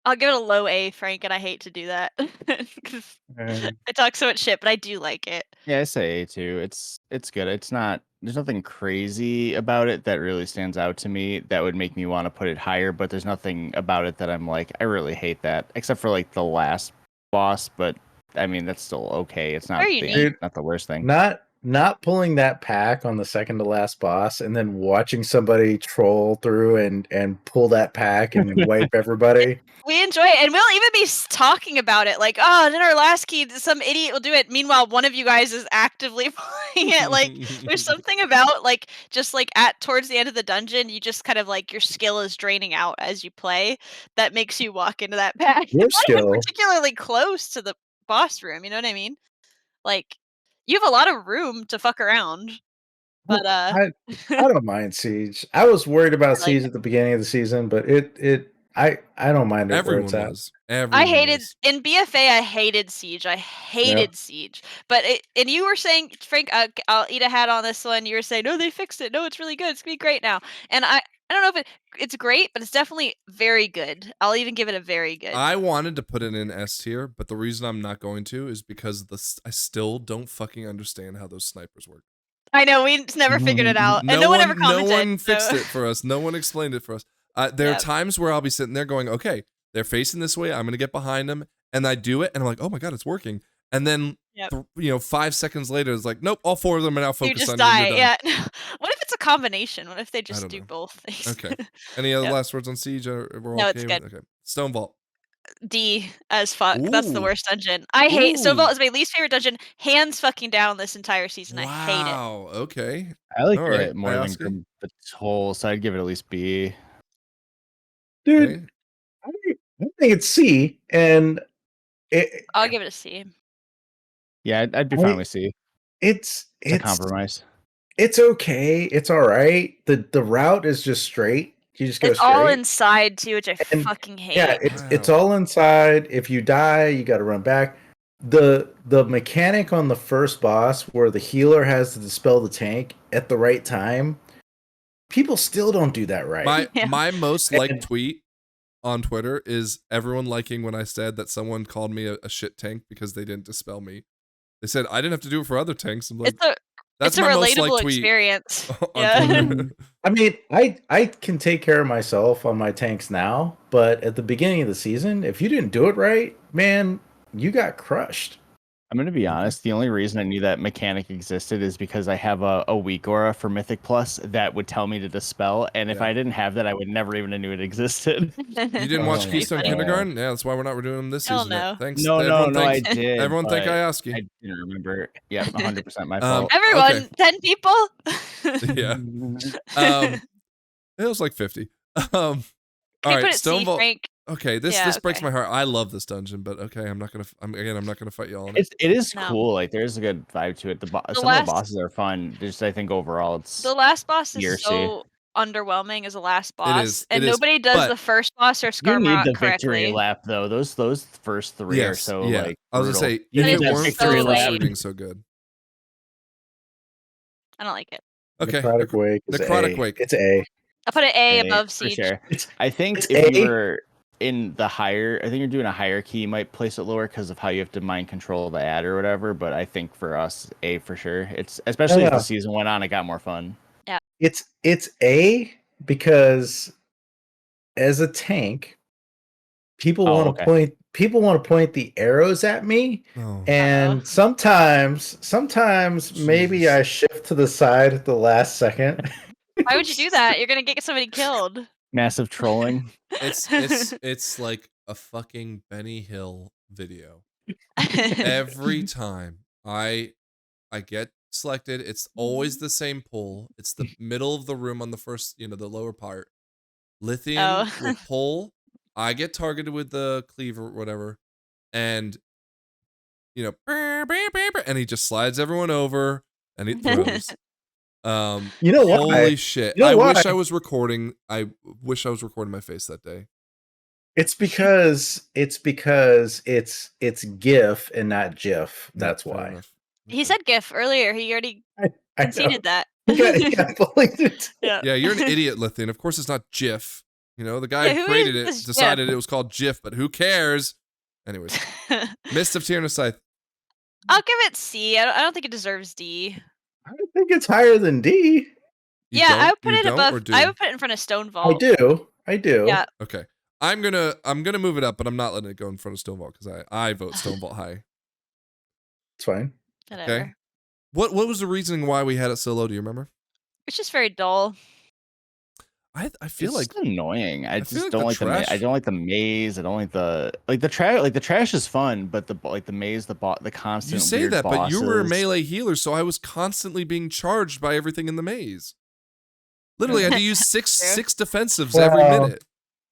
Speaker 3: I'll give it a low A, Frank, and I hate to do that because I talk so much shit, but I do like it.
Speaker 4: Yeah, I say A too. It's good. There's nothing crazy about it that really stands out to me that would make me want to put it higher, but there's nothing about it that I'm like, I really hate that, except for like the last boss, but I mean that's still okay. It's not not the worst thing.
Speaker 2: not pulling that pack on the second to last boss and then watching somebody troll through and pull that pack and wipe everybody.
Speaker 3: We enjoy it, and we'll even be talking about it, like, oh, in our last key, some idiot will do it. Meanwhile, one of you guys is actively playing it. Like, there's something about, like, just like towards the end of the dungeon, you just kind of like your skill is draining out as you play. That makes you walk into that pack.
Speaker 2: Your
Speaker 3: It's not even
Speaker 2: skill.
Speaker 3: particularly close to the boss room. You know what I mean? Like, you have a lot of room to fuck around. But
Speaker 2: I don't mind Siege. I was worried about
Speaker 3: I like
Speaker 2: Siege at the beginning of the season, but I don't mind it where it's
Speaker 1: Everyone
Speaker 2: at.
Speaker 1: was. Everyone
Speaker 3: I hated
Speaker 1: was.
Speaker 3: in BFA. I hated Siege. I hated Siege. But and you were saying, Frank, I'll eat a hat on this one. You were saying, no, they fixed it. No, it's really good. It's gonna be great now. And I don't know if it's great, but it's definitely very good. I'll even give it a very good.
Speaker 1: I wanted to put it in S tier, but the reason I'm not going to is because I still don't fucking understand how those snipers work.
Speaker 3: I know, we never figured it out, and no one ever commented.
Speaker 1: No one fixed it for us. No one explained it for us. There are times where I'll be sitting there going, okay, they're facing this way. I'm going to get behind them. And I do it. And I'm like, oh my God, it's working. And then, 5 seconds later, it's like, nope, all 4 of them are now focused on you.
Speaker 3: You just die. Yeah. What if it's a combination? What if they just do both things?
Speaker 1: Okay. Any other last words on Siege? We're
Speaker 3: no,
Speaker 1: okay
Speaker 3: it's good.
Speaker 1: Okay. Stone Vault.
Speaker 3: D as fuck.
Speaker 1: Ooh.
Speaker 3: That's the worst dungeon. I hate Stone Vault is my least favorite dungeon, hands fucking down this entire season.
Speaker 1: Wow.
Speaker 3: I hate it.
Speaker 1: Wow. Okay.
Speaker 4: I like it more than the whole, so I'd give it at least B.
Speaker 2: Dude, okay. I think it's C, and
Speaker 3: I'll give it a C.
Speaker 4: Yeah, I'd be fine with C.
Speaker 2: It's
Speaker 4: a compromise.
Speaker 2: It's okay. It's all right. The route is just straight. You just go
Speaker 3: it's
Speaker 2: straight.
Speaker 3: all inside too, which I fucking hate.
Speaker 2: Yeah, it's all inside. If you die, you got to run back. The mechanic on the first boss where the healer has to dispel the tank at the right time, people still don't do that right.
Speaker 1: My most liked tweet on Twitter is everyone liking when I said that someone called me a shit tank because they didn't dispel me. They said I didn't have to do it for other tanks. I'm like,
Speaker 3: that's a relatable experience.
Speaker 2: Yeah. I mean, I can take care of myself on my tanks now, but at the beginning of the season, if you didn't do it right, man, you got crushed.
Speaker 4: I'm going to be honest. The only reason I knew that mechanic existed is because I have a weak aura for Mythic Plus that would tell me to dispel. And if I didn't have that, I would never even have knew it existed.
Speaker 1: You didn't watch Keystone Kindergarten? Yeah, that's why we're not doing them this season.
Speaker 3: No.
Speaker 1: Thanks.
Speaker 4: No, I did.
Speaker 1: Everyone think I asked you.
Speaker 4: I didn't remember. Yeah, 100% my fault.
Speaker 3: Everyone, 10 people?
Speaker 1: Yeah. It was like 50. All right, Stone Vault. Okay, this breaks my heart. I love this dungeon, but okay, I'm not gonna fight y'all on it.
Speaker 4: It is cool. Like there's a good vibe to it. Some of the bosses are fun. Just I think overall, it's
Speaker 3: the last boss is so underwhelming as a last boss,
Speaker 1: and
Speaker 3: nobody does the first boss or Skarmory
Speaker 4: correctly. You need the
Speaker 3: correctly.
Speaker 4: victory lap though. Those first 3 are so like.
Speaker 1: I was gonna say
Speaker 4: you
Speaker 1: if
Speaker 4: need
Speaker 1: it weren't
Speaker 4: victory
Speaker 1: for
Speaker 4: lap
Speaker 1: being so good.
Speaker 3: I don't like it.
Speaker 1: Okay,
Speaker 2: Necrotic Wake. It's A.
Speaker 3: I put an A above Siege.
Speaker 4: For sure. I think if you were in the higher, I think you're doing a hierarchy, you might place it lower because of how you have to mind control the ad or whatever. But I think for us, A for sure. It's especially as the season went on, it got more fun.
Speaker 3: Yeah,
Speaker 2: it's A because as a tank, people want to point. People want to point the arrows at me, and sometimes maybe I shift to the side at the last second.
Speaker 3: Why would you do that? You're gonna get somebody killed.
Speaker 4: Massive trolling.
Speaker 1: It's like a fucking Benny Hill video. Every time I get selected, it's always the same pull. It's the middle of the room on the first, the lower part. Lithium will pull. I get targeted with the cleaver or whatever, and and he just slides everyone over and he throws.
Speaker 2: You know what?
Speaker 1: Holy shit! I wish I was recording. I wish I was recording my face that day.
Speaker 2: It's because it's GIF and not GIF. That's why.
Speaker 3: He said GIF earlier. He already conceded that.
Speaker 1: Yeah, you're an idiot, Lithium. Of course, it's not GIF. The guy who created it decided it was called GIF, but who cares? Anyways, Mist of Tyrannus Scythe.
Speaker 3: I'll give it C. I don't think it deserves D.
Speaker 2: I think it's higher than D.
Speaker 3: I would put it above. I would put it in front of Stone Vault.
Speaker 2: I do.
Speaker 3: Yeah.
Speaker 1: Okay. I'm gonna move it up, but I'm not letting it go in front of Stone Vault because I vote Stone Vault high.
Speaker 2: It's fine.
Speaker 3: Whatever.
Speaker 1: What was the reasoning why we had it so low? Do you remember?
Speaker 3: It's just very dull.
Speaker 1: I feel
Speaker 4: it's
Speaker 1: like
Speaker 4: annoying. I just
Speaker 1: like
Speaker 4: don't like the I don't like the maze. I don't like the trash. Like the trash is fun, but the maze, the constant.
Speaker 1: You say
Speaker 4: weird
Speaker 1: that,
Speaker 4: bosses.
Speaker 1: but you were a melee healer, so I was constantly being charged by everything in the maze. Literally, I had to use six defensives every minute.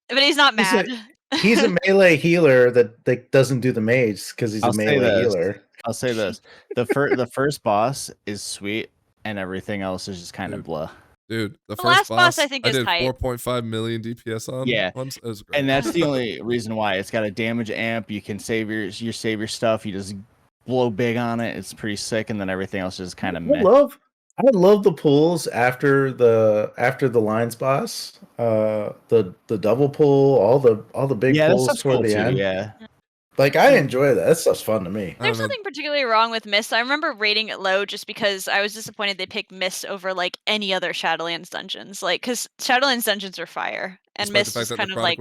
Speaker 3: But he's not mad.
Speaker 2: He's a melee healer that doesn't do the mage because he's a melee healer.
Speaker 4: I'll say this: the first boss is sweet, and everything else is just kind of blah.
Speaker 1: Dude, the first
Speaker 3: last boss I think is
Speaker 1: did
Speaker 3: hype.
Speaker 1: 4.5 million DPS on.
Speaker 4: Yeah,
Speaker 1: it was great.
Speaker 4: And that's the only reason why. It's got a damage amp. You can save your stuff. You just blow big on it. It's pretty sick, and then everything else is kind of meh.
Speaker 2: I love the pulls after the lines boss. The double pull, all the big pulls toward the end.
Speaker 4: Yeah.
Speaker 2: Like, I enjoy that. That stuff's fun to me.
Speaker 3: There's nothing particularly wrong with Mist. I remember rating it low just because I was disappointed they picked Mist over like any other Shadowlands dungeons. Like, because Shadowlands dungeons are fire, and Mist is kind of like.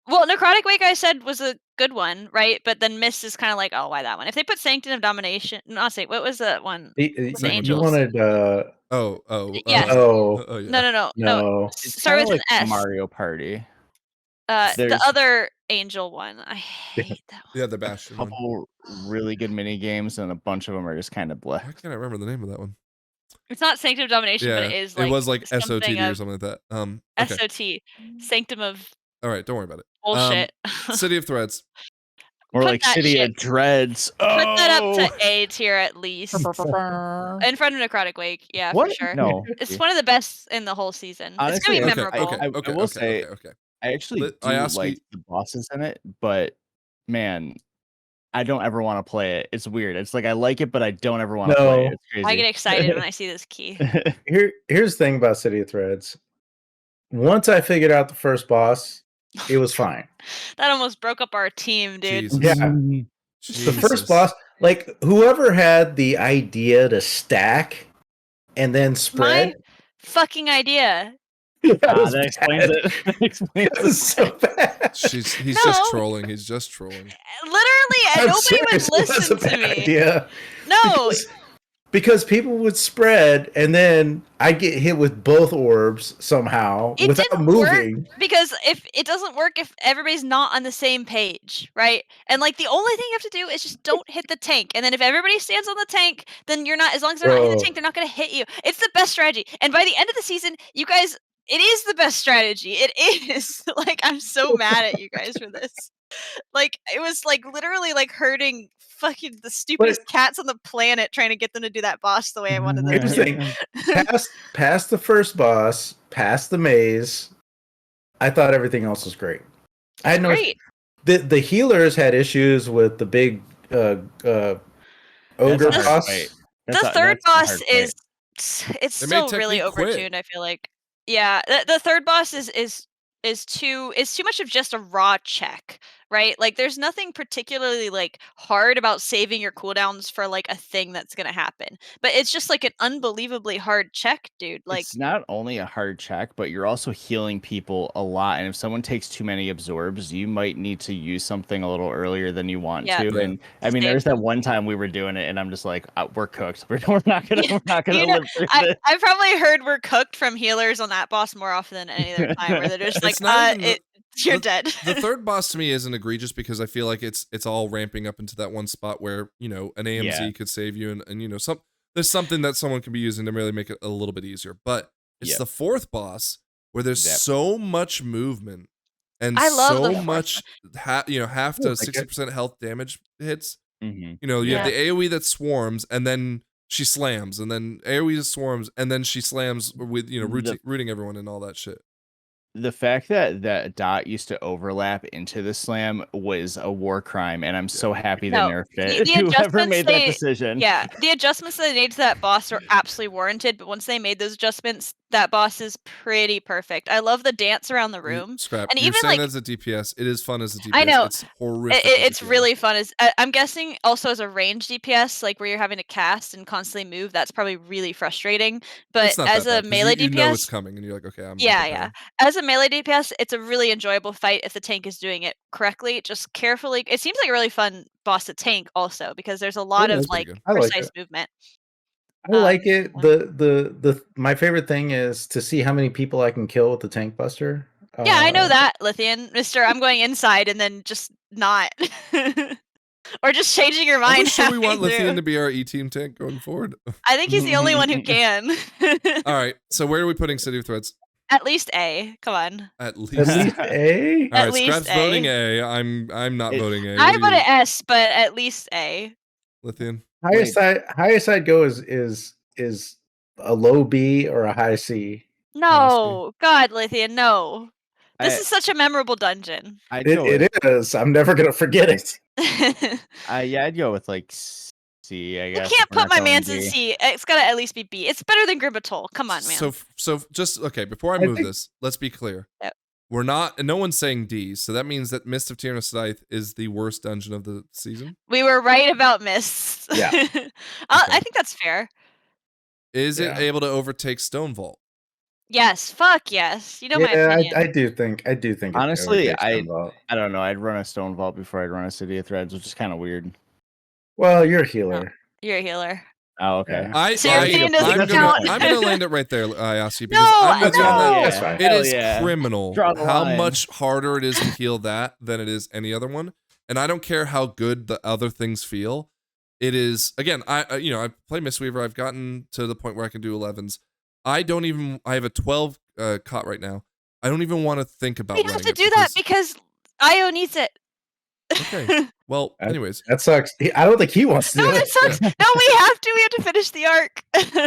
Speaker 3: Well, Necrotic Wake I said was a good one, right? But then Mist is kind of like, oh, why that one? If they put Sanctum of Domination, not say what was that one?
Speaker 2: You wanted
Speaker 3: yes. No. Start with
Speaker 4: like
Speaker 3: an S.
Speaker 4: Mario Party.
Speaker 3: The other angel one. I hate that one.
Speaker 1: Yeah, the Bastion.
Speaker 4: A couple really good mini games, and a bunch of them are just kind of blah.
Speaker 1: Why can't I remember the name of that one?
Speaker 3: It's not Sanctum of Domination, but it is like
Speaker 1: it was like SOTD or something like that. Okay.
Speaker 3: SOT, Sanctum of.
Speaker 1: All right, don't worry about it.
Speaker 3: Bullshit.
Speaker 1: City of Threads.
Speaker 4: Or like City of Dreads.
Speaker 3: Put that up to A tier at least. In front of Necrotic Wake, yeah, for sure.
Speaker 4: No,
Speaker 3: it's one of the best in the whole season.
Speaker 4: Honestly,
Speaker 3: it's gonna be memorable.
Speaker 4: I will say, I actually do like the bosses in it, but man, I don't ever want to play it. It's weird. It's like I like it, but I don't ever want to play it. It's crazy.
Speaker 3: I get excited when I see this key.
Speaker 2: Here's the thing about City of Threads. Once I figured out the first boss, it was fine.
Speaker 3: That almost broke up our team, dude.
Speaker 1: Jesus.
Speaker 2: Yeah. The first boss, like whoever had the idea to stack and then spread.
Speaker 3: My fucking idea.
Speaker 4: That explains it. Explains
Speaker 2: it. So bad.
Speaker 1: He's just trolling. He's just trolling.
Speaker 3: Literally, nobody would listen to me.
Speaker 2: Idea.
Speaker 3: No.
Speaker 2: Because people would spread, and then I'd get hit with both orbs somehow without moving.
Speaker 3: Because if it doesn't work if everybody's not on the same page, right? And like the only thing you have to do is just don't hit the tank. And then if everybody stands on the tank, then you're not. As long as they're not hitting the tank, they're not going to hit you. It's the best strategy. And by the end of the season, you guys, it is the best strategy. It is. Like, I'm so mad at you guys for this. Like, it was like literally like hurting fucking the stupidest cats on the planet trying to get them to do that boss the way I wanted them
Speaker 2: to. Past the first boss, past the maze, I thought everything else was great. I had the healers had issues with the big ogre boss.
Speaker 3: The third boss is still really overtuned, I feel like. Yeah, the third boss is too much of just a raw check, right? Like there's nothing particularly like hard about saving your cooldowns for like a thing that's gonna happen, but it's just like an unbelievably hard check, dude. Like
Speaker 4: it's not only a hard check, but you're also healing people a lot, and if someone takes too many absorbs, you might need to use something a little earlier than you want to. And I mean, there's that one time we were doing it, and I'm just like, we're cooked. We're not gonna live through this.
Speaker 3: I've probably heard we're cooked from healers on that boss more often than any other time, where they're just like, you're dead.
Speaker 1: The third boss to me isn't egregious because I feel like it's all ramping up into that one spot where, you know, an AMZ could save you, and you know, there's something that someone can be using to really make it a little bit easier. But it's the fourth boss where there's so much movement and so much half to 60% health damage hits.
Speaker 4: Mm-hmm.
Speaker 1: You know, you have the AoE that swarms, and then she slams, and then AoE swarms, and then she slams with, you know, rooting everyone and all that shit.
Speaker 4: The fact that dot used to overlap into the slam was a war crime, and I'm so happy they nerfed it. Whoever made that decision.
Speaker 3: Yeah, the adjustments they made to that boss are absolutely warranted, but once they made those adjustments, that boss is pretty perfect. I love the dance around the room.
Speaker 1: Scrap.
Speaker 3: And
Speaker 1: You're
Speaker 3: even
Speaker 1: saying
Speaker 3: like
Speaker 1: as a DPS, it is fun as a DPS.
Speaker 3: I know.
Speaker 1: It's horrific.
Speaker 3: It's really fun. I'm guessing also as a range DPS, like where you're having to cast and constantly move, that's probably really frustrating. But as a melee DPS,
Speaker 1: you know it's coming, and you're like, okay, I'm
Speaker 3: yeah. As a melee DPS, it's a really enjoyable fight if the tank is doing it correctly. Just carefully. It seems like a really fun boss to tank also because there's a lot of like precise movement.
Speaker 2: I like it. My favorite thing is to see how many people I can kill with the tank buster.
Speaker 3: Yeah, I know that, Lithian. Mister, I'm going inside and then just not. Or just changing your mind.
Speaker 1: Are we sure we want
Speaker 3: halfway
Speaker 1: Lithian
Speaker 3: through.
Speaker 1: to be our E-team tank going forward?
Speaker 3: I think he's the only one who can.
Speaker 1: All right, so where are we putting City of Threads?
Speaker 3: At least A. Come on.
Speaker 1: At least
Speaker 2: A.
Speaker 1: All
Speaker 3: At
Speaker 1: right,
Speaker 3: least
Speaker 1: Scrap's
Speaker 3: A.
Speaker 1: voting A. I'm not voting A.
Speaker 3: I voted S, but at least A.
Speaker 1: Lithian.
Speaker 2: Highest I'd go is a low B or a high C.
Speaker 3: No, God, Lithian, no. This is such a memorable dungeon.
Speaker 2: It is. I'm never gonna forget it.
Speaker 4: Yeah, I'd go with like C. I guess.
Speaker 3: I can't put my man's in C. It's gotta at least be B. It's better than Gribatol. Come on, man.
Speaker 1: So just okay. Before I move this, let's be clear.
Speaker 3: Yep.
Speaker 1: We're not, and no one's saying D. So that means that Mist of Tyrannus Scythe is the worst dungeon of the season.
Speaker 3: We were right about Mists.
Speaker 2: Yeah.
Speaker 3: I think that's fair.
Speaker 1: Is it able to overtake Stone Vault?
Speaker 3: Yes. Fuck yes. You know my opinion.
Speaker 2: I do think.
Speaker 4: Honestly, I don't know. I'd run a Stone Vault before I'd run a City of Threads, which is kind of weird.
Speaker 2: Well, you're a healer.
Speaker 3: No, you're a healer.
Speaker 4: Oh, okay.
Speaker 1: I'm gonna land it right there, Yasi, because I'm with you on that.
Speaker 2: That's fine.
Speaker 1: It is criminal how much harder it is to heal that than it is any other one. And I don't care how good the other things feel. It is, again, I play Mistweaver. I've gotten to the point where I can do 11s. I have a 12 cot right now. I don't even want to think about
Speaker 3: You have to do that because Io needs it.
Speaker 1: Okay. Well, anyways.
Speaker 2: That sucks. I don't think he wants to do it.
Speaker 3: It sucks. No, we have to finish the arc.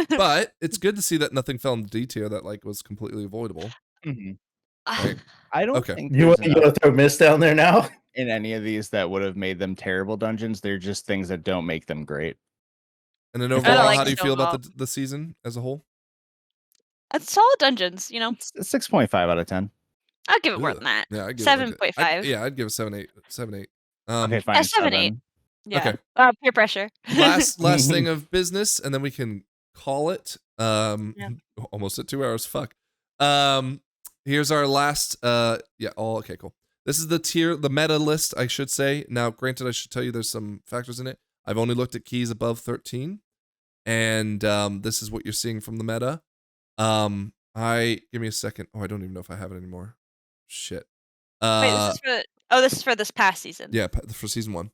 Speaker 1: But it's good to see that nothing fell in the D tier that was completely avoidable.
Speaker 4: Mm-hmm.
Speaker 1: Right?
Speaker 4: I don't think
Speaker 2: you want to throw Mist down there now?
Speaker 4: In any of these that would have made them terrible dungeons, they're just things that don't make them great.
Speaker 1: And then overall, how do you feel about the season as a whole?
Speaker 3: That's solid dungeons, you know.
Speaker 4: It's 6.5 out of 10.
Speaker 3: I'll give it more than that.
Speaker 1: Yeah, I'd give
Speaker 3: 7.5.
Speaker 1: Yeah, I'd give it 7.8. 7.8.
Speaker 4: Okay, fine.
Speaker 3: 7.8. Yeah.
Speaker 1: Okay.
Speaker 3: Peer pressure.
Speaker 1: Last thing of business, and then we can call it. Almost at 2 hours. Fuck. Here's our last. Okay, cool. This is the meta list, I should say. Now, granted, I should tell you there's some factors in it. I've only looked at keys above 13, and this is what you're seeing from the meta. Give me a second. Oh, I don't even know if I have it anymore. Shit.
Speaker 3: Wait, this is for this past season.
Speaker 1: Yeah, for season 1.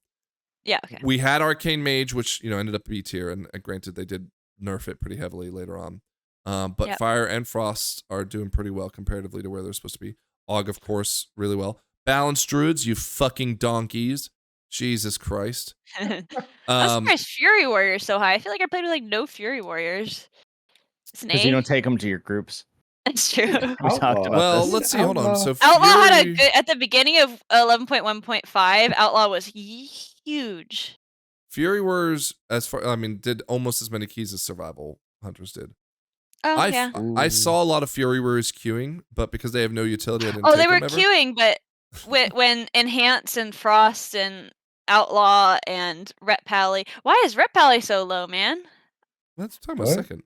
Speaker 3: Yeah, okay.
Speaker 1: We had Arcane Mage, which ended up B tier, and granted they did nerf it pretty heavily later on. But Fire and Frost are doing pretty well comparatively to where they're supposed to be. Og, of course, really well. Balanced Druids, you fucking donkeys. Jesus Christ.
Speaker 3: I'm surprised Fury Warriors so high. I feel like I played with no Fury Warriors.
Speaker 4: Because you don't take them to your groups.
Speaker 3: That's true.
Speaker 4: We talked about this.
Speaker 1: Let's see. Hold on. So
Speaker 3: Outlaw had at the beginning of 11.1.5. Outlaw was huge.
Speaker 1: Fury Warriors, did almost as many keys as Survival Hunters did.
Speaker 3: Oh yeah.
Speaker 1: I saw a lot of Fury Warriors queuing, but because they have no utility, I didn't.
Speaker 3: Oh, they were queuing, but when Enhance and Frost and Outlaw and Ret Pally. Why is Ret Pally so low, man?
Speaker 1: Let's talk about a second.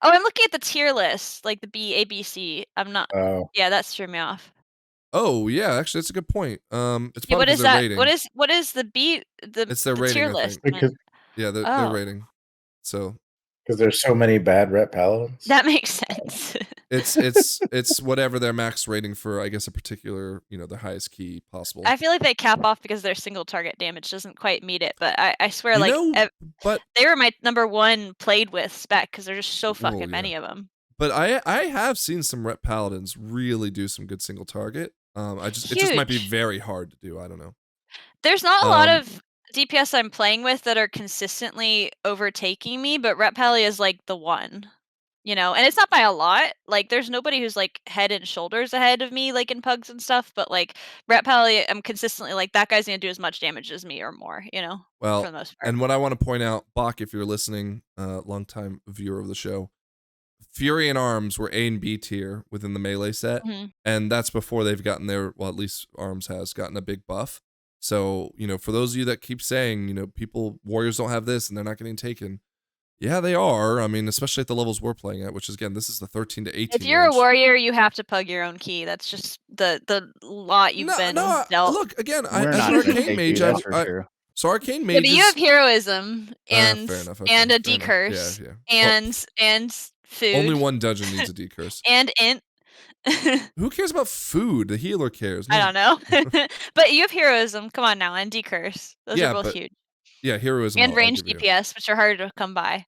Speaker 3: Oh, I'm looking at the tier list, like the B, A, B, C. I'm not.
Speaker 2: Oh.
Speaker 3: Yeah, that's threw me off.
Speaker 1: Oh yeah, actually that's a good point. It's probably
Speaker 3: what is that?
Speaker 1: rating.
Speaker 3: What is the B?
Speaker 1: It's their rating,
Speaker 3: tier list.
Speaker 1: Their rating. So.
Speaker 2: Because there's so many bad Ret Paladins.
Speaker 3: That makes sense.
Speaker 1: It's whatever their max rating for, I guess, a particular, the highest key possible.
Speaker 3: I feel like they cap off because their single target damage doesn't quite meet it, but I swear,
Speaker 1: but
Speaker 3: they were my number one played with spec because there's just so fucking many of them.
Speaker 1: But I have seen some Ret Paladins really do some good single target. It just might be very hard to do. I don't know.
Speaker 3: There's not a lot of DPS I'm playing with that are consistently overtaking me, but Ret Pally is the one, and it's not by a lot. There's nobody who's head and shoulders ahead of me, in pugs and stuff, but Ret Pally, I'm consistently that guy's gonna do as much damage as me or more,
Speaker 1: Well,
Speaker 3: for the most part.
Speaker 1: And what I want to point out, Bach, if you're listening, longtime viewer of the show, Fury and Arms were A and B tier within the melee set, and that's before they've gotten their, well, at least Arms has gotten a big buff. So, for those of you that keep saying, Warriors don't have this and they're not getting taken. Yeah, they are. Especially at the levels we're playing at, which is, again, this is the 13 to 18.
Speaker 3: If you're a warrior, you have to pug your own key. That's just the lot you've been dealt.
Speaker 1: Look, again, as an Arcane Mage, So arcane
Speaker 3: Yeah,
Speaker 1: mages.
Speaker 3: but you have heroism and
Speaker 1: fair enough. Okay,
Speaker 3: and a
Speaker 1: fair enough.
Speaker 3: decurse.
Speaker 1: Yeah.
Speaker 3: And food.
Speaker 1: Only one dungeon needs a decurse.
Speaker 3: And int.
Speaker 1: Who cares about food? The healer cares.
Speaker 3: I don't know. But you have heroism. Come on now, and decurse. Those are both huge.
Speaker 1: Yeah, heroism.
Speaker 3: And range DPS, which are harder to come by.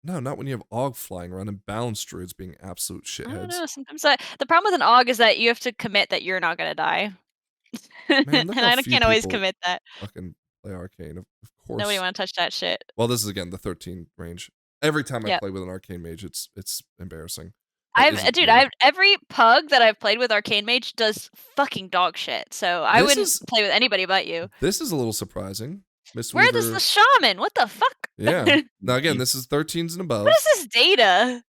Speaker 1: No, not when you have Aug flying around and balance druids being absolute shitheads.
Speaker 3: I don't know. Sometimes the problem with an Aug is that you have to commit that you're not gonna die.
Speaker 1: Man, look
Speaker 3: and I can't always commit that.
Speaker 1: Fucking play arcane, of course.
Speaker 3: Nobody want to touch that shit.
Speaker 1: Well, this is again the 13 range. Every time I play with an arcane mage, it's embarrassing.
Speaker 3: Dude, every pug that I've played with arcane mage does fucking dog shit. So I wouldn't play with anybody but you.
Speaker 1: This is a little surprising.
Speaker 3: Where is the shaman? What the fuck?
Speaker 1: Yeah. Now again, this is 13s and above.
Speaker 3: What is this data?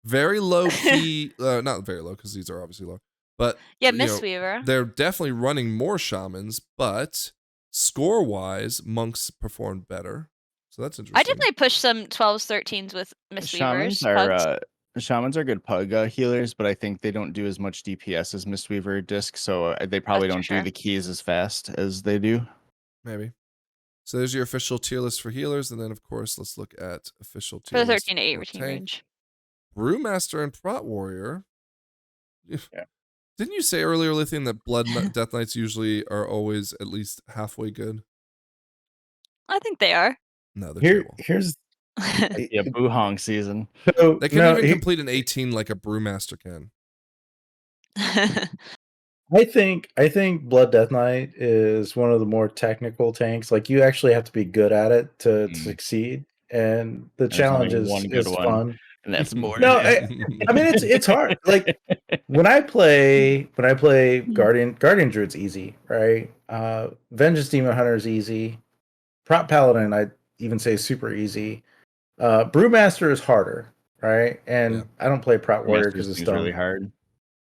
Speaker 1: Very low key. Not very low because these are obviously low. But
Speaker 3: yeah, Mistweaver.
Speaker 1: They're definitely running more shamans, but score wise, monks performed better. So that's interesting.
Speaker 3: I definitely pushed some 12s, 13s with Mistweavers.
Speaker 4: Shamans are good pug healers, but I think they don't do as much DPS as Mistweaver disc, so they probably don't do the keys as fast as they do.
Speaker 1: Maybe. So there's your official tier list for healers, and then of course let's look at official tier
Speaker 3: for the
Speaker 1: list
Speaker 3: 13 to 8 routine range.
Speaker 1: Brewmaster and Prot Warrior. Yeah. Didn't you say earlier, Lithium, that Blood Death Knights usually are always at least halfway good?
Speaker 3: I think they are.
Speaker 1: No, they're terrible.
Speaker 2: Here's
Speaker 4: Boo-hong season.
Speaker 2: So,
Speaker 1: they can even complete an 18 like a Brewmaster can.
Speaker 2: I think Blood Death Knight is one of the more technical tanks. Like you actually have to be good at it to succeed, and the challenge is fun.
Speaker 4: And that's more.
Speaker 2: No, I mean it's hard. Like when I play Guardian Druid's easy, right? Vengeance Demon Hunter is easy. Prot Paladin I'd even say super easy. Brewmaster is harder, right? And I don't play Prot Warrior because it's
Speaker 4: really hard.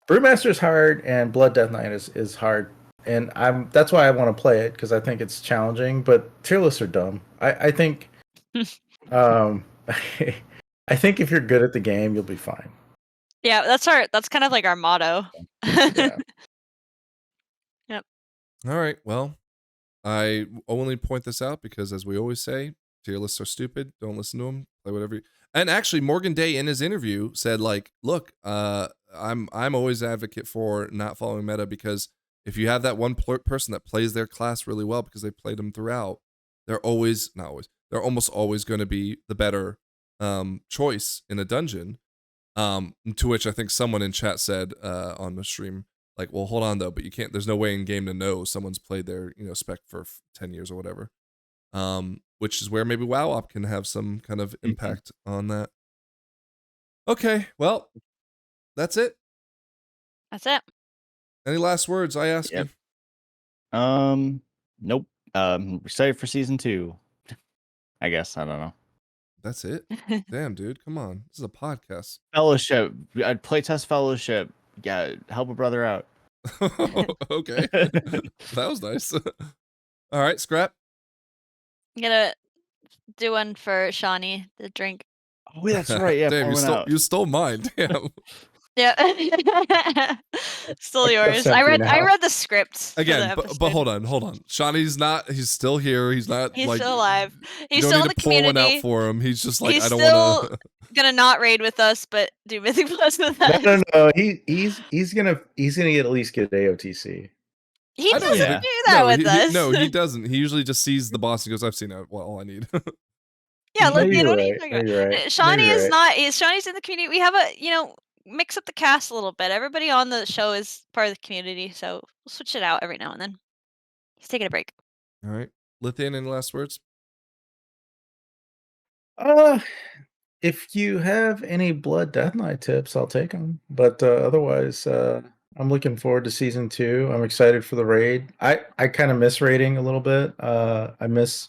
Speaker 2: Brewmaster is hard, and Blood Death Knight is hard, and that's why I want to play it because I think it's challenging. But tier lists are dumb. I think, I think if you're good at the game, you'll be fine.
Speaker 3: Yeah, that's kind of like our motto.
Speaker 2: Yeah.
Speaker 3: Yep.
Speaker 1: All right. Well, I only point this out because, as we always say, tier lists are stupid. Don't listen to them. Play whatever. And actually, Morgan Day in his interview said, like, look, I'm always an advocate for not following meta because if you have that one person that plays their class really well because they played them throughout, they're almost always going to be the better choice in a dungeon. To which I think someone in chat said on the stream, like, well, hold on though, but you can't. There's no way in game to know someone's played their spec for 10 years or whatever. Which is where maybe WoW Op can have some kind of impact on that. Okay, well, that's it.
Speaker 3: That's it.
Speaker 1: Any last words? I ask you.
Speaker 4: Nope. Excited for season 2. I guess I don't know.
Speaker 1: That's it. Damn, dude, come on. This is a podcast.
Speaker 4: Fellowship. I'd playtest Fellowship. Yeah, help a brother out.
Speaker 1: Okay, that was nice. All right, Scrap.
Speaker 3: I'm gonna do one for Shawnee, the drink.
Speaker 4: Oh, that's right. Yeah,
Speaker 1: damn, you stole mine. Damn.
Speaker 3: Yeah. Still yours. I read the script.
Speaker 1: Again, but hold on. Shawnee's he's still here. He's not
Speaker 3: he's
Speaker 1: like,
Speaker 3: still alive. He's
Speaker 1: you
Speaker 3: still
Speaker 1: don't
Speaker 3: in
Speaker 1: need
Speaker 3: the
Speaker 1: to pour
Speaker 3: community.
Speaker 1: one out for him. He's just like,
Speaker 3: he's
Speaker 1: I don't want to
Speaker 3: gonna not raid with us, but do Mythic Plus with us.
Speaker 2: No. He's gonna at least get AOTC.
Speaker 3: He doesn't do that with us.
Speaker 1: No, he doesn't. He usually just sees the boss and goes, I've seen it. Well, all I need.
Speaker 3: Yeah, look,
Speaker 2: you're
Speaker 3: right. Shawnee is not. Shawnee's in the community. We have mix up the cast a little bit. Everybody on the show is part of the community, so we'll switch it out every now and then. He's taking a break.
Speaker 1: All right. Lithian, any last words?
Speaker 2: If you have any Blood Death Knight tips, I'll take them. But otherwise, I'm looking forward to season 2. I'm excited for the raid. I kind of miss raiding a little bit. I miss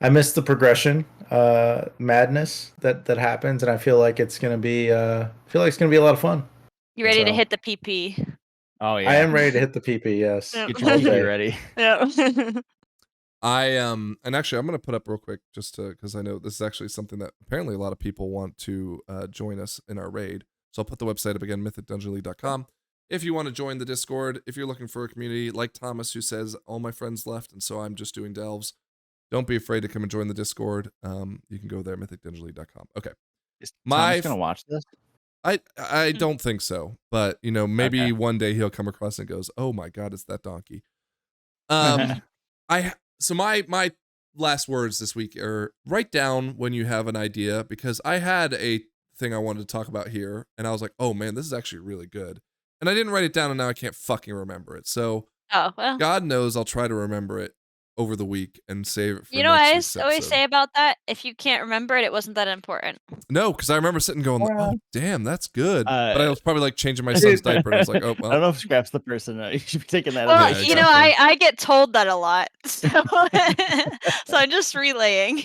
Speaker 2: the progression madness that happens, and I feel like it's gonna be a lot of fun.
Speaker 3: You ready to hit the PP?
Speaker 4: Oh yeah,
Speaker 2: I am ready to hit the PP. Yes,
Speaker 3: Yep.
Speaker 4: Get your PP ready.
Speaker 3: Yeah.
Speaker 1: And actually I'm gonna put up real quick just because I know this is actually something that apparently a lot of people want to join us in our raid. So I'll put the website up again, mythicdungeonleague.com. If you want to join the Discord, if you're looking for a community like Thomas, who says all my friends left and so I'm just doing delves. don't be afraid to come and join the Discord. You can go there, mythicdingerleague.com. Okay.
Speaker 4: Is Thomas gonna watch this?
Speaker 1: I don't think so, but maybe one day he'll come across and goes, "Oh my God, it's that donkey." So my last words this week are write down when you have an idea, because I had a thing I wanted to talk about here, and I was like, "Oh man, this is actually really good," and I didn't write it down, and now I can't fucking remember it. So, God knows I'll try to remember it over the week and save it for
Speaker 3: next
Speaker 1: week's
Speaker 3: episode. I always say about that, if you can't remember it, it wasn't that important.
Speaker 1: No, because I remember sitting going, "Oh damn, that's good," but I was probably like changing my son's diaper, and I was like, "Oh well."
Speaker 4: I don't know if Scrap's the person. You should be taking that.
Speaker 3: Well, I get told that a lot, so so I'm just relaying.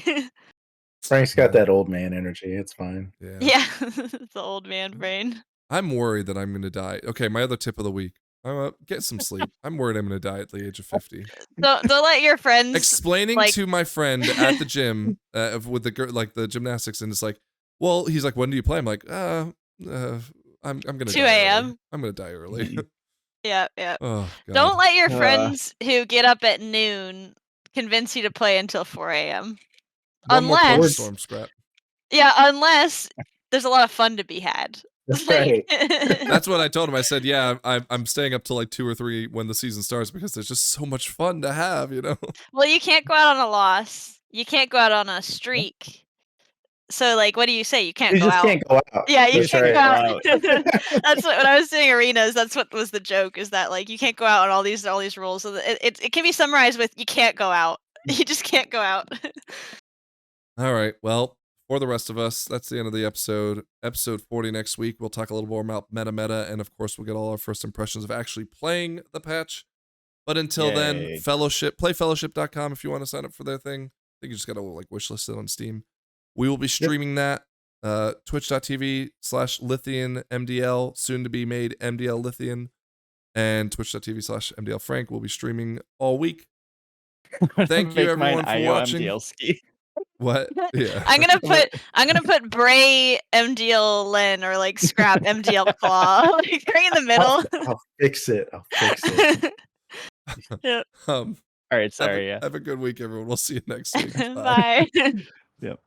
Speaker 2: Frank's got that old man energy. It's fine.
Speaker 3: Yeah, it's the old man brain.
Speaker 1: I'm worried that I'm going to die. Okay, my other tip of the week. Get some sleep. I'm worried I'm going to die at the age of 50.
Speaker 3: Don't let your friends
Speaker 1: explaining to my friend at the gym with the girl, like the gymnastics, and it's like, well, he's like, when do you play? I'm like, I'm gonna
Speaker 3: 2 a.m.
Speaker 1: I'm gonna die early.
Speaker 3: Yeah.
Speaker 1: Oh, God.
Speaker 3: Don't let your friends who get up at noon convince you to play until 4 a.m. Unless
Speaker 1: storm scrap.
Speaker 3: Yeah, unless there's a lot of fun to be had.
Speaker 2: That's right.
Speaker 1: That's what I told him. I said, yeah, I'm staying up till like 2 or 3 when the season starts, because there's just so much fun to have,
Speaker 3: Well, you can't go out on a loss. You can't go out on a streak. So, like, what do you say? You can't go out.
Speaker 2: You can't go out.
Speaker 3: Yeah, you can't go out. That's what, when I was doing arenas, that's what was the joke, is that like you can't go out on all these rules. So it can be summarized with you can't go out. You just can't go out.
Speaker 1: All right. Well, for the rest of us, that's the end of the episode. Episode 40 next week. We'll talk a little more about meta, and of course, we'll get all our first impressions of actually playing the patch. But until then, Fellowship, playfellowship.com if you want to sign up for their thing. I think you just got to like wishlist it on Steam. We will be streaming that. Twitch.tv/LithianMDL, soon to be made MDL Lithian, and Twitch.tv/MDL Frank will be streaming all week. Thank you everyone for watching. What? Yeah.
Speaker 3: I'm gonna put Bray MDL Len, or like Scrap MDL Claw, like right in the middle.
Speaker 2: I'll fix it.
Speaker 3: Yeah.
Speaker 4: All right. Sorry.
Speaker 1: Have a good week, everyone. We'll see you next week.
Speaker 3: Bye.
Speaker 4: Yep.